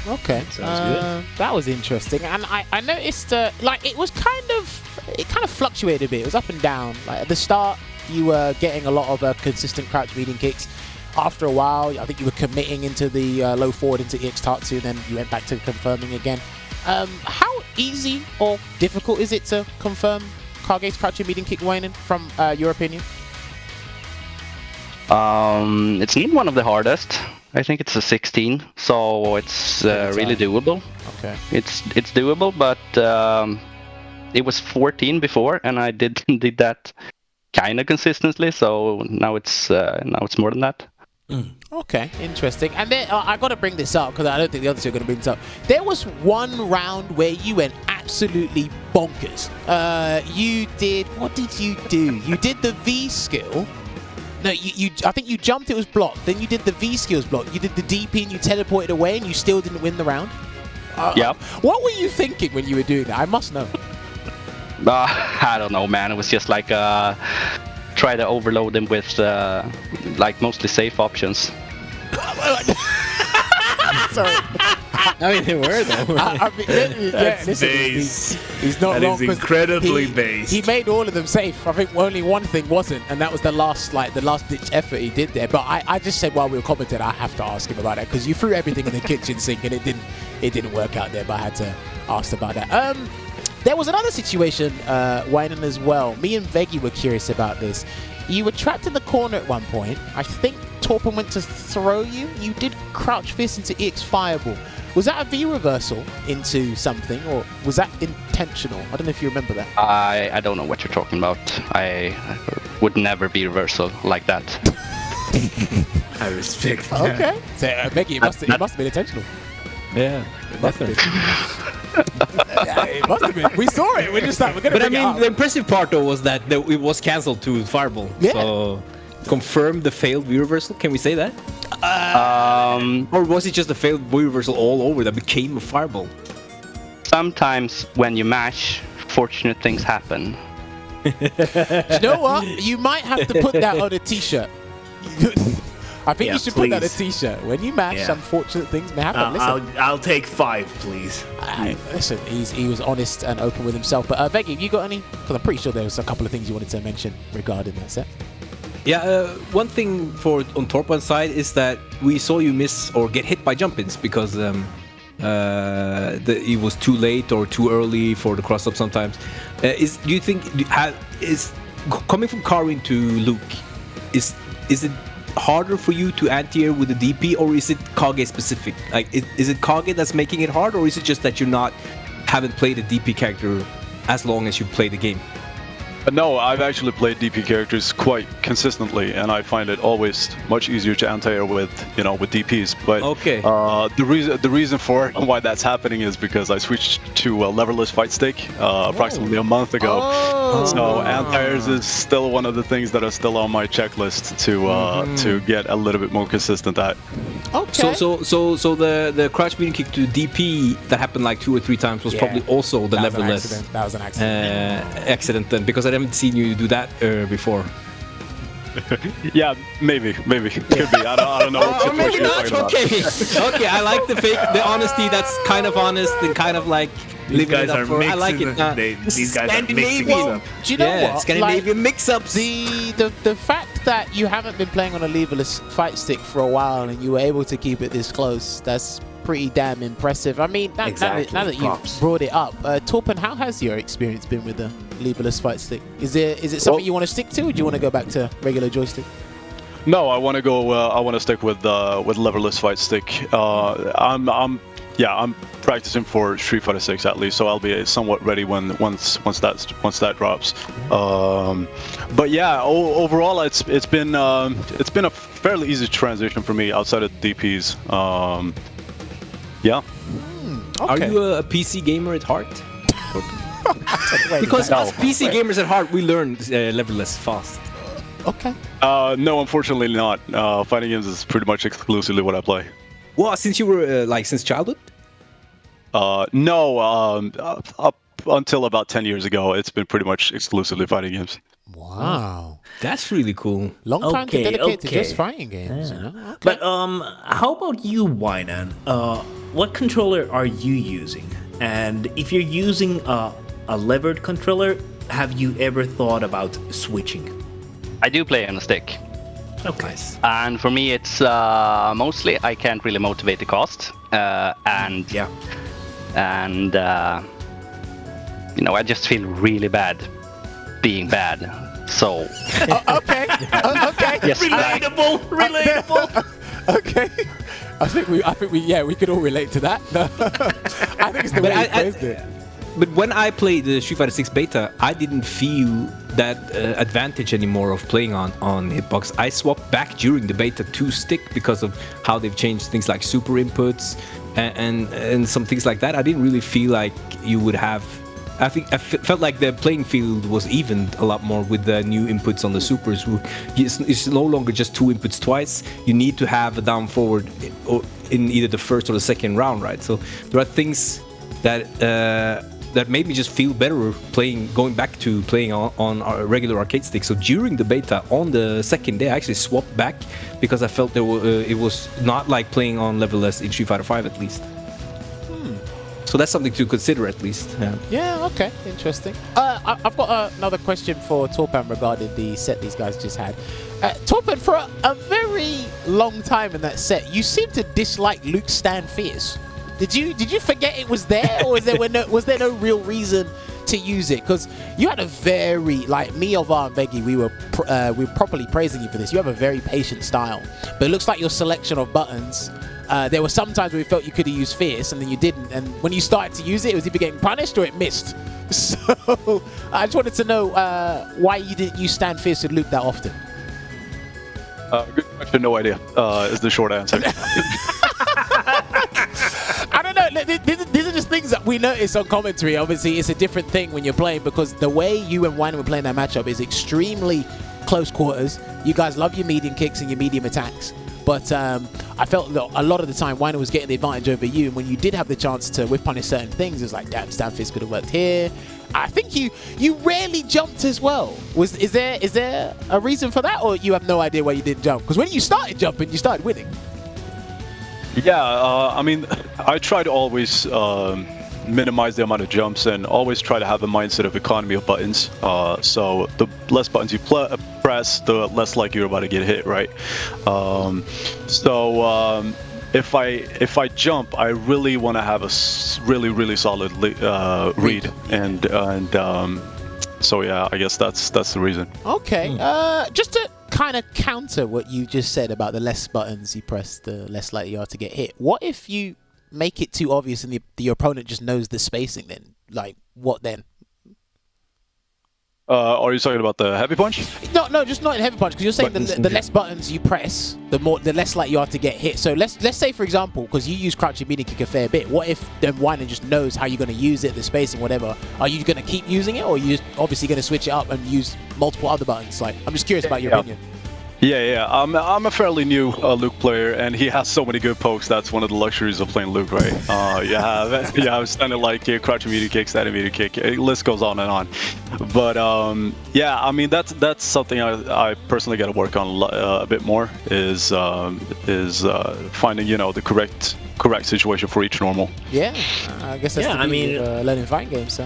Okay, sounds good. That was interesting, and I noticed like it kind of fluctuated a bit. It was up and down. Like at the start, you were getting a lot of consistent crouch medium kicks. After a while, I think you were committing into the low forward into EX Tatsu, and then you went back to confirming again. How easy or difficult is it to confirm Kage's crouching medium kick, Wainan, from your opinion? It's not one of the hardest. I think it's a 16, so it's really doable. Okay. It's doable, but it was 14 before, and I did that kind of consistently. So now it's more than that. Okay, interesting. And then I got to bring this up because I don't think the others are going to bring this up. There was one round where you went absolutely bonkers. What did you do? You did the V skill. No, I think you jumped, it was blocked. Then you did the V skills block. You did the DP and you teleported away and you still didn't win the round. Yeah. What were you thinking when you were doing that? I must know. I don't know, man. It was just like try to overload them with like mostly safe options. Sorry. I mean, they were though. I mean, yeah, That's listen, base. he's not That wrong. is 'cause incredibly he, based. He made all of them safe. I think only one thing wasn't, and that was the last ditch effort he did there. But I just said while we were commenting, I have to ask him about that because you threw everything in the kitchen sink and it didn't work out there. But I had to ask about that. There was another situation, Wainan, as well. Me and Veggie were curious about this. You were trapped in the corner at one point. I think Torpan went to throw you. You did crouch fist into EX Fireball. Was that a V reversal into something, or was that intentional? I don't know if you remember that. I don't know what you're talking about. I would never be reversal like that. I respect that. Okay. So, Veggie, it must have been intentional. Yeah, definitely. Yeah, it must have been. We saw it. We're just like, we're going to But I mean, the impressive part though was that it was cancelled to Fireball. Yeah. So confirm the failed V reversal. Can we say that? Or was it just a failed V reversal all over that became a Fireball? Sometimes when you mash, fortunate things happen. You know what? You might have to put that on a t-shirt. I think Yeah, you should put that on a please. t-shirt. When you mash, Yeah. unfortunate things may happen. Listen, I'll take 5, please. listen, he was honest and open with himself. But Veggie, have you got any? Because I'm pretty sure there was a couple of things you wanted to mention regarding that set. Yeah, one thing on Torpan's side is that we saw you miss or get hit by jump-ins because it was too late or too early for the cross-up sometimes. Do you think is coming from Karin to Luke, is it harder for you to anti-air with the DP, or is it Kage specific? Like, is it Kage that's making it hard, or is it just that you haven't played a DP character as long as you play the game? No, I've actually played DP characters quite consistently, and I find it always much easier to anti-air with DPs. But Okay. the reason for why that's happening is because I switched to a leverless fight stick approximately a month ago. Oh. So anti-airs is still one of the things that are still on my checklist to get a little bit more consistent at. Okay. So the crouch medium kick to DP that happened like 2 or 3 times was Yeah. probably also the That was an leverless accident. That was an accident. accident then, because I haven't seen you do that before. Yeah, maybe could be. I don't know what Or maybe situation you're not. talking about. Okay, okay. I like the honesty. That's kind of honest and kind of like These living guys it up are for. mixing. I like it. These guys are mixing Scandinavian. it up. Do you know Yeah, what? Scandinavian mix-ups. The fact that you haven't been playing on a leverless fight stick for a while and you were able to keep it this close, that's pretty damn impressive. I mean, Exactly. now that you've Props. brought it up, Torpan, how has your experience been with the leverless fight stick? Is it something you want to stick to, or do you want to go back to regular joystick? No, I want to go. I want to stick with leverless fight stick. I'm practicing for Street Fighter 6 at least, so I'll be somewhat ready once that drops. But yeah, overall, it's been a fairly easy transition for me outside of DPs. Yeah. Are you a PC gamer at heart? Because us PC gamers at heart, we learn leverless fast. Okay. No, unfortunately not. Fighting games is pretty much exclusively what I play. Well, since you were since childhood. No, up until about 10 years ago, it's been pretty much exclusively fighting games. Wow. That's really cool. Long time to Okay, dedicate to okay. just fighting games. You know? Okay. But how about you, Wainan? What controller are you using? And if you're using a levered controller, have you ever thought about switching? I do play on a stick. Okay. And for me, it's mostly I can't really motivate the cost, and Yeah. and I just feel really bad being bad. So Okay. Okay. yes, like, Relatable. Okay. I think we could all relate to that. I think it's the way you phrased it. But when I played the Street Fighter 6 beta, I didn't feel that advantage anymore of playing on hitbox. I swapped back during the beta to stick because of how they've changed things like super inputs and some things like that. I didn't really feel like you would have. I felt like the playing field was evened a lot more with the new inputs on the supers. It's no longer just 2 inputs twice. You need to have a down forward in either the first or the second round, right? So there are things that made me just feel better going back to playing on a regular arcade stick. So during the beta, on the second day, I actually swapped back because I felt it was not like playing on level less in Street Fighter 5 at least. So that's something to consider at least. Yeah. Yeah, okay, interesting. I've got another question for Torpan regarding the set these guys just had. Torpan, for a very long time in that set, you seem to dislike Luke's stand fierce. Did you forget it was there, or was there no real reason to use it? Because you had a very, like me, Ovar, and Beggy, we were properly praising you for this. You have a very patient style, but it looks like your selection of buttons. There were some times where we felt you could have used fierce and then you didn't, and when you started to use it, it was either getting punished or it missed. So I just wanted to know why you didn't use stand fierce with Luke that often. Good question. No idea. Is the short answer. I don't know. These are just things that we notice on commentary. Obviously, it's a different thing when you're playing because the way you and Wainan were playing that matchup is extremely close quarters. You guys love your medium kicks and your medium attacks. But I felt that a lot of the time Wainan was getting the advantage over you. And when you did have the chance to whip punish certain things, it was like, damn, stand fist could have worked here. I think you rarely jumped as well. Is there a reason for that, or you have no idea why you didn't jump? Because when you started jumping, you started winning. Yeah, I mean, I try to always minimize the amount of jumps and always try to have a mindset of economy of buttons. So the less buttons you press, the less likely you're about to get hit, right? If I jump, I really want to have a really solid read, and so yeah, I guess that's the reason. Okay, just to kind of counter what you just said about the less buttons you press, the less likely you are to get hit. What if you make it too obvious and the opponent just knows the spacing? Then, like, what then? Are you talking about the heavy punch? No, just not in heavy punch, because you're saying the less buttons you press, the less likely you are to get hit. So let's say, for example, because you use crouching medium kick a fair bit, what if then Wainan just knows how you're going to use it, the spacing, whatever? Are you going to keep using it, or are you obviously going to switch it up and use multiple other buttons? Like, I'm just curious about your opinion. Yeah. I'm a fairly new Luke player, and he has so many good pokes. That's one of the luxuries of playing Luke, right? you have standing light kick, crouching medium kick, standing medium kick. List goes on and on. But yeah, I mean that's something I personally got to work on a bit more. Is finding the correct situation for each normal. Yeah, I guess that's the beauty of learning fighting games. So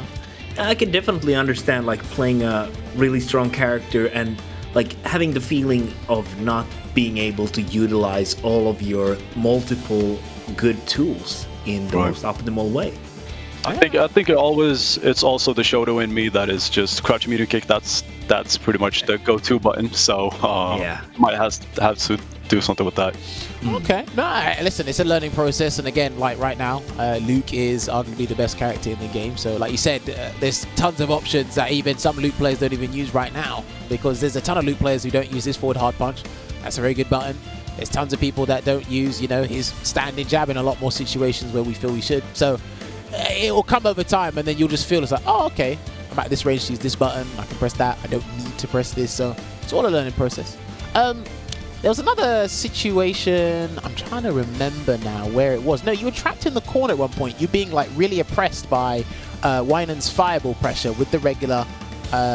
I can definitely understand like playing a really strong character and like having the feeling of not being able to utilize all of your multiple good tools in the most optimal way. I think it's also the Shoto in me that is just crouching medium kick. That's pretty much the go-to button. So might have to do something with that. Okay. No, listen, it's a learning process, and again, like right now, Luke is arguably the best character in the game. So, like you said, there's tons of options that even some Luke players don't even use right now, because there's a ton of Luke players who don't use this forward hard punch. That's a very good button. There's tons of people that don't use, his standing jab in a lot more situations where we feel we should. So it will come over time, and then you'll just feel it's like, oh, okay, I'm at this range to use this button. I can press that. I don't need to press this. So it's all a learning process. There was another situation, I'm trying to remember now where it was. No, you were trapped in the corner at one point. You being like really oppressed by Wainan's fireball pressure with the regular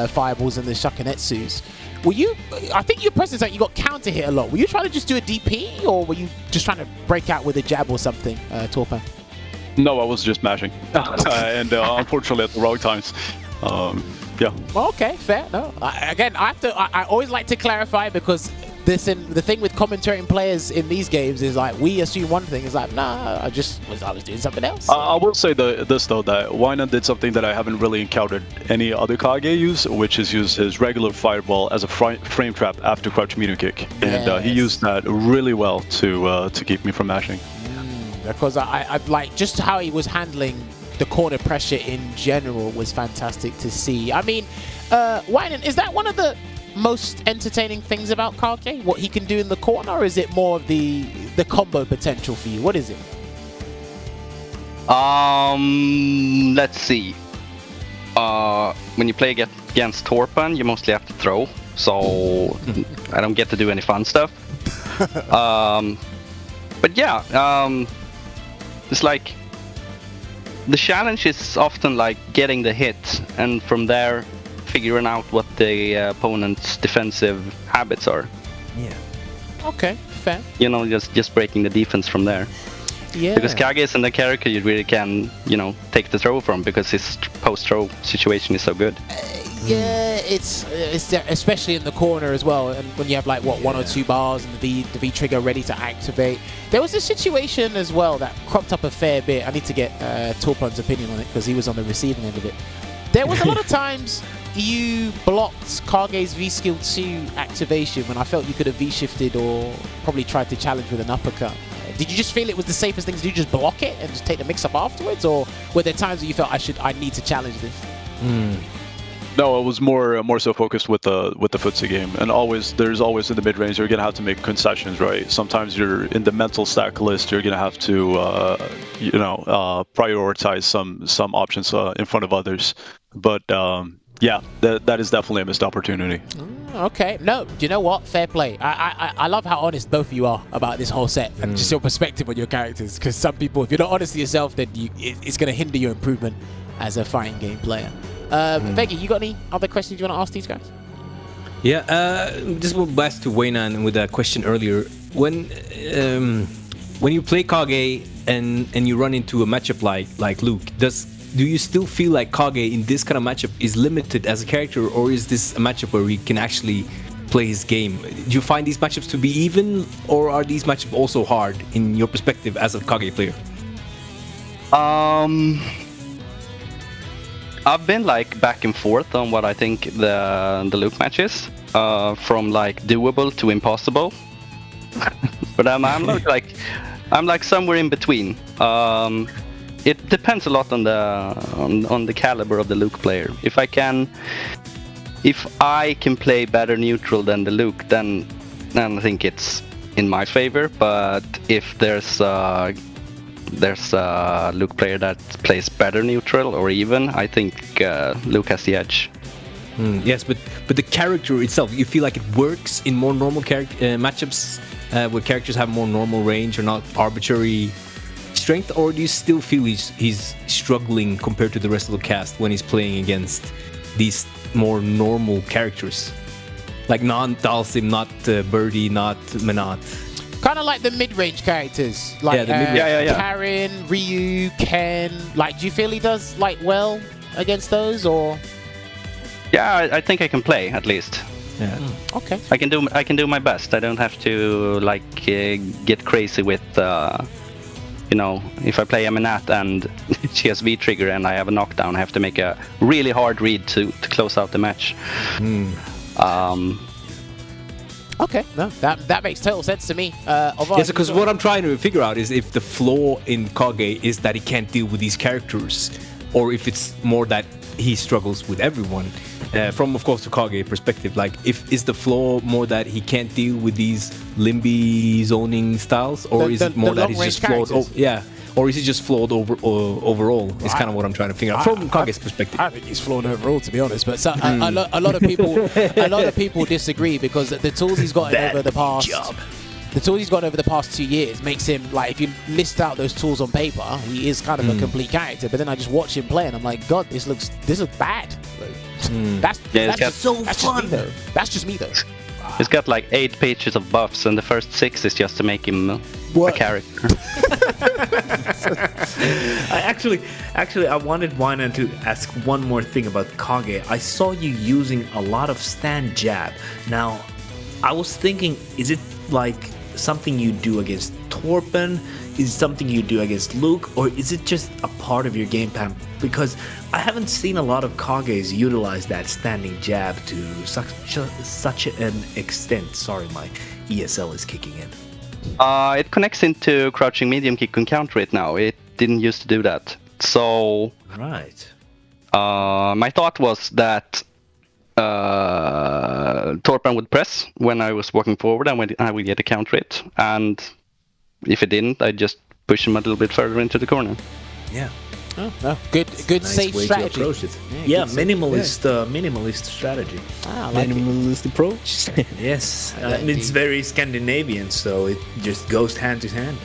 fireballs and the shakunetsus. Were you, I think you pressed this like you got counter hit a lot. Were you trying to just do a DP, or were you just trying to break out with a jab or something, Torpan? No, I was just mashing. And unfortunately at the wrong times. Yeah. Well, okay, fair. No, I always like to clarify, because the thing with commentating players in these games is like we assume one thing. It's like, nah, I was doing something else. I will say this though, that Wainan did something that I haven't really encountered any other Kage use, which is use his regular fireball as a frame trap after crouch medium kick, and he used that really well to keep me from mashing. Because I like just how he was handling the corner pressure in general was fantastic to see. I mean, Wainan, is that one of the most entertaining things about Kage? What he can do in the corner, or is it more of the combo potential for you? What is it? Let's see. When you play against Torpan, you mostly have to throw, so I don't get to do any fun stuff. But yeah, it's like the challenge is often like getting the hit, and from there figuring out what the opponent's defensive habits are. Yeah. Okay, fair. Just breaking the defense from there. Yeah. Because Kage isn't a character you really can, take the throw from because his post-throw situation is so good. Yeah, it's there, especially in the corner as well, and when you have like one or two bars and the V trigger ready to activate. There was a situation as well that cropped up a fair bit. I need to get Torpan's opinion on it because he was on the receiving end of it. There was a lot of times you blocked Kage's V skill 2 activation when I felt you could have V shifted or probably tried to challenge with an uppercut. Did you just feel it was the safest thing to do, just block it and just take the mix up afterwards, or were there times that you felt I need to challenge this? No, it was more so focused with the footsie game, and there's always in the mid range you're gonna have to make concessions, right? Sometimes you're in the mental stack list, you're gonna have to prioritize some options in front of others, but yeah, that is definitely a missed opportunity. Okay, no, do you know what? Fair play. I love how honest both of you are about this whole set and just your perspective on your characters. Because some people, if you're not honest to yourself, then it's going to hinder your improvement as a fighting game player. Veggie, you got any other questions you want to ask these guys? Yeah, just go back to Wainan with that question earlier. When you play Kage and you run into a matchup like Luke, do you still feel like Kage in this kind of matchup is limited as a character, or is this a matchup where he can actually play his game? Do you find these matchups to be even, or are these matchups also hard in your perspective as a Kage player? I've been like back and forth on what I think the Luke match is, from like doable to impossible. But I'm like somewhere in between. It depends a lot on the caliber of the Luke player. If I can play better neutral than the Luke, then I think it's in my favor. But if there's a Luke player that plays better neutral or even, I think Luke has the edge. Yes, but the character itself, you feel like it works in more normal matchups where characters have more normal range or not arbitrary strength, or do you still feel he's struggling compared to the rest of the cast when he's playing against these more normal characters? Like not Dalsim, not Birdie, not Menat. Kind of like the mid-range characters, like Karen, Ryu, Ken. Like, do you feel he does like well against those, or? Yeah, I think I can play at least. Yeah. Okay. I can do my best. I don't have to like get crazy with. If I play a Menat and she has V trigger and I have a knockdown, I have to make a really hard read to close out the match. Okay, no, that makes total sense to me. Yes, because what I'm trying to figure out is if the flaw in Kage is that he can't deal with these characters, or if it's more that he struggles with everyone. From, of course, the Kage perspective, like, is the flaw more that he can't deal with these limby zoning styles, or is it more that he's just flawed? Or is he just flawed overall? Is kind of what I'm trying to figure out from Kage's perspective. I think he's flawed overall, to be honest. But a lot of people disagree because the tools he's gotten over the past. The tools he's got over the past 2 years makes him, like, if you list out those tools on paper, he is kind of a complete character. But then I just watch him play and I'm like, God, this looks bad. That's so fun. That's just me though. He's got like 8 pages of buffs, and the first 6 is just to make him a character. I wanted Wainan to ask one more thing about Kage. I saw you using a lot of stand jab. Now, I was thinking, is it like something you do against Torpan? Is it something you do against Luke? Or is it just a part of your game plan? Because I haven't seen a lot of Kages utilize that standing jab to such an extent. Sorry, my ESL is kicking in. It connects into crouching medium kick and counter it now. It didn't used to do that. So Right. My thought was that Torpan would press when I was walking forward, and when I would get a counter it. And if it didn't, I'd just push him a little bit further into the corner. Yeah. Oh, no. Good Nice safe way strategy. to approach it. Yeah, minimalist strategy. I like it. Minimalist approach. Yes, it's very Scandinavian, so it just goes hand to hand.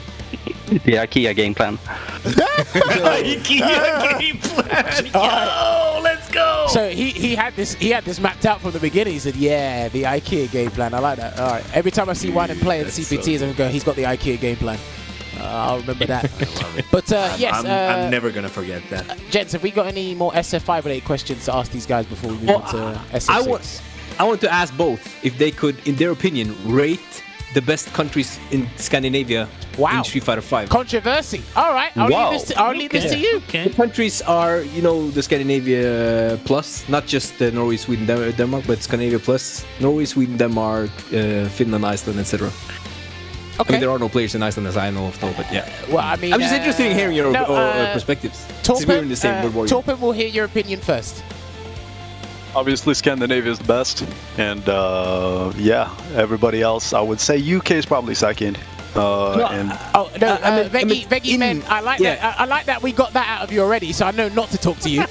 The IKEA game plan. IKEA game plan. Yo, let's go. So he had this mapped out from the beginning. He said, "Yeah, the IKEA game plan. I like that." All right. Every time I see one and play at CPTs, I'm gonna go, "He's got the IKEA game plan." I'll remember that. But yes, I'm never gonna forget that. gents, have we got any more SF5 related questions to ask these guys before we move on to SF6? I want to ask both if they could, in their opinion, rate the best countries in Scandinavia in Street Fighter 5. Controversy. All right, I'll leave this to you. The countries are, the Scandinavia plus, not just Norway, Sweden, Denmark, but Scandinavia plus. Norway, Sweden, Denmark, Finland, Iceland, etc. Okay. I mean, there are no players in Iceland as I know of, though, but yeah. Well, I mean, I'm just interested in hearing your perspectives. Since we're in the same World War. Torpan will hear your opinion first. Obviously, Scandinavia is the best, and everybody else, I would say UK is probably second. Veggie Men, I like that. I like that we got that out of you already, so I know not to talk to you.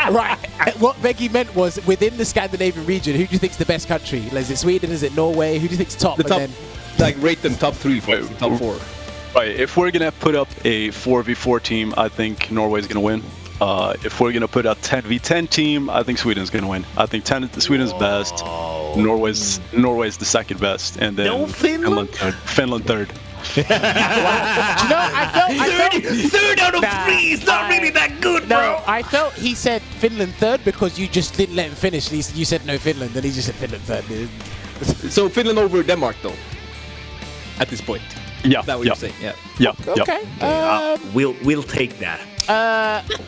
Right. What Veggie meant was within the Scandinavian region, who do you think's the best country? Is it Sweden? Is it Norway? Who do you think's top? The top, rate them top 3, top 4. Right. If we're gonna put up a 4v4 team, I think Norway's gonna win. If we're gonna put a 10v10 team, I think Sweden's gonna win. I think Sweden's best. Norway's the second best, and then Finland third. You know, I felt third out of 3 is not really that good, bro. No, I felt he said Finland third because you just didn't let him finish. You said no Finland, and he just said Finland third. So Finland over Denmark, though, at this point. Yeah. Is that what you're saying? Yeah. Okay. We'll take that.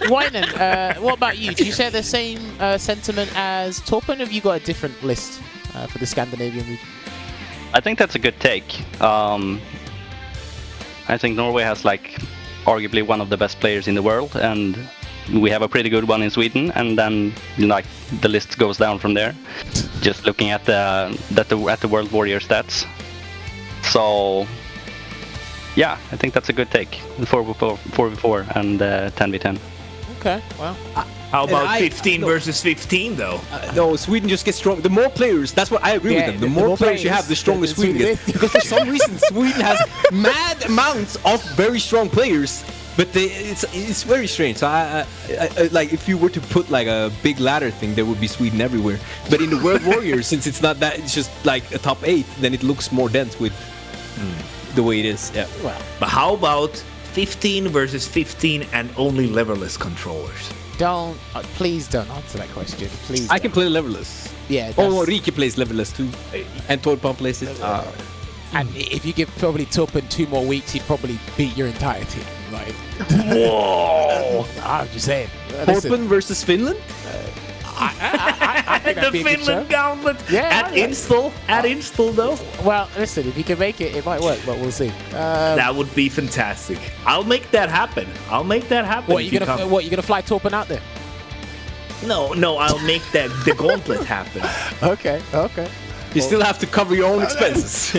Wainan, what about you? Do you share the same sentiment as Torpan? Have you got a different list for the Scandinavian region? I think that's a good take. I think Norway has arguably one of the best players in the world, and we have a pretty good one in Sweden, and then the list goes down from there. Just looking at the World Warrior stats. So yeah, I think that's a good take. 4v4 and 10v10. Okay, well. How about 15 versus 15 though? No, Sweden just gets strong. The more players, that's what I agree with them. The more players you have, the stronger Sweden gets. Because for some reason, Sweden has mad amounts of very strong players, but it's very strange. So I if you were to put a big ladder thing, there would be Sweden everywhere. But in the World Warriors, since it's not that, it's just a top 8, then it looks more dense with the way it is. Yeah. Well, but how about 15 versus 15 and only leverless controllers? Please don't answer that question. Please. I can play leverless. Yeah. Riki plays leverless too, and Torpan plays it. And if you give probably Torpan 2 more weeks, he'd probably beat your entire team. Whoa! I'm just saying. Torpan versus Finland. I think the Finland gauntlet at install though. Well, listen, if you can make it, it might work, but we'll see. That would be fantastic. I'll make that happen. What, you gonna fly Torpan out there? No, I'll make the gauntlet happen. Okay. You still have to cover your own expenses.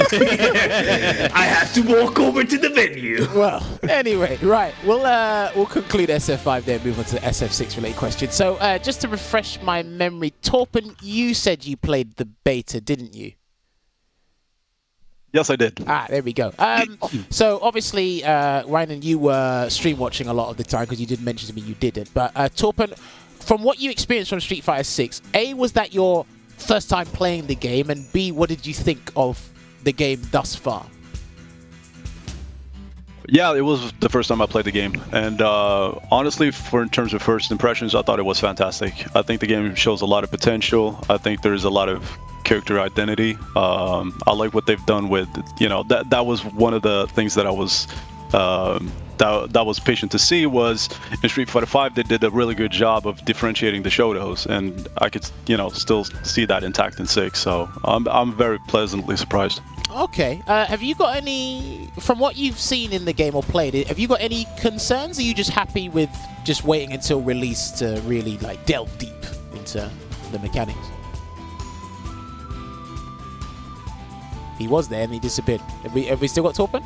I have to walk over to the venue. Well, anyway, right. We'll conclude SF5 there, move on to the SF6 related question. So, just to refresh my memory, Torpan, you said you played the beta, didn't you? Yes, I did. There we go. So, obviously, Wainan, you were stream watching a lot of the time because you did mention to me you didn't. But, Torpan, from what you experienced from Street Fighter 6, A, was that your first time playing the game, and B, what did you think of the game thus far? Yeah, it was the first time I played the game, and honestly, in terms of first impressions, I thought it was fantastic. I think the game shows a lot of potential. I think there's a lot of character identity. I like what they've done with, that was one of the things that I was that was patient to see was in Street Fighter 5 they did a really good job of differentiating the Shotos, and I could still see that intact in 6. So I'm very pleasantly surprised. Okay. Have you got any, from what you've seen in the game or played it, have you got any concerns? Are you just happy with just waiting until release to really delve deep into the mechanics? He was there and he disappeared. Have we still got Torpan?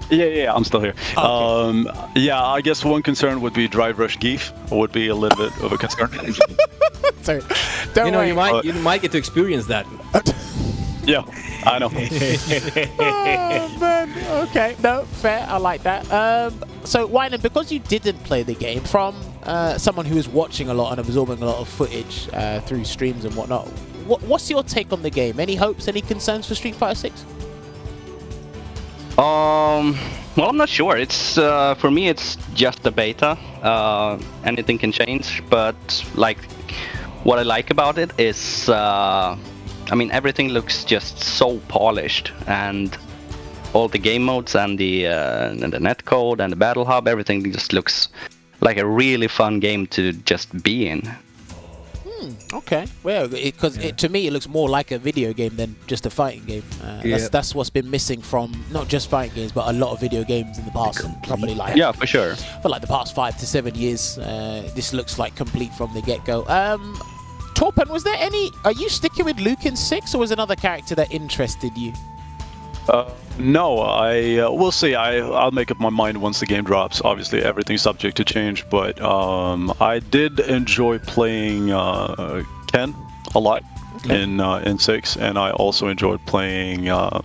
Yeah, I'm still here. Okay. Yeah, I guess one concern would be Drive Rush Geef, would be a little bit of a concern. Sorry. Don't worry. You might get to experience that. Yeah, I know. Oh, man. Okay, no, fair. I like that. So, Wainan, because you didn't play the game, from someone who is watching a lot and absorbing a lot of footage through streams and whatnot, what's your take on the game? Any hopes, any concerns for Street Fighter 6? Well, I'm not sure. It's for me, it's just the beta. Anything can change, but like, what I like about it is, I mean, everything looks just so polished, and all the game modes and the netcode and the battle hub, everything just looks like a really fun game to just be in. Okay, well, because to me it looks more like a video game than just a fighting game. That's what's been missing from not just fighting games, but a lot of video games in the past. Probably like Yeah, for sure. for like the past 5 to 7 years. This looks like complete from the get-go. Torpan, was there any? Are you sticking with Luke in 6, or was another character that interested you? No, we'll see. I'll make up my mind once the game drops. Obviously, everything's subject to change, but I did enjoy playing Ken a lot in 6, and I also enjoyed playing Guile.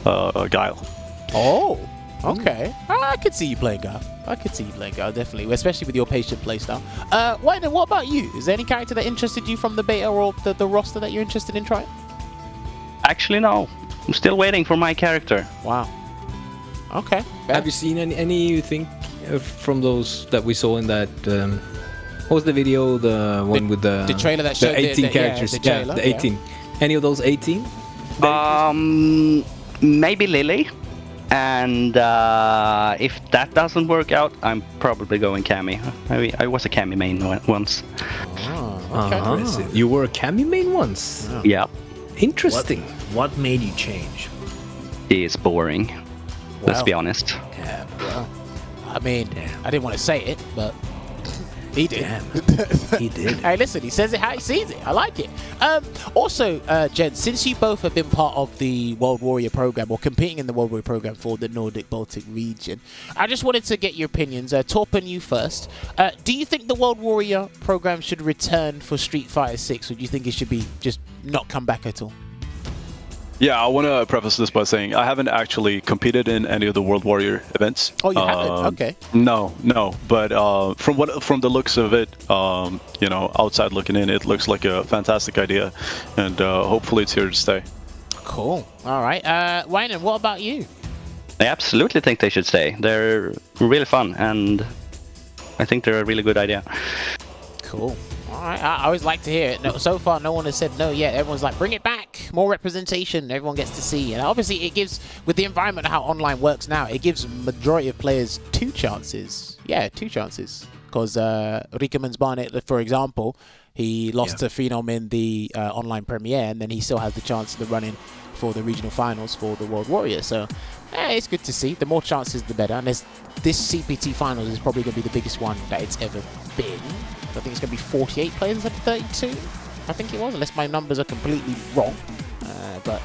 Oh, okay. I could see you playing Guile. Definitely, especially with your patient playstyle. Wainan, what about you? Is there any character that interested you from the beta or the roster that you're interested in trying? Actually, no. I'm still waiting for my character. Wow. Okay. Have you seen any you think from those that we saw in that? What was the video? The one with the trailer that showed the 18 the characters. the trailer, the 18. Any of those 18? Maybe Lily. And if that doesn't work out, I'm probably going Cammy. I was a Cammy main once. Oh, okay. You were a Cammy main once. Oh. Yeah. Interesting. What made you change? He is boring. Let's Wow. be honest. Yeah, well, I mean, I didn't want to say it, but he did. He did. Hey, listen, he says it how he sees it. I like it. Also, Jen, since you both have been part of the World Warrior program or competing in the World Warrior program for the Nordic Baltic region, I just wanted to get your opinions. Torpan, you first. Do you think the World Warrior program should return for Street Fighter 6, or do you think it should be just not come back at all? Yeah, I want to preface this by saying I haven't actually competed in any of the World Warrior events. Oh, you haven't? Okay. No. But from the looks of it, outside looking in, it looks like a fantastic idea, and hopefully it's here to stay. Cool. All right. Wainan, what about you? I absolutely think they should stay. They're really fun, and I think they're a really good idea. Cool. All right. I always like to hear it. No, so far, no one has said no yet. Everyone's like, bring it back. More representation. Everyone gets to see. And obviously, it gives, with the environment, how online works now, it gives majority of players 2 chances. Yeah, 2 chances. Because Rikemans Barnett, for example, he lost to Phenom in the online premiere, and then he still has the chance to run in for the regional finals for the World Warrior. So, it's good to see. The more chances, the better. And this CPT finals is probably going to be the biggest one that it's ever been. I think it's going to be 48 players instead of 32. I think it was, unless my numbers are completely wrong. But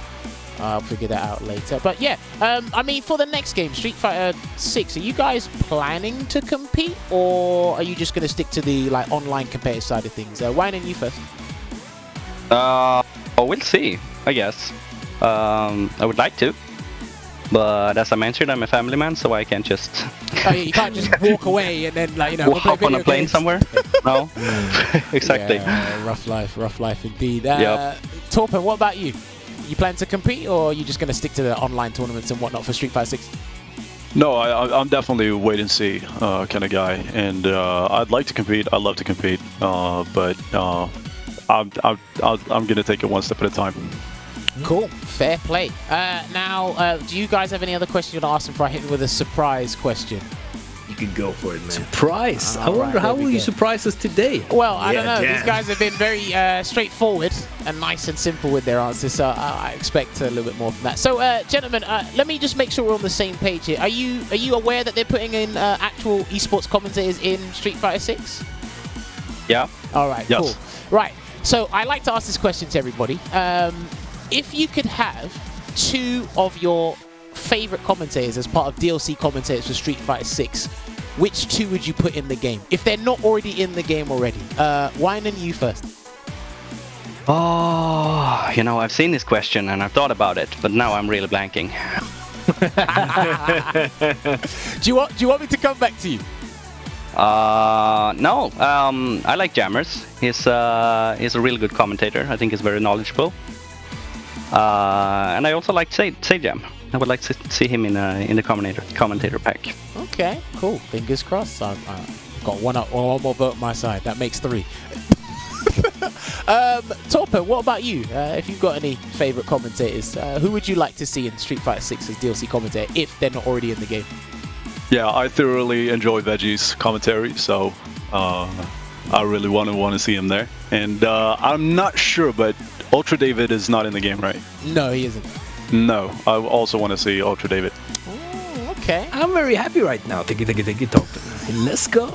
I'll figure that out later. But yeah, I mean, for the next game, Street Fighter 6, are you guys planning to compete, or are you just going to stick to the online competitive side of things? Wainan, you first. We'll see, I guess. I would like to. But as I mentioned, I'm a family man, so I can't just... Oh, yeah, you can't just walk away and then, hop on a plane somewhere. No, exactly. Yeah, rough life indeed. Yep. Torpan, what about you? You plan to compete, or are you just going to stick to the online tournaments and whatnot for Street Fighter 6? No, I'm definitely a wait and see kind of guy, and I'd like to compete. I'd love to compete, but I'm gonna take it one step at a time. Cool, fair play. Now, do you guys have any other questions you want to ask before I hit with a surprise question? You can go for it, man. Surprise! I wonder right, how there we will you go. surprise us today? Well, I don't know. damn. These guys have been very straightforward and nice and simple with their answers, so I expect a little bit more from that. So, gentlemen, let me just make sure we're on the same page here. Are you aware that they're putting in actual esports commentators in Street Fighter 6? Yeah. All right, Yes. cool. Right, so I like to ask this question to everybody. If you could have 2 of your favorite commentators as part of DLC commentators for Street Fighter 6, which 2 would you put in the game? If they're not already in the game already. Wainan, you first. Oh, I've seen this question and I've thought about it, but now I'm really blanking. Do you want me to come back to you? No. I like Jammers. He's a really good commentator. I think he's very knowledgeable. And I also like Say Jam. I would like to see him in the commentator pack. Okay, cool. Fingers crossed. I've got one more vote on my side. That makes 3. Torpan, what about you? If you've got any favorite commentators, who would you like to see in Street Fighter 6 as DLC commentator if they're not already in the game? Yeah, I thoroughly enjoy Veggie's commentary, so I really want to see him there. And I'm not sure, but Ultra David is not in the game, right? No, he isn't. No, I also want to see Ultra David. Oh, okay. I'm very happy right now. Thank you, Torpan. Let's go.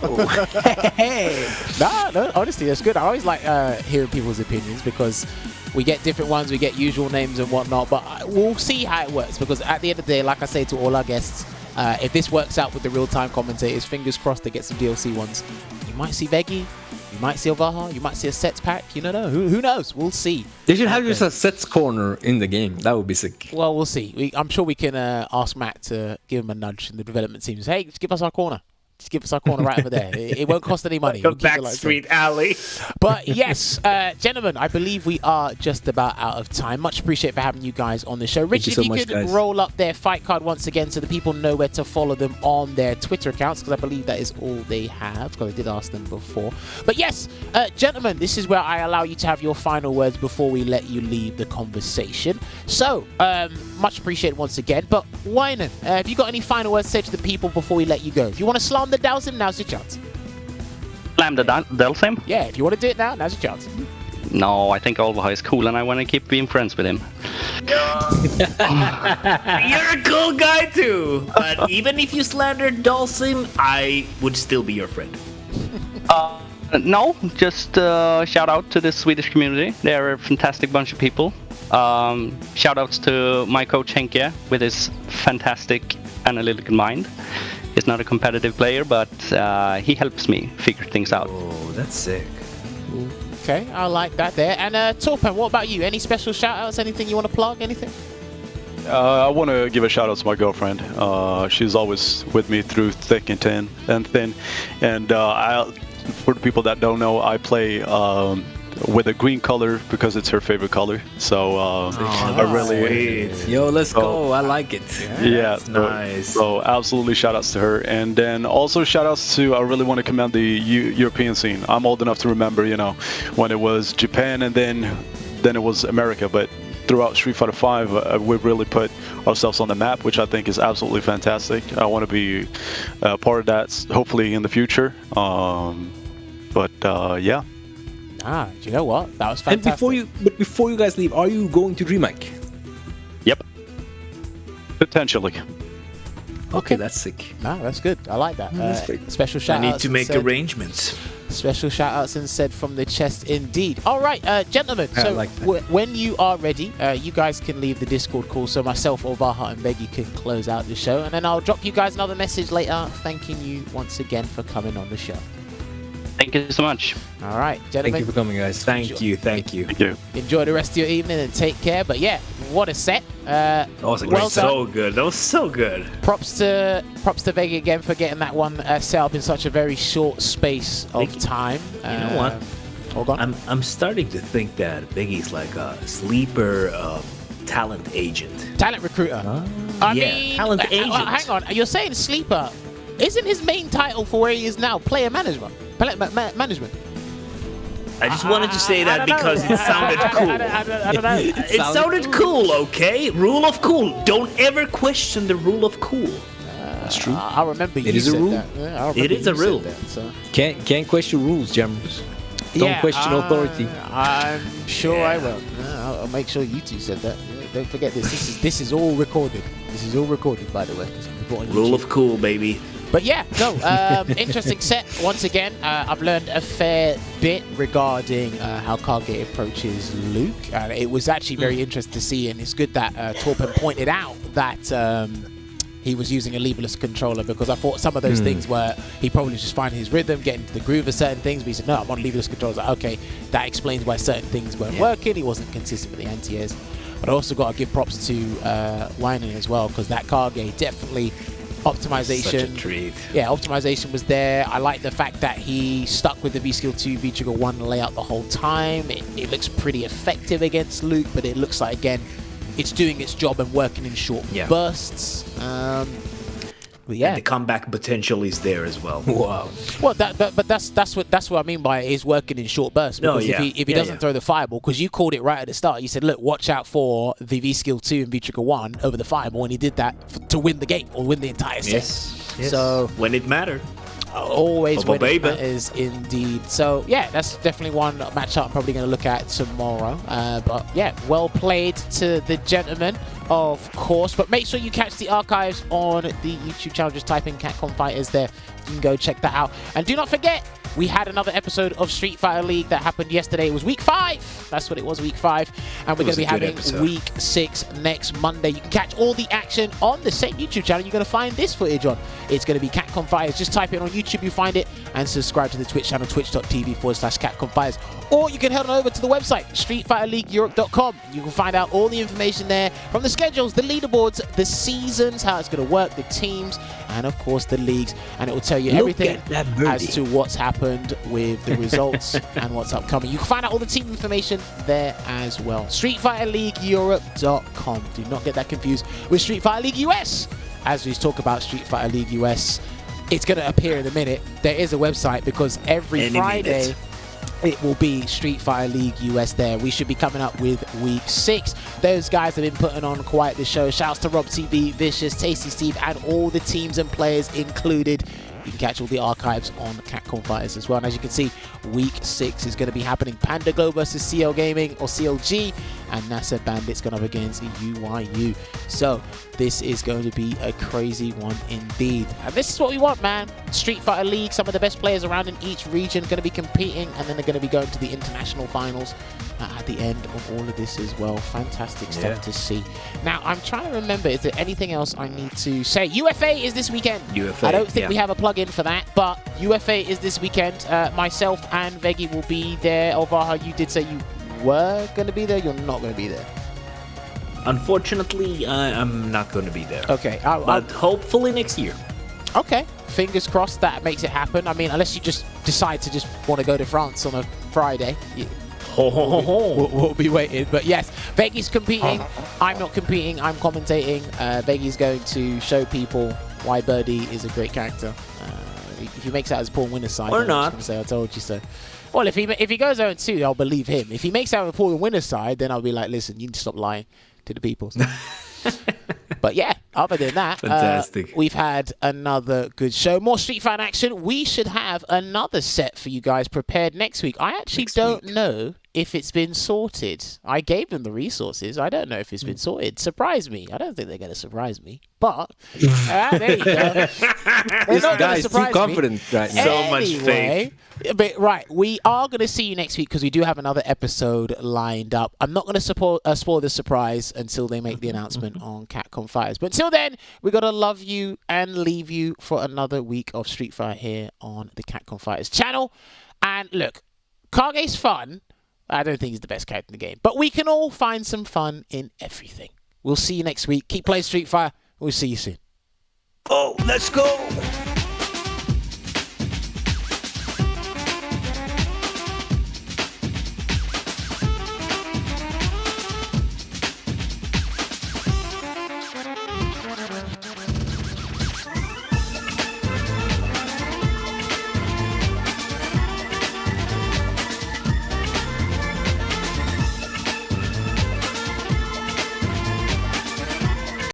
Hey. No, honestly, that's good. I always like hearing people's opinions because we get different ones, we get usual names and whatnot, but we'll see how it works because at the end of the day, like I say to all our guests, if this works out with the real-time commentators, fingers crossed they get some DLC ones. You might see Veggie, you might see Ovaha, you might see a sets pack, you don't know. Who knows? We'll see. They should have just a sets corner in the game. That would be sick. Well, we'll see. I'm sure we can ask Matt to give him a nudge in the development team. Hey, just give us our corner. Just give us our corner right over there. It won't cost any money. The We'll keep it back like street alley. But yes, gentlemen, I believe we are just about out of time. Much appreciate for having you guys on the show. Richie, you so if you much, could guys. roll up their fight card once again so the people know where to follow them on their Twitter accounts, because I believe that is all they have, because I did ask them before. But yes, gentlemen, this is where I allow you to have your final words before we let you leave the conversation. So, much appreciated once again. But Wainan, have you got any final words to say to the people before we let you go? If you want to slam the Dowsim, now's your chance. Slam the Delsam? Yeah, if you want to do it now, now's your chance. No, I think Olvaha is cool and I want to keep being friends with him. You're a cool guy too. But even if you slandered Dulcim, I would still be your friend. No, just shout out to the Swedish community. They're a fantastic bunch of people. Shout outs to my coach Henke with his fantastic analytical mind. He's not a competitive player, but he helps me figure things out. Oh, that's sick. Okay, I like that there. And Torpan, what about you? Any special shout outs? Anything you want to plug? Anything? I want to give a shout out to my girlfriend. She's always with me through thick and thin. And for the people that don't know, I play with a green color because it's her favorite color. So I really, Yo, let's go. I like it. yeah, nice. So absolutely shout outs to her. And then also shout outs to, I really want to commend the European scene. I'm old enough to remember, when it was Japan and then it was America. But throughout Street Fighter 5, we've really put ourselves on the map, which I think is absolutely fantastic. I want to be part of that, hopefully in the future. Yeah. Do you know what? That was And fantastic. before you guys leave, are you going to DreamHack? Yep. Potentially. Okay, that's sick. That's good. I like that. That's great. Special shout I outs. need to make arrangements. Special shout outs and said from the chest indeed. All right, gentlemen. I So like that. when you are ready, you guys can leave the Discord call so myself, Ovaha, and Beggy can close out the show. And then I'll drop you guys another message later thanking you once again for coming on the show. Thank you so much. All right, Thank gentlemen. you for coming, guys. Thank you. Thank you. Enjoy the rest of your evening and take care. But yeah, what a set. Awesome. Well done. So good. That was so good. Props to Vega again for getting that one set up in such a very short space of time. You know what? Hold on. I'm starting to think that Biggie's like a sleeper talent agent. Talent recruiter. I Yeah, mean, talent agent. Hang on. You're saying sleeper. Isn't his main title for where he is now player management? Management. I just wanted to say that because it sounded cool. I don't know. It sounded cool, okay? Rule of cool. Don't ever question the rule of cool. That's true. I remember you It is a said rule. that. Yeah, I remember It is you a said rule. that, so. Can't question rules, Jammers. Don't question authority. I'm sure I will. I'll make sure you two said that. Yeah, don't forget this. This is all recorded. This is all recorded, by the way. Rule of cool, baby. But yeah, no, interesting set. Once again, I've learned a fair bit regarding how Kage approaches Luke. It was actually very interesting to see, and it's good that Torpan pointed out that he was using a leverless controller, because I thought some of those things were, he probably was just finding his rhythm, getting into the groove of certain things, but he said, no, I'm on leverless controllers. Like, okay, that explains why certain things weren't working. He wasn't consistent with the anti-airs. But I also got to give props to Wainan as well, because that Kage definitely... optimization. Such a treat. Yeah, optimization was there. I like the fact that he stuck with the V-Skill 2, V-Trigger 1 layout the whole time. It looks pretty effective against Luke, but it looks like, again, it's doing its job and working in short bursts. But yeah, And the comeback potential is there as well. Wow. Well, but that's what I mean by it is working in short bursts. No, Because yeah. if he doesn't throw the fireball, because you called it right at the start, you said, look, watch out for the V skill 2 and V trigger 1 over the fireball, and he did that to win the game or win the entire set. Yes. So when it mattered. always when it baby. matters indeed. So yeah, that's definitely one matchup I'm probably going to look at tomorrow. But yeah, well played to the gentlemen, of course. But make sure you catch the archives on the YouTube channel. Just type in CatCon Fighters there. You can go check that out. And do not forget, we had another episode of Street Fighter League that happened yesterday. It was week 5. That's what it was, week 5. And we're going to be having week 6 next Monday. You can catch all the action on the same YouTube channel you're going to find this footage on. It's going to be CatCon Fighters. Just type it on YouTube, you find it, and subscribe to the Twitch channel, twitch.tv/CatCon Fighters. Or you can head on over to the website, streetfighterleagueeurope.com. You can find out all the information there from the schedules, the leaderboards, the seasons, how it's going to work, the teams, and of course the leagues. And it will tell you everything as to what's happened with the results and what's upcoming. You can find out all the team information there as well. streetfighterleagueeurope.com. Do not get that confused with Street Fighter League US. As we talk about Street Fighter League US, it's going to appear in a minute. There is a website because every Friday it will be Street Fighter League US there. We should be coming up with week 6. Those guys have been putting on quite the show. Shouts to Rob TV, Vicious, Tasty Steve, and all the teams and players included. You can catch all the archives on CatCon Fighters as well. And as you can see, week 6 is going to be happening. Panda Go versus CL Gaming or CLG, and NASA Bandits going up against UYU. So this is going to be a crazy one indeed. And this is what we want, man. Street Fighter League, some of the best players around in each region going to be competing, and then they're going to be going to the international finals at the end of all of this as well. Fantastic stuff to see. Now, I'm trying to remember, is there anything else I need to say? UFA is this weekend. UFA, I don't think we have a plug-in for that, but UFA is this weekend. Myself and Veggie will be there. Ovaha, you did say you were going to be there. You're not going to be there. Unfortunately, I'm not going to be there. Okay. But hopefully next year. Okay. Fingers crossed that makes it happen. I mean, unless you just decide to just want to go to France on a Friday. We'll be waiting. But yes, Veggie's competing. I'm not competing. I'm commentating. Veggie's going to show people why Birdie is a great character. If he makes out as Paul Winner's side, or I'm not, just gonna say I told you so. Well, if he goes 0-2, I'll believe him. If he makes out with Paul Winner's side, then I'll be like, listen, you need to stop lying to the people. But yeah, other than that, fantastic. We've had another good show. More Street Fighter action. We should have another set for you guys prepared next week. I actually don't know if it's been sorted. I gave them the resources. I don't know if it's been sorted. Surprise me. I don't think they're going to surprise me. But there you go. This guy's too confident right now. So much faith. But right, we are going to see you next week because we do have another episode lined up. I'm not going to spoil the surprise until they make the announcement on CatCon Fighters. But until then, we got to love you and leave you for another week of Street Fighter here on the CatCon Fighters channel. And look, Kage's fun. I don't think he's the best character in the game. But we can all find some fun in everything. We'll see you next week. Keep playing Street Fighter. We'll see you soon. Oh, let's go!